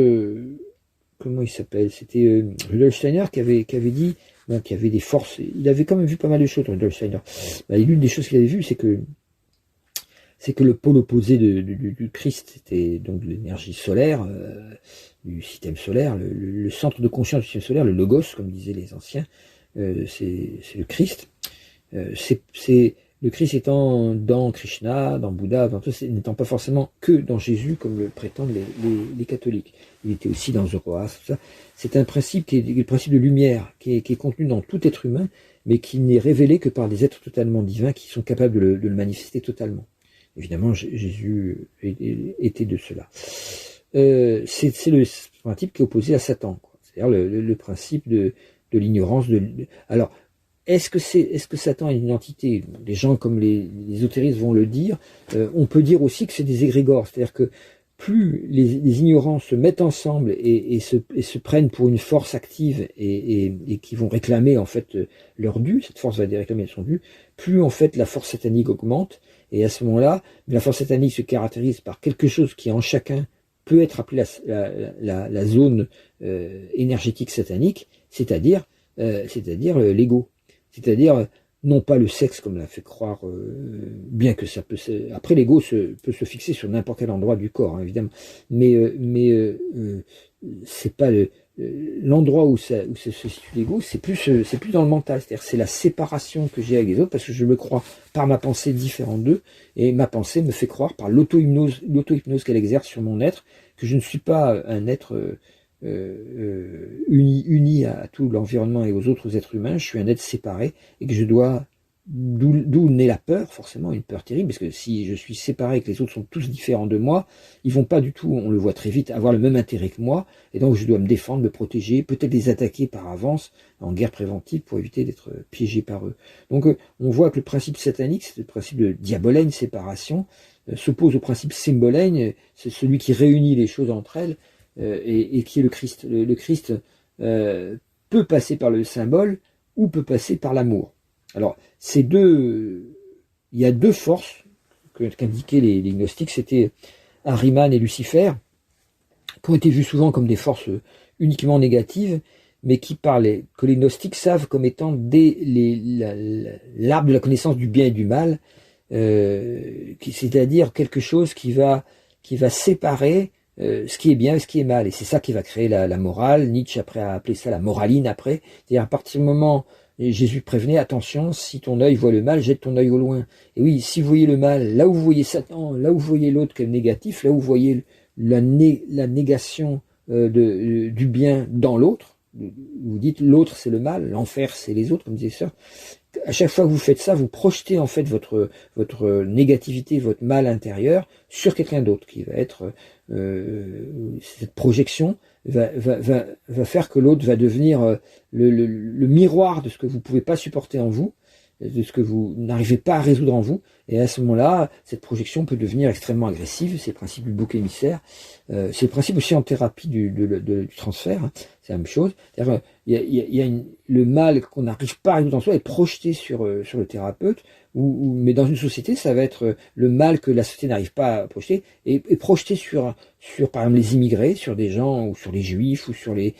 Speaker 1: comment il s'appelle, c'était Rudolf Steiner qui avait dit, qu'il y avait des forces, il avait quand même vu pas mal de choses, Rudolf Steiner. L'une des choses qu'il avait vues, c'est que le pôle opposé du Christ, c'était donc de l'énergie solaire, du système solaire, le centre de conscience du système solaire, le logos, comme disaient les anciens, c'est le Christ. Le Christ étant dans Krishna, dans Bouddha, n'étant pas forcément que dans Jésus, comme le prétendent les catholiques. Il était aussi dans Zoroastre, tout ça. C'est un principe qui est le principe de lumière, qui est contenu dans tout être humain, mais qui n'est révélé que par des êtres totalement divins qui sont capables de le manifester totalement. Évidemment, Jésus était de cela. C'est le principe qui est opposé à Satan, quoi. C'est-à-dire le principe de l'ignorance. Alors, est-ce que Satan est une entité? Les gens comme les ésotéristes vont le dire. On peut dire aussi que c'est des égrégores, c'est-à-dire que plus les ignorants se mettent ensemble et se prennent pour une force active et qui vont réclamer en fait leur dû, cette force va réclamer son dû, plus en fait la force satanique augmente, et à ce moment-là, la force satanique se caractérise par quelque chose qui en chacun peut être appelé la zone énergétique satanique, c'est-à-dire l'ego. C'est-à-dire, non pas le sexe comme l'a fait croire, bien que ça peut après l'ego peut se fixer sur n'importe quel endroit du corps, hein, évidemment, mais c'est pas l'endroit où se situe l'ego, c'est plus dans le mental, c'est-à-dire c'est la séparation que j'ai avec les autres, parce que je me crois par ma pensée différente d'eux, et ma pensée me fait croire par l'auto-hypnose qu'elle exerce sur mon être, que je ne suis pas un être uni à tout l'environnement et aux autres êtres humains, je suis un être séparé et que je dois d'où naît la peur, forcément, une peur terrible, parce que si je suis séparé et que les autres sont tous différents de moi, ils vont pas du tout, on le voit très vite, avoir le même intérêt que moi, et donc je dois me défendre, me protéger, peut-être les attaquer par avance, en guerre préventive, pour éviter d'être piégé par eux. Donc on voit que le principe satanique, c'est le principe de diabolène, séparation, s'oppose au principe symbolène, c'est celui qui réunit les choses entre elles, et qui est le Christ. Le Christ peut passer par le symbole, ou peut passer par l'amour. Alors, il y a deux forces qu'indiquaient les gnostiques, c'était Ahriman et Lucifer, qui ont été vus souvent comme des forces uniquement négatives, mais que les gnostiques savent comme étant l'arbre de la connaissance du bien et du mal, c'est-à-dire quelque chose qui va séparer ce qui est bien et ce qui est mal. Et c'est ça qui va créer la morale. Nietzsche après a appelé ça la moraline après. C'est-à-dire à partir du moment Jésus prévenait, attention, si ton œil voit le mal, jette ton œil au loin. Et oui, si vous voyez le mal, là où vous voyez Satan, là où vous voyez l'autre qui est négatif, là où vous voyez la négation du bien dans l'autre, vous dites l'autre c'est le mal, l'enfer c'est les autres, comme disait Sœur. À chaque fois que vous faites ça, vous projetez en fait votre négativité, votre mal intérieur sur quelqu'un d'autre qui va être cette projection va faire que l'autre va devenir le miroir de ce que vous ne pouvez pas supporter en vous, de ce que vous n'arrivez pas à résoudre en vous, et à ce moment-là, cette projection peut devenir extrêmement agressive. C'est le principe du bouc émissaire, c'est le principe aussi en thérapie du transfert, hein. C'est la même chose. Le mal qu'on n'arrive pas à résoudre en soi est projeté sur le thérapeute, mais dans une société, ça va être le mal que la société n'arrive pas à projeter, et projeté sur par exemple les immigrés, sur des gens, ou sur les juifs, ou sur les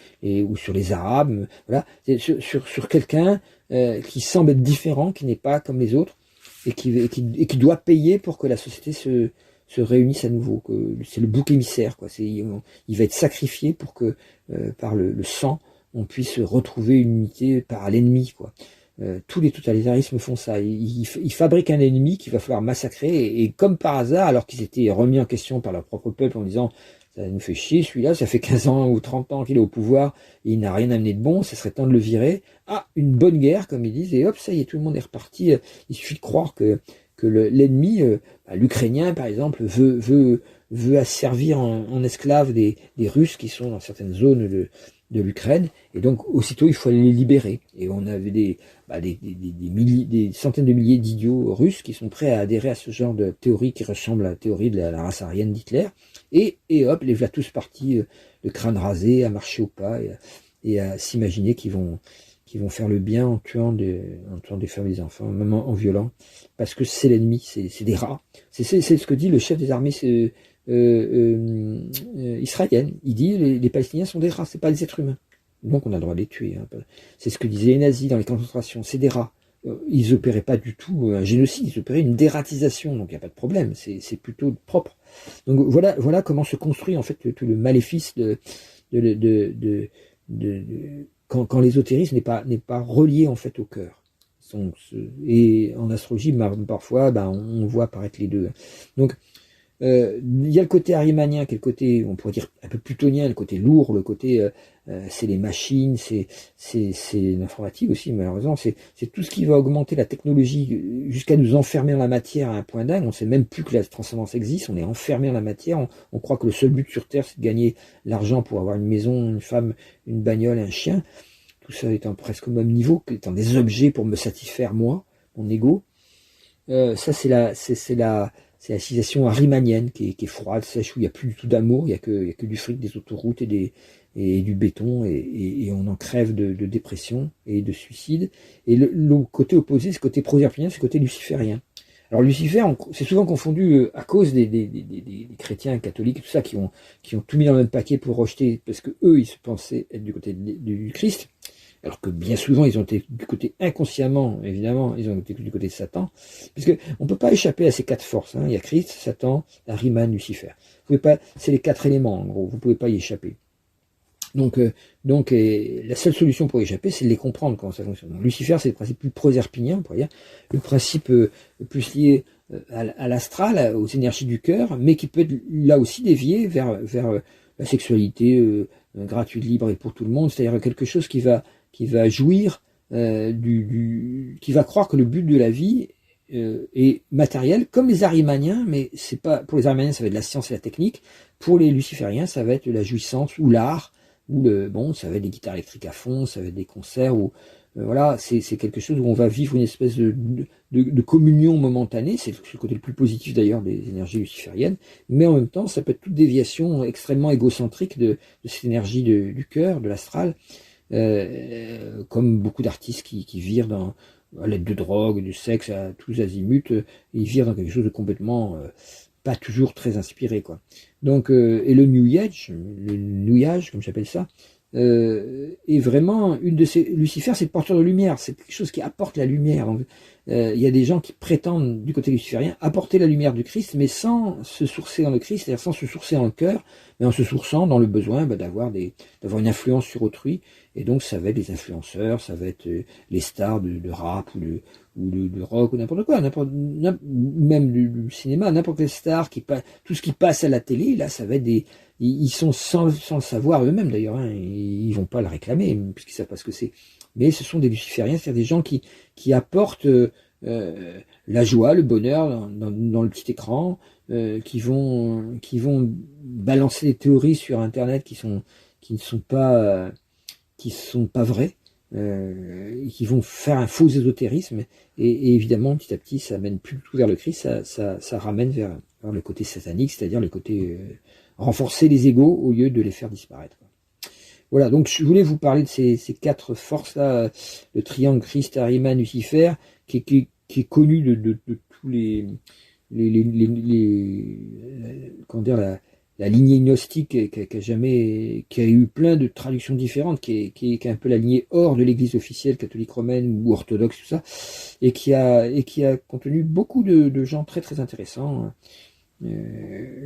Speaker 1: arabes, voilà, sur quelqu'un qui semble être différent, qui n'est pas comme les autres, et qui doit payer pour que la société se réunissent à nouveau. C'est le bouc émissaire, quoi. Il va être sacrifié pour que par le sang on puisse retrouver une unité par l'ennemi, quoi. Tous les totalitarismes font ça. Ils fabriquent un ennemi qu'il va falloir massacrer, et comme par hasard, alors qu'ils étaient remis en question par leur propre peuple en disant ça nous fait chier celui-là, ça fait 15 ans ou 30 ans qu'il est au pouvoir et il n'a rien amené de bon, ça serait temps de le virer. Ah, une bonne guerre, comme ils disent, et hop, ça y est, tout le monde est reparti. Il suffit de croire que l'ennemi, l'Ukrainien par exemple, veut asservir en esclaves des Russes qui sont dans certaines zones de l'Ukraine, et donc aussitôt il faut aller les libérer. Et on avait des centaines de milliers d'idiots russes qui sont prêts à adhérer à ce genre de théorie qui ressemble à la théorie de la race aryenne d'Hitler, et hop, les voilà tous partis, le crâne rasé, à marcher au pas, et à s'imaginer qu'ils vont faire le bien en tuant des femmes et des enfants, même en violant, parce que c'est l'ennemi, c'est des rats. C'est ce que dit le chef des armées israéliennes. Il dit les Palestiniens sont des rats, c'est pas des êtres humains. Donc on a le droit de les tuer. Hein. C'est ce que disaient les nazis dans les camps de concentration, c'est des rats. Ils opéraient pas du tout un génocide, ils opéraient une dératisation, donc il n'y a pas de problème, c'est plutôt propre. Donc voilà comment se construit en fait tout le maléfice quand l'ésotérisme n'est pas relié en fait au cœur. Et en astrologie, parfois, on voit apparaître les deux. Donc, il y a le côté arimanien, qui est le côté, on pourrait dire, un peu plutonien, le côté lourd, le côté, c'est les machines, c'est l'informatique aussi, malheureusement, c'est tout ce qui va augmenter la technologie jusqu'à nous enfermer dans la matière à un point dingue. On sait même plus que la transcendance existe, on est enfermé dans la matière, on croit que le seul but sur Terre, c'est de gagner l'argent pour avoir une maison, une femme, une bagnole, un chien. Tout ça étant presque au même niveau, étant des objets pour me satisfaire moi, mon ego. Ça c'est la civilisation arimanienne qui est froide, sèche, où il n'y a plus du tout d'amour, il n'y a que du fric, des autoroutes et du béton, et on en crève de dépression et de suicide. Et le côté opposé, ce côté proserpinien, c'est le côté luciférien. Alors Lucifer, c'est souvent confondu à cause des chrétiens catholiques, tout ça, qui ont tout mis dans le même paquet pour rejeter, parce que eux, ils se pensaient être du côté du Christ. Alors que bien souvent, ils ont été du côté inconsciemment, évidemment, ils ont été du côté de Satan, puisque on peut pas échapper à ces quatre forces. Hein. Il y a Christ, Satan, Ahriman, Lucifer. Vous pouvez pas, c'est les quatre éléments, en gros. Vous pouvez pas y échapper. Donc, la seule solution pour y échapper, c'est de les comprendre comment ça fonctionne. Donc, Lucifer, c'est le principe plus proserpinien, on pourrait dire, le principe plus lié à l'astral, aux énergies du cœur, mais qui peut être là aussi dévié vers la sexualité gratuite, libre et pour tout le monde, c'est-à-dire quelque chose qui va jouir qui va croire que le but de la vie est matériel, comme les Arimaniens, mais c'est pas pour les Arimaniens ça va être la science et la technique, pour les lucifériens ça va être la jouissance ou l'art, ou ça va être des guitares électriques à fond, ça va être des concerts, ou voilà, c'est quelque chose où on va vivre une espèce de communion momentanée, c'est le côté le plus positif d'ailleurs des énergies lucifériennes, mais en même temps ça peut être toute déviation extrêmement égocentrique de cette énergie du cœur, de l'astral, comme beaucoup d'artistes qui virent à l'aide de drogue, du sexe, à tous azimuts, ils virent dans quelque chose de complètement pas toujours très inspiré, quoi. Donc, et le New Age, comme j'appelle ça, est vraiment une de ces... Lucifer, c'est le porteur de lumière, c'est quelque chose qui apporte la lumière. Donc, il y a des gens qui prétendent, du côté luciférien, apporter la lumière du Christ, mais sans se sourcer dans le Christ, c'est-à-dire sans se sourcer dans le cœur, mais en se sourçant dans le besoin d'avoir une influence sur autrui. Et donc, ça va être des influenceurs, ça va être les stars de rap ou de rock ou n'importe quoi, même du cinéma, n'importe quelle star, tout ce qui passe à la télé, là, ça va être ils sont sans le savoir eux-mêmes d'ailleurs, hein, ils vont pas le réclamer, puisqu'ils savent pas ce que c'est. Mais ce sont des lucifériens, c'est-à-dire des gens qui apportent la joie, le bonheur dans le petit écran, qui vont balancer des théories sur Internet qui ne sont pas vraies, et qui vont faire un faux ésotérisme, et évidemment petit à petit ça mène plus du tout vers le Christ, ça ramène vers le côté satanique, c'est-à-dire le côté renforcer les égos au lieu de les faire disparaître. Voilà, donc je voulais vous parler de ces quatre forces-là, le triangle Christ, Ahriman, Lucifer, qui est connu de tous comment dire, la lignée gnostique qui a eu plein de traductions différentes, qui est un peu la lignée hors de l'église officielle catholique romaine ou orthodoxe, tout ça, et qui a contenu beaucoup de gens très très intéressants,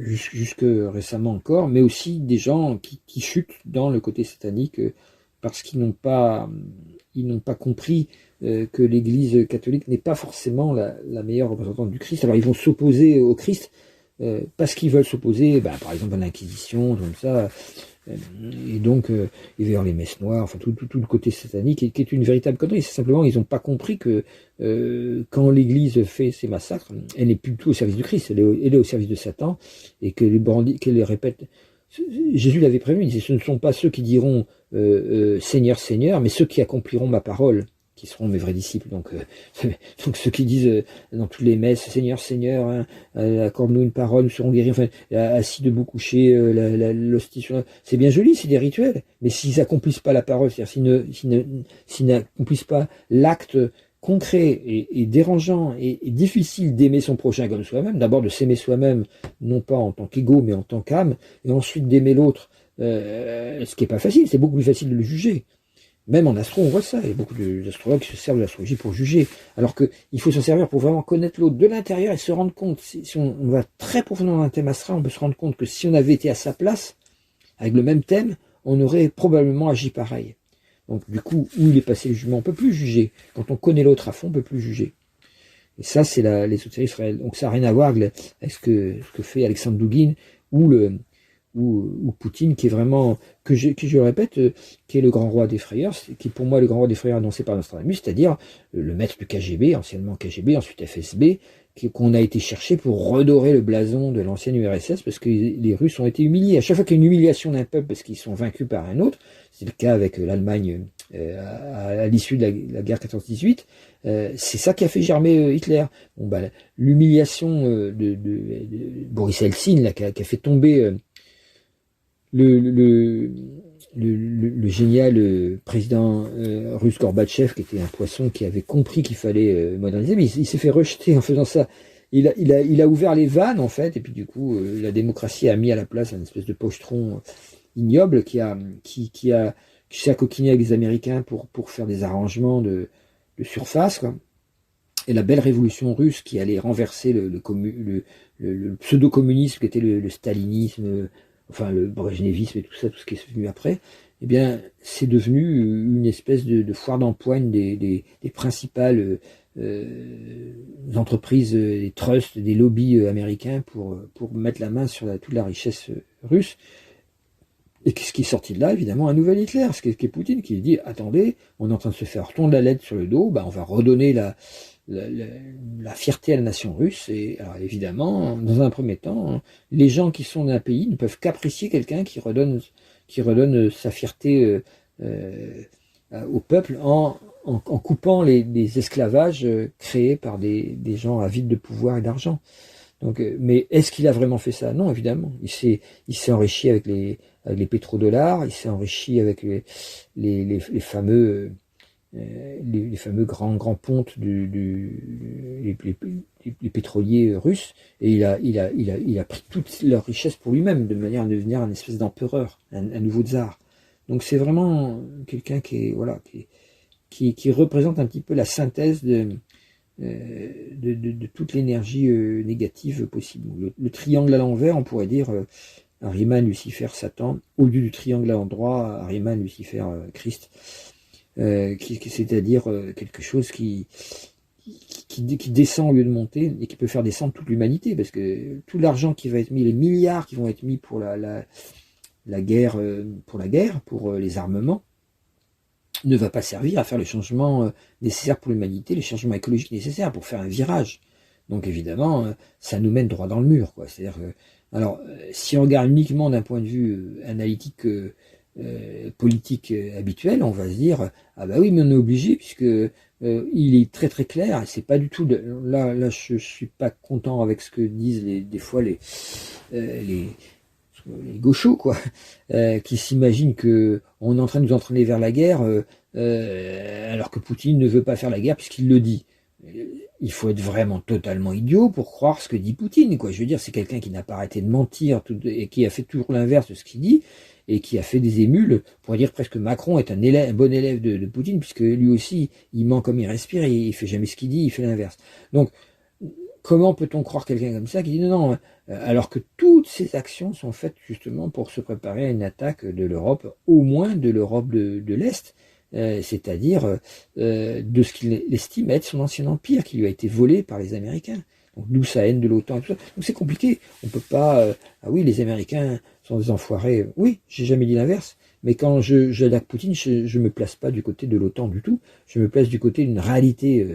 Speaker 1: jusque récemment encore, mais aussi des gens qui chutent dans le côté satanique parce qu'ils n'ont pas compris que l'Église catholique n'est pas forcément la meilleure représentante du Christ. Alors ils vont s'opposer au Christ parce qu'ils veulent s'opposer, par exemple à l'Inquisition, comme ça, et donc il va y avoir les messes noires, enfin tout le côté satanique, qui est une véritable connerie. C'est simplement ils n'ont pas compris que quand l'Église fait ces massacres, elle n'est plus du tout au service du Christ, elle est au service de Satan, et que les bandits, qu'elle les répète. Jésus l'avait prévenu, il disait, ce ne sont pas ceux qui diront Seigneur, Seigneur, mais ceux qui accompliront ma parole, qui seront mes vrais disciples. Donc ceux qui disent dans toutes les messes, Seigneur, Seigneur, hein, accorde-nous une parole, nous serons guéris, enfin, assis debout couché, l'hostie, c'est bien joli, c'est des rituels, mais s'ils accomplissent pas la parole, c'est-à-dire s'ils n'accomplissent pas l'acte concret et dérangeant et difficile d'aimer son prochain comme soi-même, d'abord de s'aimer soi-même, non pas en tant qu'égo, mais en tant qu'âme, et ensuite d'aimer l'autre, ce qui n'est pas facile, c'est beaucoup plus facile de le juger. Même en astro, on voit ça, il y a beaucoup d'astrologues qui se servent de l'astrologie pour juger, alors qu'il faut s'en servir pour vraiment connaître l'autre de l'intérieur et se rendre compte, si on va très profondément dans un thème astral, on peut se rendre compte que si on avait été à sa place, avec le même thème, on aurait probablement agi pareil. Donc du coup, où il est passé le jugement, on ne peut plus juger. Quand on connaît l'autre à fond, on ne peut plus juger. Et ça, c'est l'ésotérisme réel. Donc ça n'a rien à voir avec ce que fait Alexandre Douguin ou Poutine, qui est vraiment, que je le répète, qui est le grand roi des frayeurs, qui est pour moi le grand roi des frayeurs annoncé par Nostradamus, c'est-à-dire le maître du KGB, anciennement KGB, ensuite FSB, qu'on a été chercher pour redorer le blason de l'ancienne URSS, parce que les Russes ont été humiliés. À chaque fois qu'il y a une humiliation d'un peuple parce qu'ils sont vaincus par un autre, c'est le cas avec l'Allemagne à l'issue de la guerre 14-18, c'est ça qui a fait germer Hitler. Bon, l'humiliation de Boris Eltsine, là, qui a fait tomber le génial président russe Gorbatchev, qui était un poisson qui avait compris qu'il fallait moderniser, mais il s'est fait rejeter en faisant ça. Il a ouvert les vannes, en fait, et puis du coup, la démocratie a mis à la place une espèce de pochetron ignoble qui s'est acoquiné avec les Américains pour faire des arrangements de surface, quoi. Et la belle révolution russe qui allait renverser le pseudo-communisme qui était le stalinisme, enfin le brejnevisme et tout ça, tout ce qui est venu après, eh bien, c'est devenu une espèce de foire d'empoigne des principales entreprises, des trusts, des lobbies américains pour mettre la main sur toute la richesse russe. Et ce qui est sorti de là, évidemment, un nouvel Hitler, ce qui est Poutine, qui dit, attendez, on est en train de se faire tondre la lettre sur le dos, on va redonner la fierté à la nation russe. Et alors évidemment, dans un premier temps, les gens qui sont d'un pays ne peuvent qu'apprécier quelqu'un qui redonne sa fierté au peuple en coupant les esclavages créés par des gens avides de pouvoir et d'argent. Donc, mais est-ce qu'il a vraiment fait ça? Non, évidemment. Il s'est enrichi avec les pétrodollars, il s'est enrichi avec les fameux grands pontes les pétroliers russes, et il a pris toute leur richesse pour lui-même, de manière à devenir un espèce d'empereur, un nouveau tsar. Donc c'est vraiment quelqu'un qui représente un petit peu la synthèse de toute l'énergie négative possible. Le triangle à l'envers, on pourrait dire Ahriman, Lucifer, Satan, au lieu du triangle à l'endroit, Ahriman, Lucifer, Christ, c'est-à-dire quelque chose qui descend au lieu de monter, et qui peut faire descendre toute l'humanité, parce que tout l'argent qui va être mis, les milliards qui vont être mis pour la guerre, pour les armements, ne va pas servir à faire le changement nécessaire pour l'humanité, les changements écologiques nécessaires pour faire un virage. Donc évidemment, ça nous mène droit dans le mur, quoi. C'est-à-dire que, alors, si on regarde uniquement d'un point de vue analytique, politique habituel, on va se dire, ah bah oui, mais on est obligé, puisque il est très très clair, et c'est pas du tout là je suis pas content avec ce que disent des fois les gauchos, quoi, qui s'imaginent que on est en train de nous entraîner vers la guerre, alors que Poutine ne veut pas faire la guerre puisqu'il le dit. Il faut être vraiment totalement idiot pour croire ce que dit Poutine, quoi. Je veux dire, c'est quelqu'un qui n'a pas arrêté de mentir et qui a fait toujours l'inverse de ce qu'il dit, et qui a fait des émules. On pourrait dire presque Macron est un bon élève de Poutine, puisque lui aussi, il ment comme il respire, et il fait jamais ce qu'il dit, il fait l'inverse. Donc, comment peut-on croire quelqu'un comme ça qui dit non, alors que toutes ces actions sont faites justement pour se préparer à une attaque de l'Europe, au moins de l'Europe de l'Est, c'est-à-dire de ce qu'il estime être son ancien empire, qui lui a été volé par les Américains. Donc d'où sa haine de l'OTAN et tout ça. Donc c'est compliqué. On peut pas... ah oui, les Américains sont des enfoirés. Oui, j'ai jamais dit l'inverse. Mais quand j'attaque Poutine, je me place pas du côté de l'OTAN du tout. Je me place du côté d'une réalité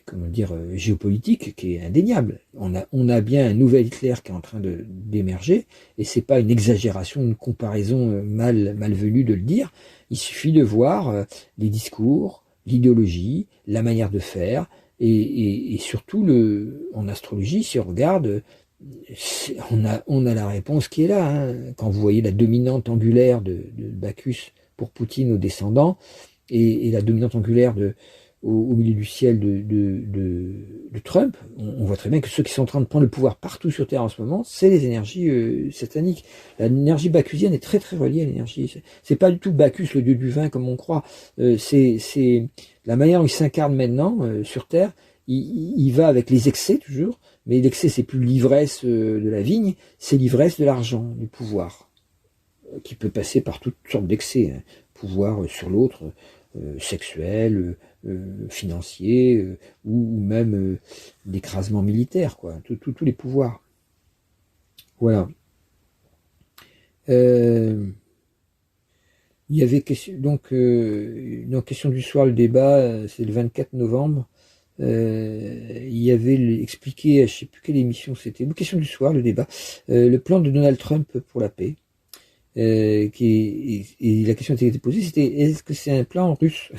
Speaker 1: comment dire, géopolitique qui est indéniable. On a bien un nouvel Hitler qui est en train d'émerger, et c'est pas une exagération, une comparaison malvenue de le dire. Il suffit de voir les discours, l'idéologie, la manière de faire, et surtout en astrologie, si on regarde, on a la réponse qui est là. Hein. Quand vous voyez la dominante angulaire de Bacchus pour Poutine au descendant, et la dominante angulaire au milieu du ciel de Trump, on voit très bien que ceux qui sont en train de prendre le pouvoir partout sur Terre en ce moment, c'est les énergies sataniques. L'énergie bacchusienne est très très reliée à l'énergie. C'est pas du tout Bacchus, le dieu du vin, comme on croit. C'est la manière dont il s'incarne maintenant sur Terre. Il va avec les excès toujours, mais l'excès c'est plus l'ivresse de la vigne, c'est l'ivresse de l'argent, du pouvoir, qui peut passer par toutes sortes d'excès, hein. Pouvoir sur l'autre, sexuel, financier, ou même d'écrasement militaire, quoi. Tous les pouvoirs. Voilà. Il y avait donc une question du soir, le débat, c'est le 24 novembre. Il y avait expliqué, je sais plus quelle émission c'était, une question du soir, le débat, le plan de Donald Trump pour la paix. Et la question qui a été posée, c'était est-ce que c'est un plan russe?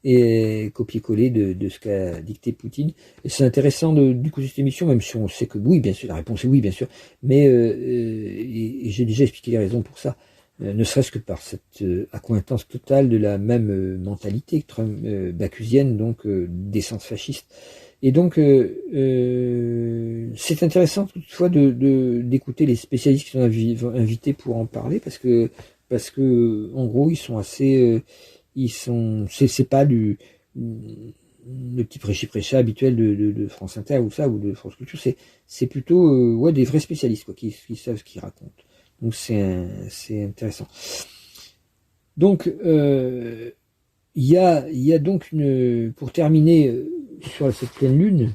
Speaker 1: Et copier-coller de ce qu'a dicté Poutine. Et c'est intéressant du coup cette émission, même si on sait que oui, bien sûr, la réponse est oui, bien sûr, mais et j'ai déjà expliqué les raisons pour ça, ne serait-ce que par cette accointance totale de la même mentalité bacchusienne, donc d'essence fasciste. Et donc c'est intéressant toutefois d'écouter les spécialistes qui sont invités pour en parler, parce que en gros ils sont assez c'est pas le petit prêchi-prêcha habituel de France Inter ou de France Culture, c'est plutôt des vrais spécialistes, quoi, qui savent ce qu'ils racontent. Donc c'est intéressant. Donc il y a donc pour terminer sur cette pleine lune,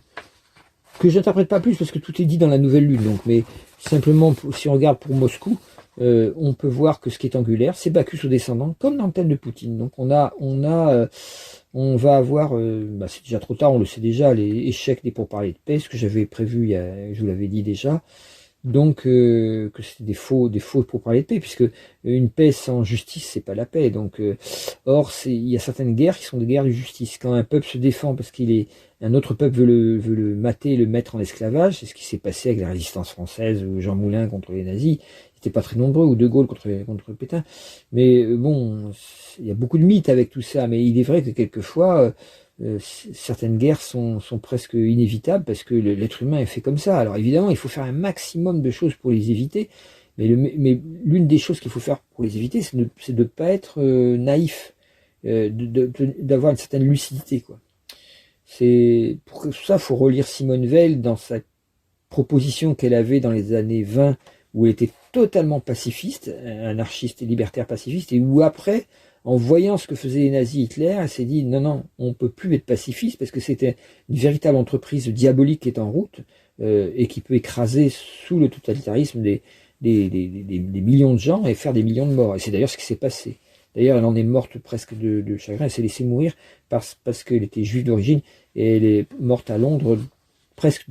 Speaker 1: que j'interprète pas plus parce que tout est dit dans la nouvelle lune, donc, mais simplement si on regarde pour Moscou, on peut voir que ce qui est angulaire, c'est Bacchus au descendant, comme dans le thème de Poutine. Donc on va avoir, c'est déjà trop tard, on le sait déjà, les échecs des pourparlers de paix, ce que j'avais prévu, je vous l'avais dit déjà. Donc que c'est des faux pourparlers de paix, puisque une paix sans justice, c'est pas la paix. Donc or il y a certaines guerres qui sont des guerres de justice. Quand un peuple se défend parce un autre peuple veut le mater, le mettre en esclavage, c'est ce qui s'est passé avec la résistance française ou Jean Moulin contre les nazis. Ils n'étaient pas très nombreux, ou De Gaulle contre Pétain. Mais bon, il y a beaucoup de mythes avec tout ça. Mais il est vrai que quelquefois certaines guerres sont presque inévitables parce que l'être humain est fait comme ça. Alors évidemment, il faut faire un maximum de choses pour les éviter, mais l'une des choses qu'il faut faire pour les éviter, c'est de ne pas être naïf, d'avoir une certaine lucidité, quoi. Pour ça, il faut relire Simone Veil dans sa proposition qu'elle avait dans les années 20, où elle était totalement pacifiste, anarchiste et libertaire pacifiste, et où après, en voyant ce que faisaient les nazis, Hitler, elle s'est dit non, on ne peut plus être pacifiste parce que c'était une véritable entreprise diabolique qui est en route et qui peut écraser sous le totalitarisme des millions de gens et faire des millions de morts. Et c'est d'ailleurs ce qui s'est passé. D'ailleurs, elle en est morte presque de chagrin, elle s'est laissée mourir parce qu'elle était juive d'origine et elle est morte à Londres presque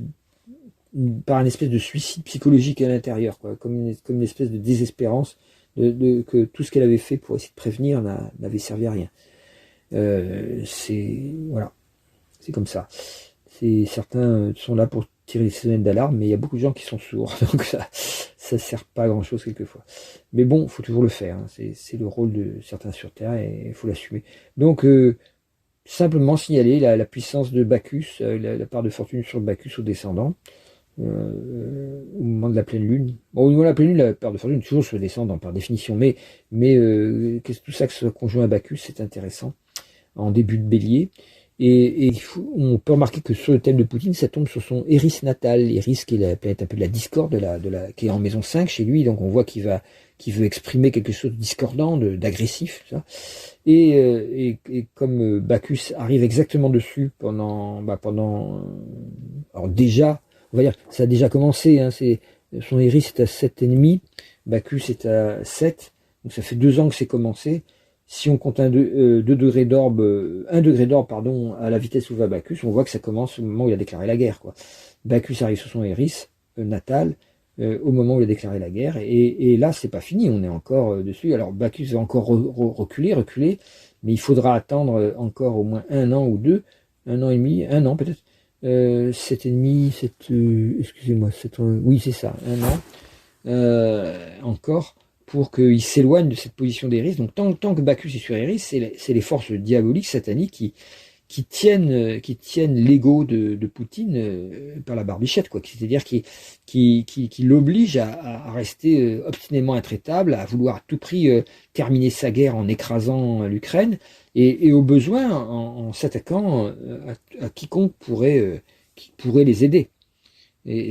Speaker 1: par une espèce de suicide psychologique à l'intérieur, quoi, comme une espèce de désespérance que tout ce qu'elle avait fait pour essayer de prévenir n'avait servi à rien. Voilà, c'est comme ça. Certains sont là pour tirer les sonnets d'alarme, mais il y a beaucoup de gens qui sont sourds, donc ça sert pas à grand chose quelquefois. Mais bon, il faut toujours le faire, hein. C'est le rôle de certains sur Terre et il faut l'assumer. Donc simplement signaler la puissance de Bacchus, la part de fortune sur Bacchus au descendant. Au moment de la pleine lune. Bon, au moment de la pleine lune, la paire de fortune toujours se descendant par définition, mais tout ça que ce soit conjoint à Bacchus, c'est intéressant en début de bélier. Et on peut remarquer que sur le thème de Poutine, ça tombe sur son Eris natal. Eris qui est la planète un peu de la discorde, qui est en maison 5 chez lui, donc on voit qu'il veut exprimer quelque chose de discordant, d'agressif, ça. Et comme Bacchus arrive exactement dessus pendant alors déjà, on va dire, ça a déjà commencé, hein, son Eris est à 7,5, Bacchus est à 7, donc ça fait 2 ans que c'est commencé. Si on compte 1 degré d'orbe, à la vitesse où va Bacchus, on voit que ça commence au moment où il a déclaré la guerre, quoi. Bacchus arrive sur son Eris natal au moment où il a déclaré la guerre, et là c'est pas fini, on est encore dessus. Alors Bacchus va encore reculer, mais il faudra attendre encore au moins 1 an ou 2, 1 an et demi, 1 an peut-être. 7,5, excusez-moi, oui c'est ça, 1 an encore pour qu'il s'éloigne de cette position d'Eris. Donc tant que Bacchus est sur Eris, c'est les forces diaboliques, sataniques qui tiennent l'ego de Poutine par la barbichette, quoi. C'est-à-dire qui l'oblige à rester obstinément intraitable, à vouloir à tout prix terminer sa guerre en écrasant l'Ukraine, et au besoin en s'attaquant à quiconque qui pourrait les aider. Et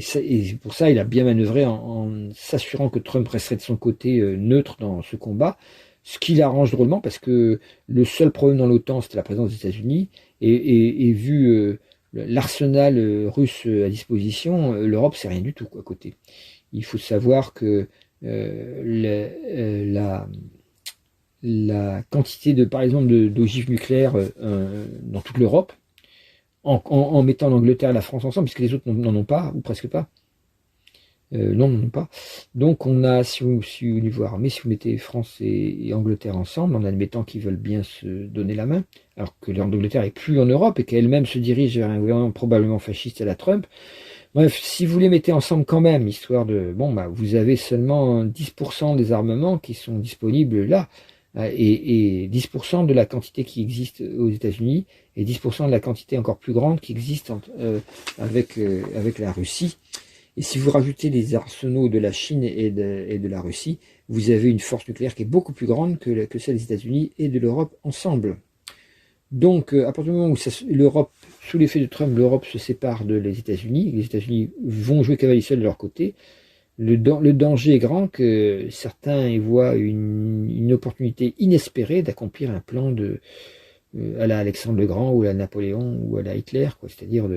Speaker 1: pour ça, il a bien manœuvré en s'assurant que Trump resterait de son côté neutre dans ce combat, ce qui l'arrange drôlement parce que le seul problème dans l'OTAN, c'était la présence des États-Unis, et vu l'arsenal russe à disposition, l'Europe, c'est rien du tout, quoi, à côté. Il faut savoir que la quantité par exemple, d'ogives nucléaires dans toute l'Europe, en mettant l'Angleterre et la France ensemble, puisque les autres n'en ont pas, ou presque pas. Non, n'en ont pas. Donc on a, si vous au niveau armé, si vous mettez France et Angleterre ensemble, en admettant qu'ils veulent bien se donner la main, alors que l'Angleterre est plus en Europe et qu'elle-même se dirige vers un gouvernement probablement fasciste à la Trump. Bref, si vous les mettez ensemble quand même, histoire de... vous avez seulement 10% des armements qui sont disponibles là, et 10% de la quantité qui existe aux États-Unis, et 10% de la quantité encore plus grande qui existe avec la Russie. Et si vous rajoutez les arsenaux de la Chine et de la Russie, vous avez une force nucléaire qui est beaucoup plus grande que celle des États-Unis et de l'Europe ensemble. Donc, à partir du moment où l'Europe, sous l'effet de Trump, l'Europe se sépare les États-Unis vont jouer cavalier seul de leur côté. Le danger est grand que certains y voient une opportunité inespérée d'accomplir un plan à la Alexandre le Grand ou à la Napoléon ou à la Hitler, quoi, c'est-à-dire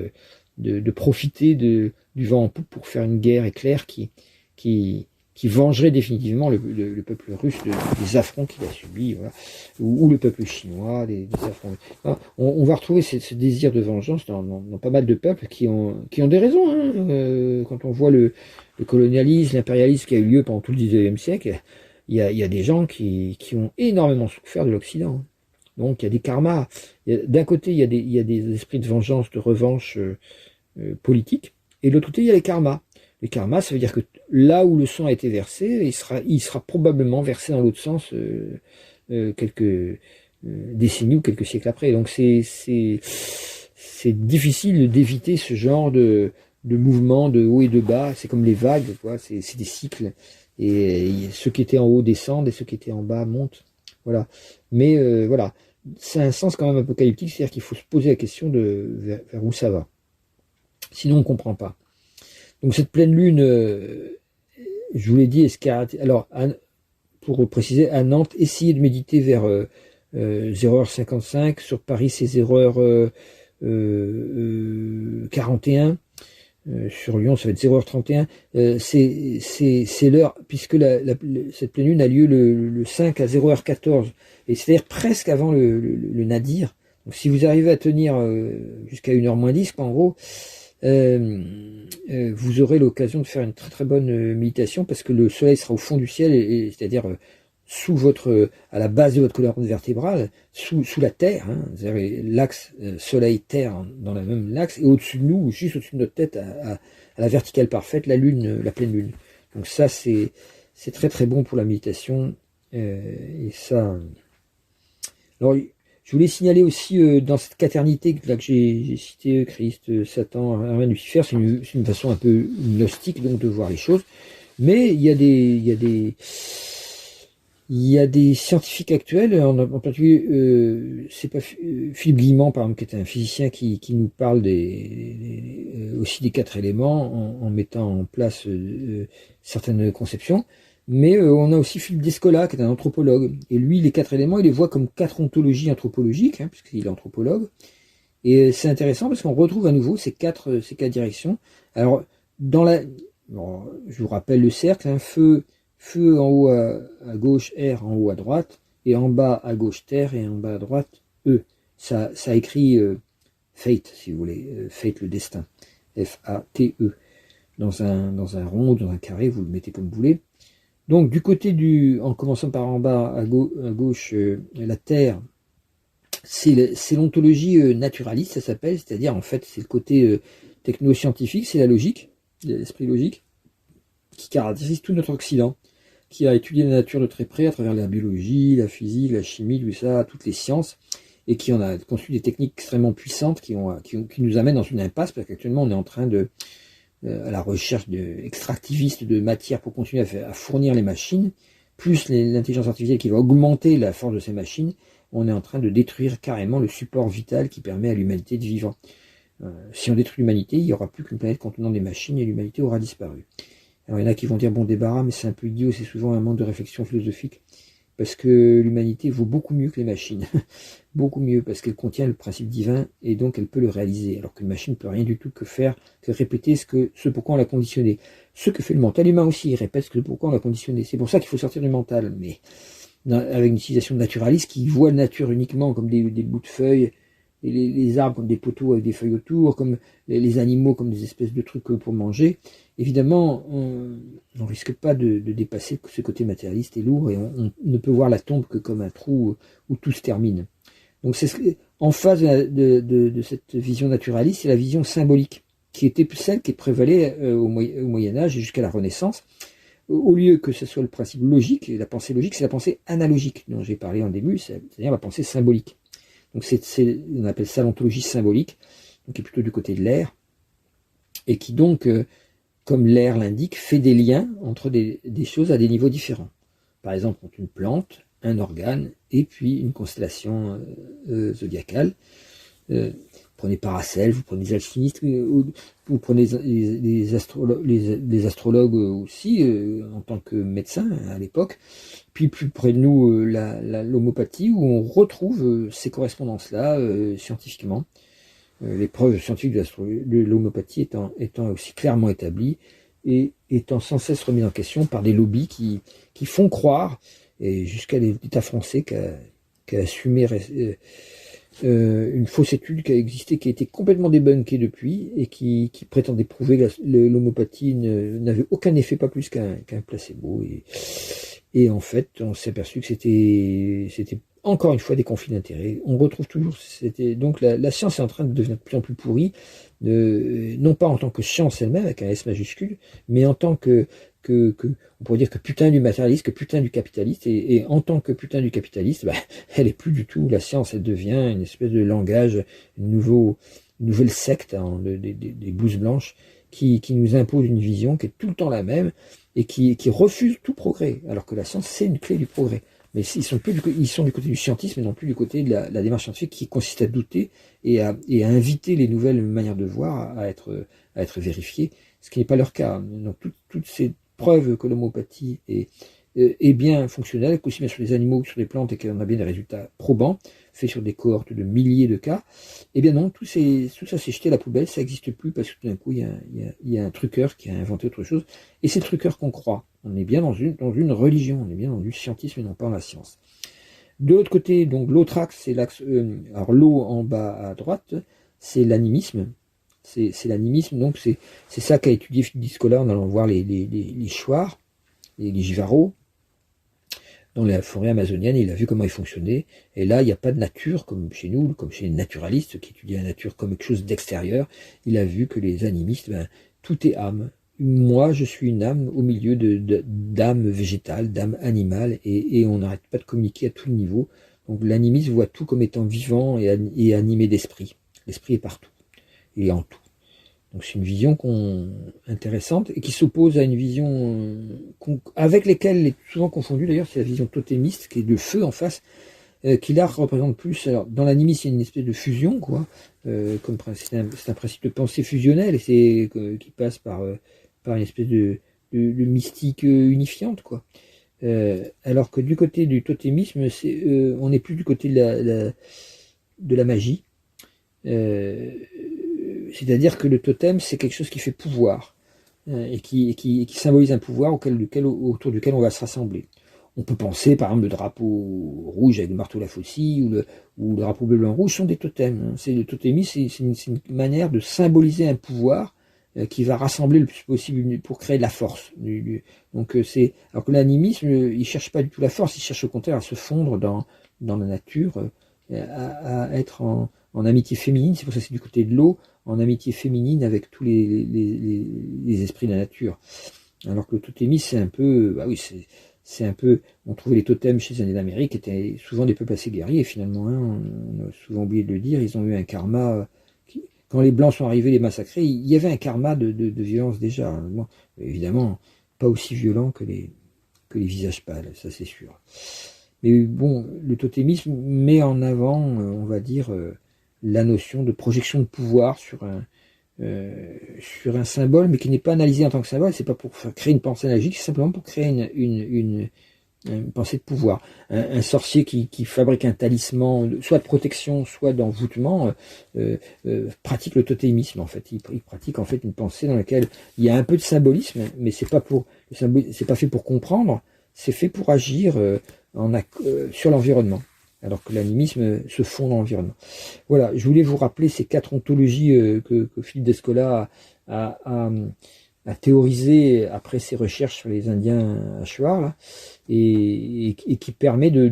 Speaker 1: de profiter du vent en poupe pour faire une guerre éclair qui qui vengerait définitivement le peuple russe des affronts qu'il a subis, voilà, ou le peuple chinois, des affronts. On va retrouver ce désir de vengeance dans pas mal de peuples qui ont des raisons. Hein. Quand on voit le colonialisme, l'impérialisme qui a eu lieu pendant tout le 19e siècle, il y a des gens qui ont énormément souffert de l'Occident. Donc il y a des karmas. D'un côté, il y a des esprits de vengeance, de revanche politique, et de l'autre côté, il y a les karmas. Les karmas, ça veut dire que là où le sang a été versé, il sera probablement versé dans l'autre sens quelques décennies ou quelques siècles après. Donc c'est difficile d'éviter ce genre de mouvement de haut et de bas. C'est comme les vagues, c'est des cycles. Et ceux qui étaient en haut descendent et ceux qui étaient en bas montent. Voilà. Mais voilà, c'est un sens quand même apocalyptique, c'est-à-dire qu'il faut se poser la question de vers où ça va. Sinon, on ne comprend pas. Donc cette pleine lune, je vous l'ai dit, alors pour préciser, à Nantes, essayez de méditer vers 0h55, sur Paris c'est 0h41, sur Lyon ça va être 0h31, c'est l'heure, puisque cette pleine lune a lieu le 5 à 0h14, et c'est-à-dire presque avant le nadir. Donc si vous arrivez à tenir jusqu'à 1h moins 10, en gros, vous aurez l'occasion de faire une très très bonne méditation, parce que le soleil sera au fond du ciel, c'est-à-dire à la base de votre colonne vertébrale, sous la terre, hein, l'axe soleil-terre dans le même axe, et au-dessus de nous, juste au-dessus de notre tête, à la verticale parfaite, la lune, la pleine lune. Donc ça, c'est très très bon pour la méditation, et ça. Alors, je voulais signaler aussi dans cette quaternité là, que j'ai cité, Christ, Satan, Hermès, Lucifer, c'est une façon un peu gnostique donc de voir les choses. Mais il y a des scientifiques actuels, en particulier, c'est pas Philippe Guillemant, par exemple, qui est un physicien qui nous parle aussi des 4 éléments en mettant en place certaines conceptions. Mais on a aussi Philippe Descola, qui est un anthropologue. Et lui, les 4 éléments, il les voit comme 4 ontologies anthropologiques, hein, puisqu'il est anthropologue. Et c'est intéressant parce qu'on retrouve à nouveau ces quatre directions. Alors, je vous rappelle le cercle, hein, feu en haut à gauche, air en haut à droite, et en bas à gauche, terre, et en bas à droite, E. Ça écrit fate, si vous voulez, fate, le destin, F-A-T-E. Dans un rond, dans un carré, vous le mettez comme vous voulez. Donc du côté en commençant par en bas à gauche, la Terre, c'est l'ontologie naturaliste, ça s'appelle, c'est-à-dire en fait c'est le côté techno-scientifique, c'est la logique, l'esprit logique, qui caractérise tout notre Occident, qui a étudié la nature de très près à travers la biologie, la physique, la chimie, tout ça, toutes les sciences, et qui en a conçu des techniques extrêmement puissantes qui nous amènent dans une impasse, parce qu'actuellement on est en train à la recherche extractiviste de matière pour continuer à fournir les machines, plus l'intelligence artificielle qui va augmenter la force de ces machines, on est en train de détruire carrément le support vital qui permet à l'humanité de vivre. Si on détruit l'humanité, il n'y aura plus qu'une planète contenant des machines et l'humanité aura disparu. Alors il y en a qui vont dire bon débarras, mais c'est un peu idiot, c'est souvent un manque de réflexion philosophique, parce que l'humanité vaut beaucoup mieux que les machines, beaucoup mieux, parce qu'elle contient le principe divin, et donc elle peut le réaliser, alors qu'une machine ne peut rien du tout que faire, que répéter ce pourquoi on l'a conditionné. Ce que fait le mental humain aussi, il répète ce pourquoi on l'a conditionné. C'est pour ça qu'il faut sortir du mental, mais avec une utilisation naturaliste qui voit la nature uniquement comme des bouts de feuilles, et les arbres comme des poteaux avec des feuilles autour, comme les animaux comme des espèces de trucs pour manger. Évidemment, on risque pas de dépasser ce côté matérialiste et lourd, et on ne peut voir la tombe que comme un trou où tout se termine. Donc en face de cette vision naturaliste, c'est la vision symbolique, qui était celle qui prévalait au Moyen-Âge et jusqu'à la Renaissance. Au lieu que ce soit le principe logique, la pensée logique, c'est la pensée analogique, dont j'ai parlé en début, c'est-à-dire la pensée symbolique. Donc on appelle ça l'ontologie symbolique, donc qui est plutôt du côté de l'air, et qui donc, comme l'air l'indique, fait des liens entre des choses à des niveaux différents. Par exemple, entre une plante, un organe, et puis une constellation zodiacale. Prenez Paracel, vous prenez les alchimistes, vous prenez les astrologues aussi, en tant que médecins à l'époque. Puis plus près de nous, l'homéopathie, où on retrouve ces correspondances-là scientifiquement. Les preuves scientifiques de l'homéopathie étant aussi clairement établies étant sans cesse remise en question par des lobbies qui font croire, et jusqu'à l'État français qui a assumé une fausse étude qui a existé, qui a été complètement débunkée depuis, et qui prétendait prouver que l'homéopathie n'avait aucun effet, pas plus qu'un placebo. Et en fait, on s'est aperçu que c'était encore une fois des conflits d'intérêts. On retrouve toujours, donc la science est en train de devenir de plus en plus pourrie, non pas en tant que science elle-même, avec un S majuscule, mais en tant on pourrait dire que putain du matérialiste, que putain du capitaliste, et en tant que putain du capitaliste, elle est plus du tout la science, elle devient une espèce de langage, une nouvelle secte, hein, des blouses blanches, qui nous impose une vision qui est tout le temps la même, et qui refuse tout progrès, alors que la science, c'est une clé du progrès. Mais ils sont du côté du scientisme et non plus du côté de la démarche scientifique qui consiste à douter et à inviter les nouvelles manières de voir à être vérifiées, ce qui n'est pas leur cas. Donc toutes ces preuves que l'homéopathie est bien fonctionnelle, qu'aussi bien sur les animaux que sur les plantes, et qu'on a bien des résultats probants, faits sur des cohortes de milliers de cas, eh bien non, tout ça s'est jeté à la poubelle, ça n'existe plus, parce que tout d'un coup, il y a un truqueur qui a inventé autre chose, et c'est le truqueur qu'on croit. On est bien dans une religion, on est bien dans du scientisme et non pas dans la science. De l'autre côté, donc l'autre axe, c'est l'axe, alors l'eau en bas à droite, c'est l'animisme. C'est l'animisme, donc c'est ça qu'a étudié Philippe Discola en allant voir les chouars, les givarots, dans la forêt amazonienne, il a vu comment ils fonctionnaient, et là, il n'y a pas de nature, comme chez nous, comme chez les naturalistes, qui étudient la nature comme quelque chose d'extérieur. Il a vu que les animistes, tout est âme. Moi, je suis une âme au milieu d'âme végétale, d'âme animale, et on n'arrête pas de communiquer à tout niveau. Donc l'animiste voit tout comme étant vivant et animé d'esprit. L'esprit est partout, et en tout. Donc c'est une vision intéressante et qui s'oppose à une vision avec lesquelles elle est souvent confondue d'ailleurs, c'est la vision totémiste qui est le feu en face, qui là représente plus. Alors dans l'animisme, il y a une espèce de fusion, quoi, comme c'est un principe de pensée fusionnelle, et c'est qui passe par une espèce de mystique unifiante, quoi. Alors que du côté du totémisme, on n'est plus du côté de la magie. C'est-à-dire que le totem, c'est quelque chose qui fait pouvoir, et qui symbolise un pouvoir autour duquel on va se rassembler. On peut penser, par exemple, le drapeau rouge avec le marteau Lafossy, ou le drapeau bleu, blanc, rouge sont des totems. Le totémisme, c'est une manière de symboliser un pouvoir qui va rassembler le plus possible pour créer de la force. Donc alors que l'animisme, il cherche pas du tout la force, il cherche au contraire à se fondre dans la nature, à être en amitié féminine. C'est pour ça que c'est du côté de l'eau, en amitié féminine avec tous les esprits de la nature. Alors que le totémisme, c'est un peu, c'est un peu, on trouvait les totems chez les Indiens d'Amérique, qui étaient souvent des peuples assez guerriers, et finalement, on a souvent oublié de le dire, ils ont eu un karma, quand les Blancs sont arrivés, les massacrer, il y avait un karma de violence déjà. Bon, évidemment, pas aussi violent que les visages pâles, ça c'est sûr. Mais bon, le totémisme met en avant, on va dire, la notion de projection de pouvoir sur un symbole, mais qui n'est pas analysé en tant que symbole. C'est pas pour créer une pensée analogique, c'est simplement pour créer une pensée de pouvoir. Un sorcier qui fabrique un talisman, soit de protection, soit d'envoûtement, pratique le totémisme, en fait. Il pratique en fait une pensée dans laquelle il y a un peu de symbolisme, mais c'est pas fait pour comprendre, c'est fait pour agir sur l'environnement, alors que l'animisme se fond dans l'environnement. Voilà, je voulais vous rappeler ces 4 ontologies que Philippe Descola a théorisé après ses recherches sur les Indiens à Shuar, là, et qui permet de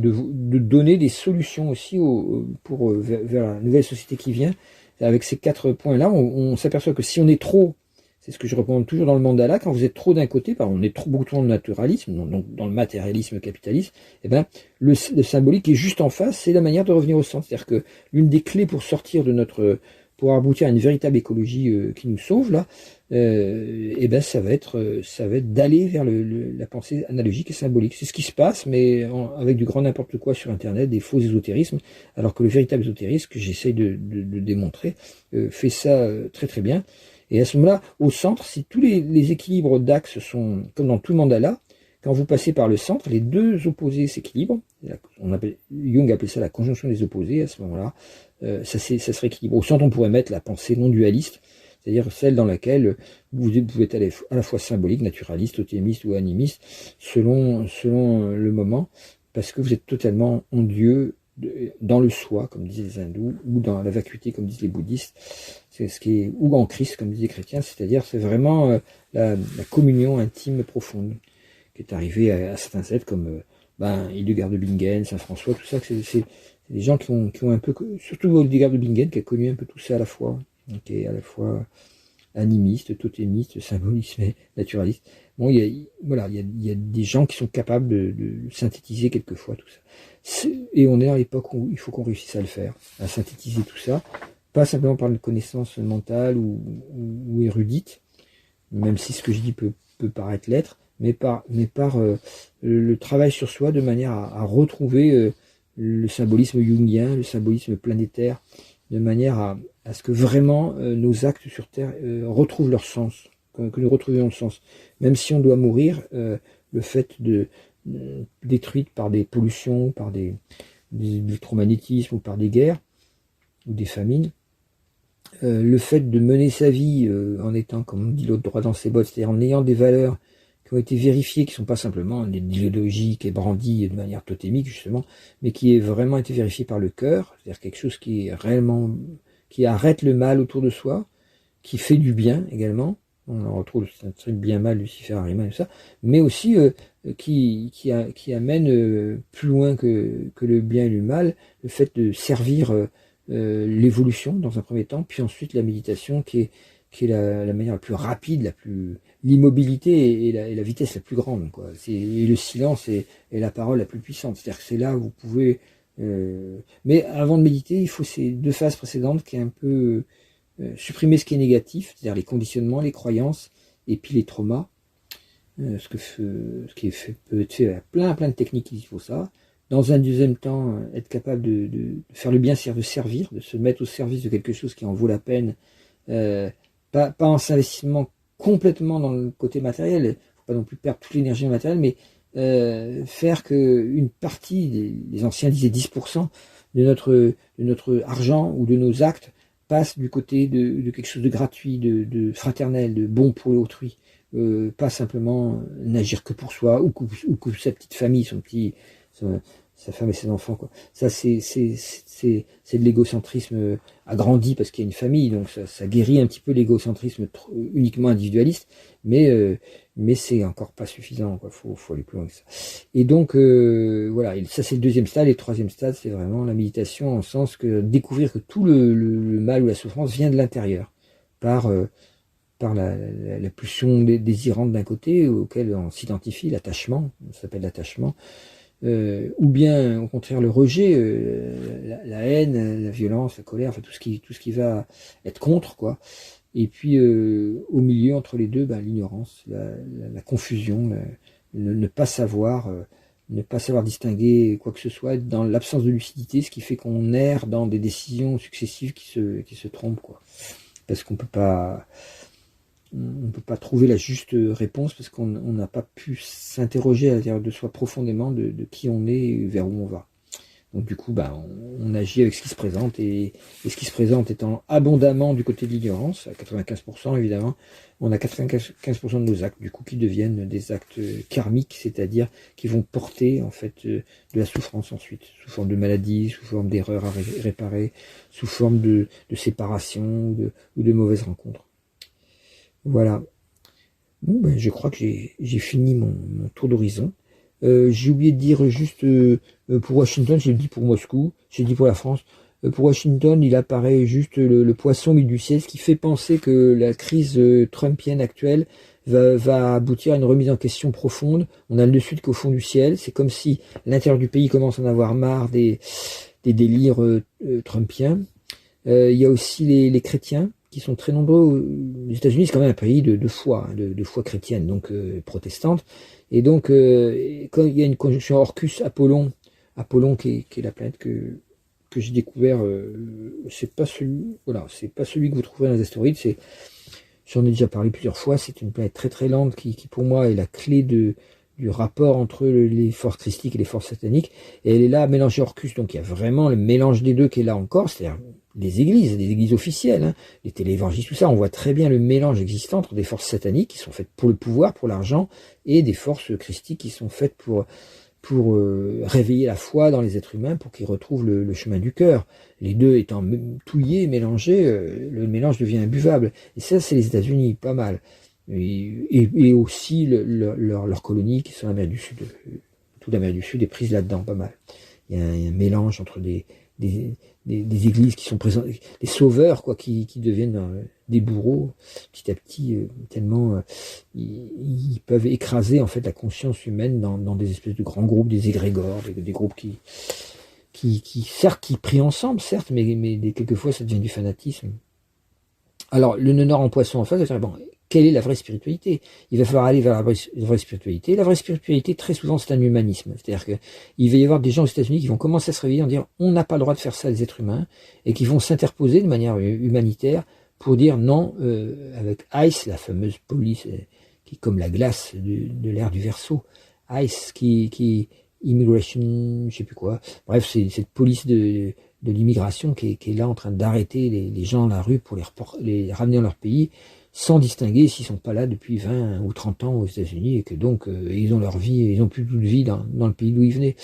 Speaker 1: donner des solutions aussi vers la nouvelle société qui vient. Avec ces 4 points-là, on s'aperçoit que si on est trop, c'est ce que je recommande toujours dans le mandala, quand vous êtes trop d'un côté, par exemple, on est beaucoup trop dans le naturalisme, donc dans le matérialisme capitaliste, eh ben, le symbolique est juste en face, c'est la manière de revenir au centre. C'est-à-dire que l'une des clés pour sortir pour aboutir à une véritable écologie qui nous sauve, là, eh ben, ça va être d'aller vers la pensée analogique et symbolique. C'est ce qui se passe, mais avec du grand n'importe quoi sur Internet, des faux ésotérismes, alors que le véritable ésotérisme, que j'essaye de démontrer, fait ça très très bien. Et à ce moment-là, au centre, si tous les équilibres d'axes sont, comme dans tout mandala, quand vous passez par le centre, les deux opposés s'équilibrent. Jung appelait ça la conjonction des opposés. À ce moment-là, ça se rééquilibre. Au centre, on pourrait mettre la pensée non dualiste. c'est-à-dire celle dans laquelle vous pouvez être à la fois symbolique, naturaliste, totémiste ou animiste, selon le moment, parce que vous êtes totalement en Dieu, dans le soi, comme disent les hindous, ou dans la vacuité, comme disent les bouddhistes, c'est ce qui est, ou en Christ, comme disent les chrétiens, c'est-à-dire c'est vraiment la communion intime profonde qui est arrivée à certains êtres comme Hildegard de Bingen, Saint François, tout ça, c'est des gens qui ont un peu, surtout Hildegard de Bingen, qui a connu un peu tout ça à la fois, qui est à la fois animiste, totémiste, symboliste et naturaliste. Bon, il y a des gens qui sont capables de synthétiser quelquefois tout ça. Et on est à l'époque où il faut qu'on réussisse à le faire, à synthétiser tout ça, pas simplement par une connaissance mentale ou érudite, même si ce que je dis peut paraître l'être, mais par le travail sur soi de manière à retrouver le symbolisme jungien, le symbolisme planétaire, de manière à ce que vraiment nos actes sur Terre retrouvent leur sens, que nous retrouvions le sens. Même si on doit mourir, le fait de détruite par des pollutions, par du électromagnétisme ou par des guerres ou des famines, le fait de mener sa vie en étant, comme on dit l'autre, droit dans ses bottes, c'est-à-dire en ayant des valeurs qui ont été vérifiées, qui ne sont pas simplement des idéologies qui est brandies de manière totémique justement, mais qui est vraiment été vérifiée par le cœur, c'est-à-dire quelque chose qui est réellement, qui arrête le mal autour de soi, qui fait du bien également. On en retrouve un truc bien mal, Lucifer, Ariman et tout ça, mais aussi qui amène plus loin que le bien et le mal, le fait de servir l'évolution dans un premier temps, puis ensuite la méditation qui est la manière la plus rapide, l'immobilité et la vitesse la plus grande, quoi. Et le silence est la parole la plus puissante. C'est-à-dire que c'est là où vous pouvez. Mais avant de méditer, il faut ces deux phases précédentes qui est un peu supprimer ce qui est négatif, c'est-à-dire les conditionnements, les croyances, et puis les traumas. Ce qui est fait, peut être fait avec plein de techniques, il faut ça. Dans un deuxième temps, être capable de faire le bien, c'est-à-dire de servir, de se mettre au service de quelque chose qui en vaut la peine, pas en s'investissement complètement dans le côté matériel, il ne faut pas non plus perdre toute l'énergie matérielle, mais faire qu'une partie, les anciens disaient 10% de notre argent ou de nos actes passe du côté de quelque chose de gratuit, de fraternel, de bon pour autrui. Pas simplement n'agir que pour soi ou que sa petite famille, sa femme et ses enfants, quoi. Ça c'est de l'égocentrisme agrandi parce qu'il y a une famille, donc ça guérit un petit peu l'égocentrisme uniquement individualiste, mais c'est encore pas suffisant, quoi. Faut aller plus loin que ça. Et donc voilà, et ça c'est le deuxième stade. Et le troisième stade, c'est vraiment la méditation, en sens que découvrir que tout le mal ou la souffrance vient de l'intérieur, par la pulsion désirante d'un côté, auquel on s'identifie, l'attachement, ça s'appelle l'attachement, ou bien au contraire le rejet, la haine, la violence, la colère, enfin tout ce qui va être contre, quoi. Et puis au milieu entre les deux, l'ignorance, la confusion, ne pas savoir distinguer quoi que ce soit, dans l'absence de lucidité, ce qui fait qu'on erre dans des décisions successives qui se trompent, quoi. Parce qu'on peut pas trouver la juste réponse, parce qu'on n'a pas pu s'interroger à l'intérieur de soi profondément de qui on est et vers où on va. Donc du coup, on agit avec ce qui se présente, et ce qui se présente étant abondamment du côté de l'ignorance, à 95% évidemment, on a 95% de nos actes, du coup, qui deviennent des actes karmiques, c'est-à-dire qui vont porter en fait de la souffrance ensuite, sous forme de maladie, sous forme d'erreurs à réparer, sous forme de séparation ou de mauvaises rencontres. Voilà. Bon, je crois que j'ai fini mon tour d'horizon. J'ai oublié de dire juste pour Washington, j'ai dit pour Moscou, j'ai dit pour la France. Pour Washington, il apparaît juste le poisson au milieu du ciel, ce qui fait penser que la crise trumpienne actuelle va aboutir à une remise en question profonde. On a le dessus qu'au fond du ciel. C'est comme si l'intérieur du pays commence à en avoir marre des délires trumpiens. Il y a aussi les chrétiens, qui sont très nombreux. Les États-Unis, c'est quand même un pays de foi, de foi chrétienne, donc protestante. Et donc, quand il y a une conjonction Orcus-Apollon, qui est la planète que j'ai découvert, c'est pas celui que vous trouverez dans les astéroïdes. J'en ai déjà parlé plusieurs fois. C'est une planète très très lente qui pour moi est la clé du rapport entre les forces christiques et les forces sataniques. Et elle est là mélangée Orcus, donc il y a vraiment le mélange des deux qui est là encore, c'est-à-dire des églises officielles, hein, les téléévangiles, tout ça, on voit très bien le mélange existant entre des forces sataniques qui sont faites pour le pouvoir, pour l'argent, et des forces christiques qui sont faites pour réveiller la foi dans les êtres humains, pour qu'ils retrouvent le chemin du cœur. Les deux étant touillés, mélangés, le mélange devient imbuvable. Et ça, c'est les États-Unis, pas mal. Et aussi leurs colonies qui sont l'Amérique du Sud. Toute l'Amérique du Sud est prise là-dedans, pas mal. Il y a un mélange entre des églises qui sont présentes, des sauveurs, quoi, qui deviennent des bourreaux, petit à petit, tellement ils peuvent écraser en fait la conscience humaine dans des espèces de grands groupes, des égrégores, des groupes certes, qui prient ensemble, certes, mais quelquefois ça devient du fanatisme. Alors, le nœud nord en poisson en face, bon, quelle est la vraie spiritualité? Il va falloir aller vers la vraie spiritualité. La vraie spiritualité, très souvent, c'est un humanisme. C'est-à-dire qu'il va y avoir des gens aux États-Unis qui vont commencer à se réveiller en disant on n'a pas le droit de faire ça les êtres humains, et qui vont s'interposer de manière humanitaire pour dire non, avec ICE, la fameuse police qui est comme la glace de l'ère du Verseau. ICE, Immigration, je sais plus quoi. Bref, c'est cette police de l'immigration qui est là en train d'arrêter les gens dans la rue pour les ramener dans leur pays, sans distinguer s'ils sont pas là depuis 20 ou 30 ans aux États-Unis, et que donc ils ont leur vie, ils ont plus de vie dans le pays d'où ils venaient.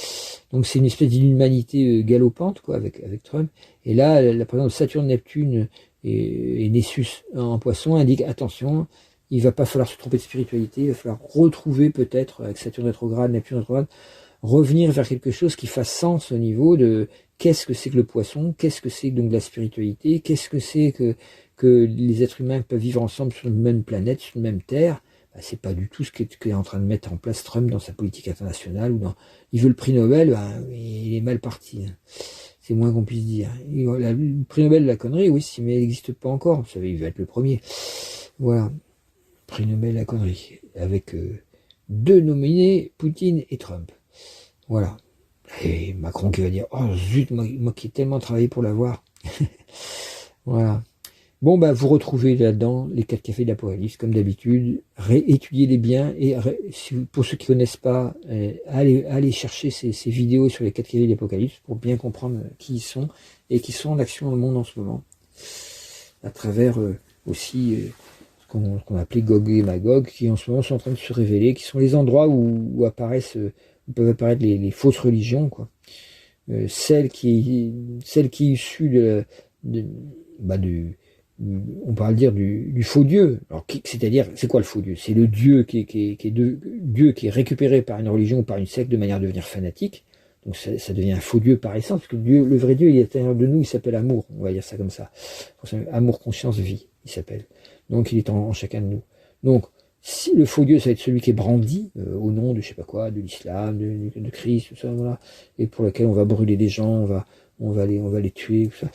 Speaker 1: Donc c'est une espèce d'inhumanité galopante, quoi, avec Trump. Et là, la présence de Saturne, Neptune et Nessus en poisson indique attention, il va pas falloir se tromper de spiritualité, il va falloir retrouver peut-être, avec Saturne rétrograde, Neptune rétrograde, revenir vers quelque chose qui fasse sens au niveau de qu'est-ce que c'est que le poisson, qu'est-ce que c'est donc de la spiritualité, qu'est-ce que c'est que les êtres humains peuvent vivre ensemble sur une même planète, sur une même terre. Ben, c'est pas du tout ce qu'est en train de mettre en place Trump dans sa politique internationale. Il veut le prix Nobel, ben, il est mal parti. Hein. C'est moins qu'on puisse dire. Le prix Nobel de la connerie, oui, mais il n'existe pas encore. Vous savez, il va être le premier. Voilà. Prix Nobel de la connerie. Avec 2 nominés, Poutine et Trump. Voilà. Et Macron qui va dire oh zut, moi qui ai tellement travaillé pour l'avoir. Voilà. Bon, bah, vous retrouvez là-dedans les 4 cafés de l'Apocalypse, comme d'habitude. Étudiez-les bien. Et pour ceux qui ne connaissent pas, allez chercher ces vidéos sur les 4 cafés de l'Apocalypse pour bien comprendre qui ils sont et qui sont en action dans le monde en ce moment. À travers aussi ce qu'on appelait Gog et Magog, qui en ce moment sont en train de se révéler, qui sont les endroits où peuvent apparaître les fausses religions, quoi. Celle qui est issue on pourra le dire du faux Dieu. Alors, c'est-à-dire, c'est quoi le faux Dieu? C'est le Dieu qui est récupéré par une religion ou par une secte de manière à devenir fanatique. Donc ça devient un faux Dieu par essence, parce que le vrai Dieu, il est à l'intérieur de nous, il s'appelle amour, on va dire ça comme ça. Amour, conscience, vie, il s'appelle. Donc il est en chacun de nous. Donc, si le faux Dieu, ça va être celui qui est brandi au nom de je sais pas quoi, de l'islam, de Christ, tout ça, voilà, et pour lequel on va brûler des gens, on va les tuer, tout ça.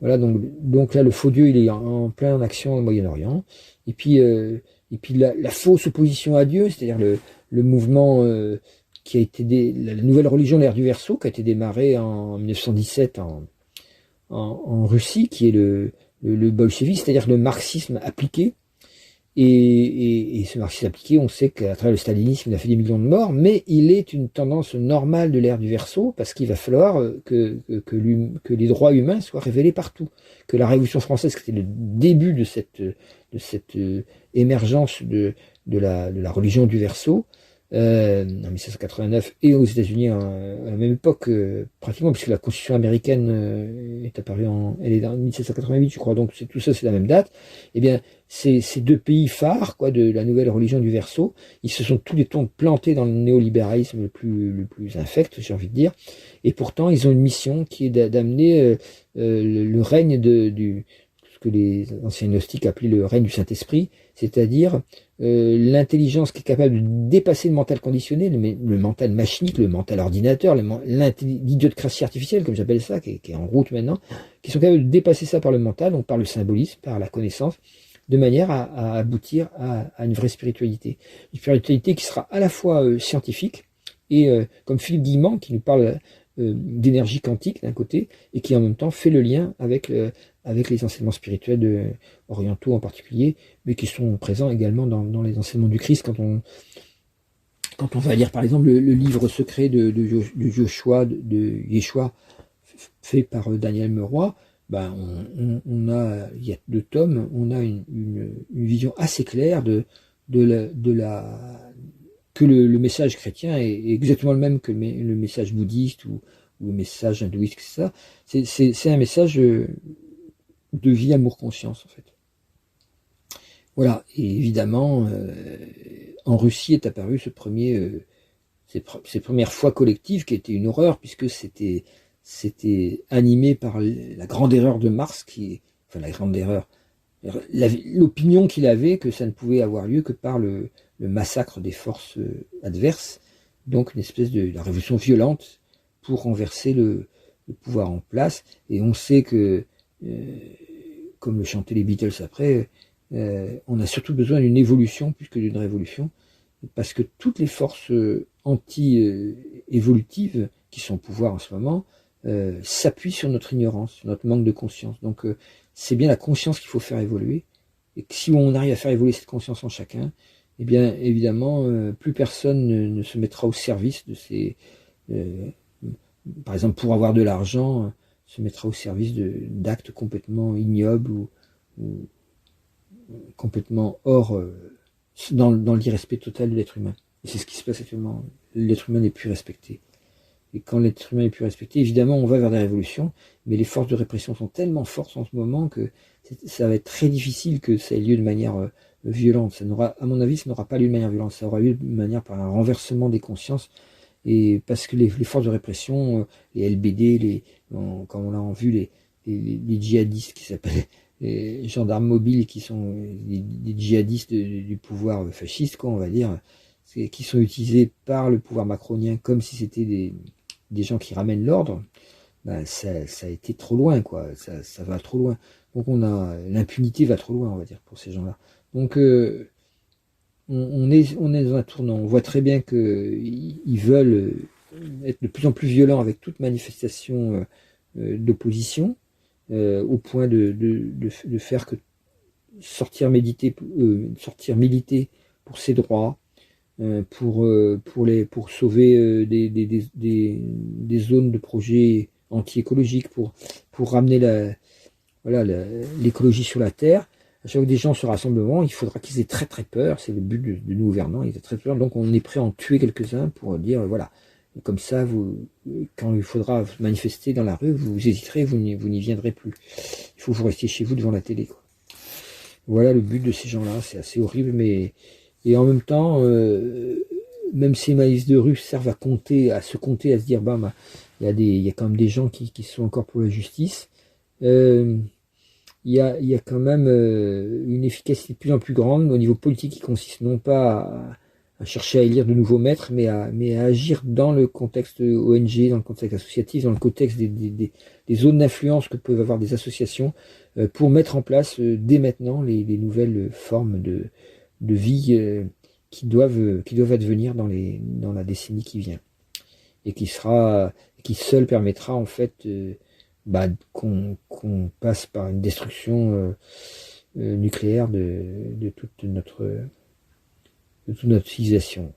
Speaker 1: Voilà, donc là, le faux Dieu, il est en plein action au Moyen-Orient. Et puis la fausse opposition à Dieu, c'est-à-dire le mouvement qui a été la nouvelle religion, l'ère du Verseau, qui a été démarrée en 1917 en Russie, qui est le bolchevisme, c'est-à-dire le marxisme appliqué. Et ce marxisme appliqué, on sait qu'à travers le stalinisme, il a fait des millions de morts, mais il est une tendance normale de l'ère du Verseau, parce qu'il va falloir que les droits humains soient révélés partout. Que la Révolution française, qui était le début de cette émergence de la religion du Verseau, en 1789, et aux États-Unis à la même époque, pratiquement, puisque la Constitution américaine est apparue elle est en 1788, je crois, donc tout ça c'est la même date. Eh bien, ces 2 pays phares, quoi, de la nouvelle religion du Verseau, ils se sont tous les temps plantés dans le néolibéralisme le plus infect, j'ai envie de dire, et pourtant ils ont une mission qui est d'amener le règne ce que les anciens gnostiques appelaient le règne du Saint-Esprit, c'est-à-dire l'intelligence qui est capable de dépasser le mental conditionné, le mental machinique, le mental ordinateur, l'idiocratie artificielle, comme j'appelle ça, qui est en route maintenant, qui sont capables de dépasser ça par le mental, donc par le symbolisme, par la connaissance, de manière à aboutir à une vraie spiritualité. Une spiritualité qui sera à la fois scientifique, et comme Philippe Guillemant, qui nous parle d'énergie quantique d'un côté, et qui en même temps fait le lien avec les enseignements spirituels orientaux en particulier, mais qui sont présents également dans les enseignements du Christ. Quand on va lire par exemple le livre secret de Yeshua, fait par Daniel Meroy, il y a 2 tomes, on a une vision assez claire que le message chrétien est exactement le même que le message bouddhiste ou le message hindouiste, c'est ça. C'est un message de vie, amour, conscience, en fait. Voilà, et évidemment, en Russie est apparu ces premières fois collectives qui étaient une horreur, puisque c'était animé par la grande erreur de Marx, enfin la grande erreur, l'opinion qu'il avait que ça ne pouvait avoir lieu que par le massacre des forces adverses, donc une espèce de la révolution violente pour renverser le pouvoir en place. Et on sait que, comme le chantaient les Beatles après, on a surtout besoin d'une évolution plus que d'une révolution, parce que toutes les forces anti-évolutives qui sont au pouvoir en ce moment s'appuient sur notre ignorance, sur notre manque de conscience. Donc c'est bien la conscience qu'il faut faire évoluer, et que si on arrive à faire évoluer cette conscience en chacun, eh bien évidemment plus personne ne se mettra au service de ces... par exemple, pour avoir de l'argent, se mettra au service d'actes complètement ignobles ou complètement hors, dans l'irrespect total de l'être humain. Et c'est ce qui se passe actuellement. L'être humain n'est plus respecté. Et quand l'être humain n'est plus respecté, évidemment, on va vers des révolutions, mais les forces de répression sont tellement fortes en ce moment que ça va être très difficile que ça ait lieu de manière violente. À mon avis, ça n'aura pas lieu de manière violente. Ça aura lieu de manière par un renversement des consciences. Et parce que les forces de répression, les LBD, comme on l'a vu, les djihadistes qui s'appellent les gendarmes mobiles, qui sont des djihadistes du pouvoir fasciste, quoi, on va dire, qui sont utilisés par le pouvoir macronien comme si c'était des gens qui ramènent l'ordre, ça a été trop loin, quoi. Ça va trop loin. Donc l'impunité va trop loin, on va dire, pour ces gens-là. Donc on est dans un tournant. On voit très bien qu'ils veulent être de plus en plus violents avec toute manifestation d'opposition, au point de faire que sortir militer pour ses droits, pour sauver des zones de projets anti-écologiques, pour ramener l'écologie sur la terre. À chaque fois que des gens se rassembleront, il faudra qu'ils aient très très peur. C'est le but de nos gouvernants, ils aient très peur. Donc on est prêt à en tuer quelques-uns pour dire voilà. Comme ça, quand il faudra manifester dans la rue, vous hésiterez, vous n'y viendrez plus. Il faut que vous restiez chez vous devant la télé, quoi. Voilà le but de ces gens-là. C'est assez horrible, et en même temps, même si les manifs de rue servent à se compter, à se dire, il y a quand même des gens qui sont encore pour la justice. Il y a quand même une efficacité de plus en plus grande au niveau politique, qui consiste non pas à chercher à élire de nouveaux maîtres, mais à agir dans le contexte ONG, dans le contexte associatif, dans le contexte des zones d'influence que peuvent avoir des associations, pour mettre en place dès maintenant les nouvelles formes de vie qui doivent advenir dans la décennie qui vient, et qui seul permettra en fait qu'on passe par une destruction nucléaire de toute notre civilisation,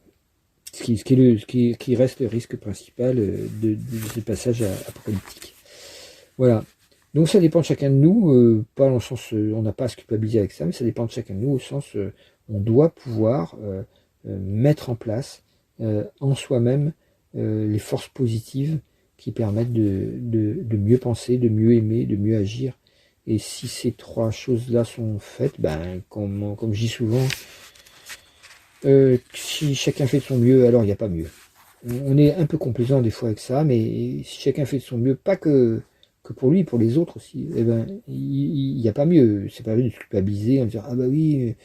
Speaker 1: ce qui reste le risque principal de ce passage apocalyptique. Voilà. Donc ça dépend de chacun de nous, pas dans le sens on n'a pas à se culpabiliser avec ça, mais ça dépend de chacun de nous au sens on doit pouvoir mettre en place en soi-même les forces positives qui permettent de mieux penser, de mieux aimer, de mieux agir. Et si ces 3 choses-là sont faites, comme je dis souvent, si chacun fait de son mieux, alors il n'y a pas mieux. On est un peu complaisant des fois avec ça, mais si chacun fait de son mieux, pas que pour lui, pour les autres aussi, il n'y a pas mieux. C'est pas mieux de se culpabiliser en disant, oui,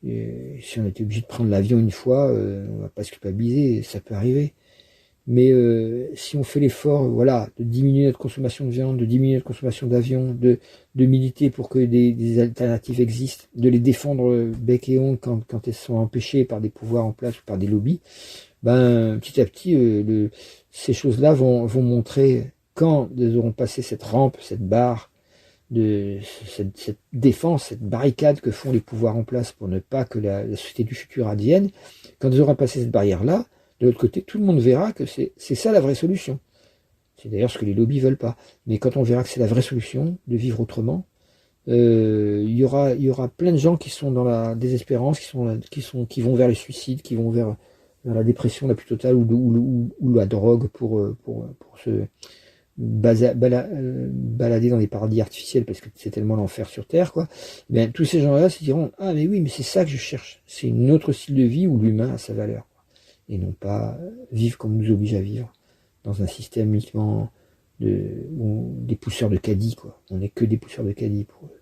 Speaker 1: si on était obligé de prendre l'avion une fois, on va pas se culpabiliser, ça peut arriver. Mais si on fait l'effort, de diminuer notre consommation de viande, de diminuer notre consommation d'avion, de militer pour que des alternatives existent, de les défendre bec et ongles quand elles sont empêchées par des pouvoirs en place ou par des lobbies, petit à petit, ces choses-là vont montrer, quand elles auront passé cette rampe, cette barre, cette défense, cette barricade que font les pouvoirs en place pour ne pas que la société du futur advienne, quand elles auront passé cette barrière-là, de l'autre côté, tout le monde verra que c'est ça la vraie solution. C'est d'ailleurs ce que les lobbies veulent pas. Mais quand on verra que c'est la vraie solution de vivre autrement, il y aura plein de gens qui sont dans la désespérance, qui vont vers le suicide, qui vont vers la dépression la plus totale ou la drogue pour se balader dans des paradis artificiels parce que c'est tellement l'enfer sur Terre, quoi. Bien, tous ces gens-là se diront, ah mais oui, mais c'est ça que je cherche. C'est une autre style de vie où l'humain a sa valeur, quoi. Et non pas vivre comme on nous oblige à vivre dans un système uniquement des pousseurs de caddie, quoi. On n'est que des pousseurs de caddie pour eux.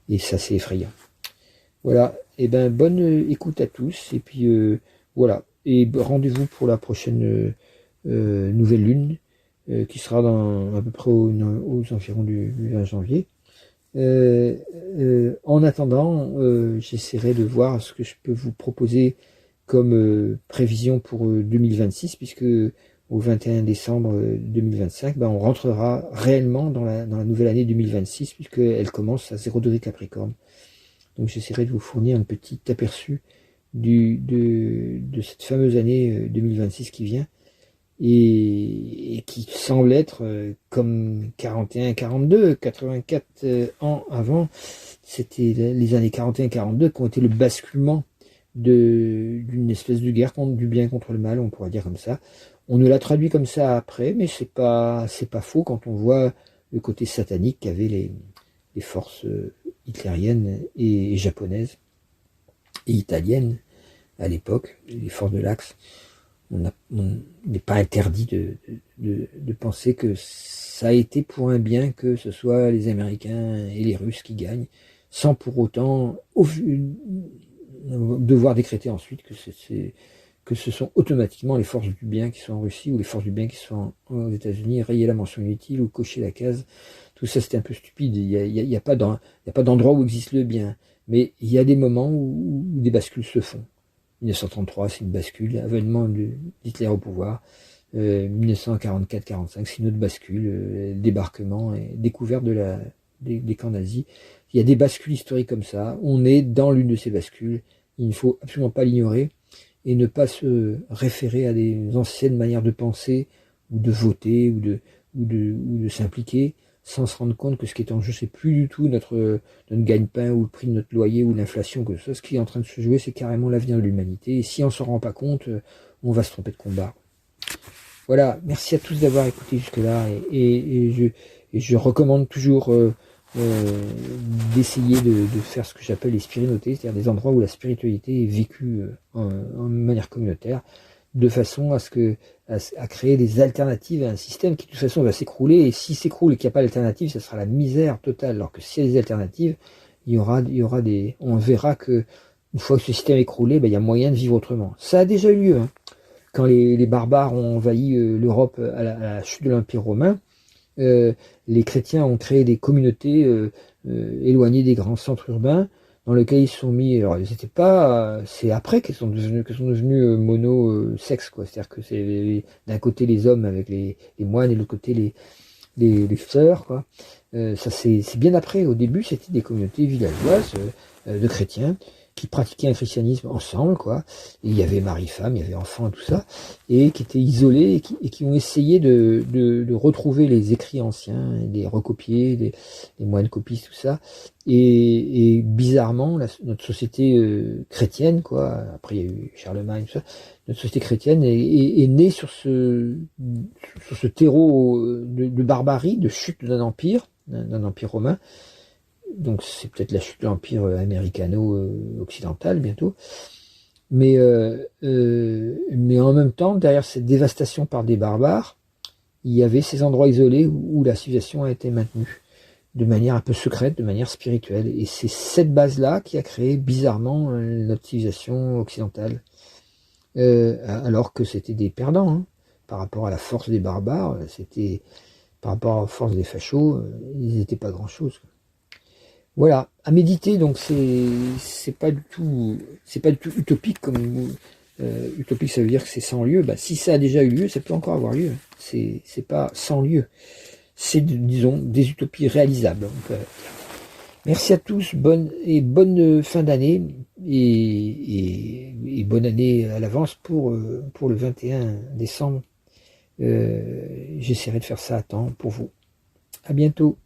Speaker 1: Et ça, c'est effrayant. Voilà. Et ben, bonne écoute à tous. Et puis, voilà. Et rendez-vous pour la prochaine nouvelle lune, qui sera à peu près aux environs du 20 janvier. En attendant, j'essaierai de voir ce que je peux vous proposer comme prévision pour 2026, puisque au 21 décembre 2025, ben, on rentrera réellement dans la nouvelle année 2026, puisqu'elle commence à 0 degré Capricorne. Donc j'essaierai de vous fournir un petit aperçu de cette fameuse année 2026 qui vient, et qui semble être comme 41, 42, 84 ans avant. C'était les années 41 42 qui ont été le basculement d'une espèce de guerre du bien contre le mal, on pourrait dire comme ça. On nous l'a traduit comme ça après, mais c'est pas faux quand on voit le côté satanique qu'avaient les forces hitlériennes et japonaises et italiennes à l'époque, les forces de l'Axe. On n'est pas interdit de penser que ça a été pour un bien que ce soit les Américains et les Russes qui gagnent, sans pour autant devoir décréter ensuite que ce sont automatiquement les forces du bien qui sont en Russie ou les forces du bien qui sont aux États-Unis, rayer la mention inutile ou cocher la case. Tout ça, c'est un peu stupide. Il y a pas d'endroit où existe le bien. Mais il y a des moments où des bascules se font. 1933, c'est une bascule, avènement d'Hitler au pouvoir. 1944-45, c'est une autre bascule, débarquement et découverte des camps nazis. Il y a des bascules historiques comme ça. On est dans l'une de ces bascules. Il ne faut absolument pas l'ignorer et ne pas se référer à des anciennes manières de penser ou de voter ou de s'impliquer sans se rendre compte que ce qui est en jeu, c'est plus du tout notre gagne-pain ou le prix de notre loyer ou l'inflation, que ça. Ce qui est en train de se jouer, c'est carrément l'avenir de l'humanité. Et si on s'en rend pas compte, on va se tromper de combat. Voilà, merci à tous d'avoir écouté jusque-là. Et je recommande toujours d'essayer de faire ce que j'appelle les spirinotés, c'est-à-dire des endroits où la spiritualité est vécue en manière communautaire, de façon à créer des alternatives à un système qui de toute façon va s'écrouler, et s'il s'écroule et qu'il n'y a pas d'alternative, ça sera la misère totale, alors que s'il y a des alternatives, on verra que une fois que ce système est écroulé, ben, il y a moyen de vivre autrement. Ça a déjà eu lieu, hein. Quand les barbares ont envahi l'Europe à la chute de l'Empire romain, les chrétiens ont créé des communautés éloignées des grands centres urbains, dans lesquels ils se sont mis. Alors, c'était pas, c'est après qu'ils sont devenus mono-sexe, quoi. C'est-à-dire que c'est d'un côté les hommes avec les moines et de l'autre côté les sœurs, quoi. Ça c'est bien après. Au début, c'était des communautés villageoises de chrétiens qui pratiquaient un christianisme ensemble, quoi. Et il y avait mari-femme, il y avait enfants, tout ça, et qui étaient isolés et qui ont essayé de retrouver les écrits anciens, et les recopier, les moines copistes, tout ça. Et bizarrement, notre société chrétienne, quoi. Après, il y a eu Charlemagne, tout ça. Notre société chrétienne est née sur ce terreau de barbarie, de chute d'un empire romain. Donc c'est peut-être la chute de l'empire américano-occidental bientôt. Mais en même temps, derrière cette dévastation par des barbares, il y avait ces endroits isolés où la civilisation a été maintenue de manière un peu secrète, de manière spirituelle. Et c'est cette base-là qui a créé bizarrement notre civilisation occidentale. Alors que c'était des perdants, hein, par rapport à la force des barbares, par rapport à la force des fachos, ils n'étaient pas grand-chose. Voilà, à méditer, donc c'est pas du tout utopique comme utopique, ça veut dire que c'est sans lieu. Bah, si ça a déjà eu lieu, ça peut encore avoir lieu. C'est pas sans lieu. C'est, disons, des utopies réalisables. Merci à tous, bonne fin d'année et bonne année à l'avance pour le 21 décembre J'essaierai de faire ça à temps pour vous. À bientôt.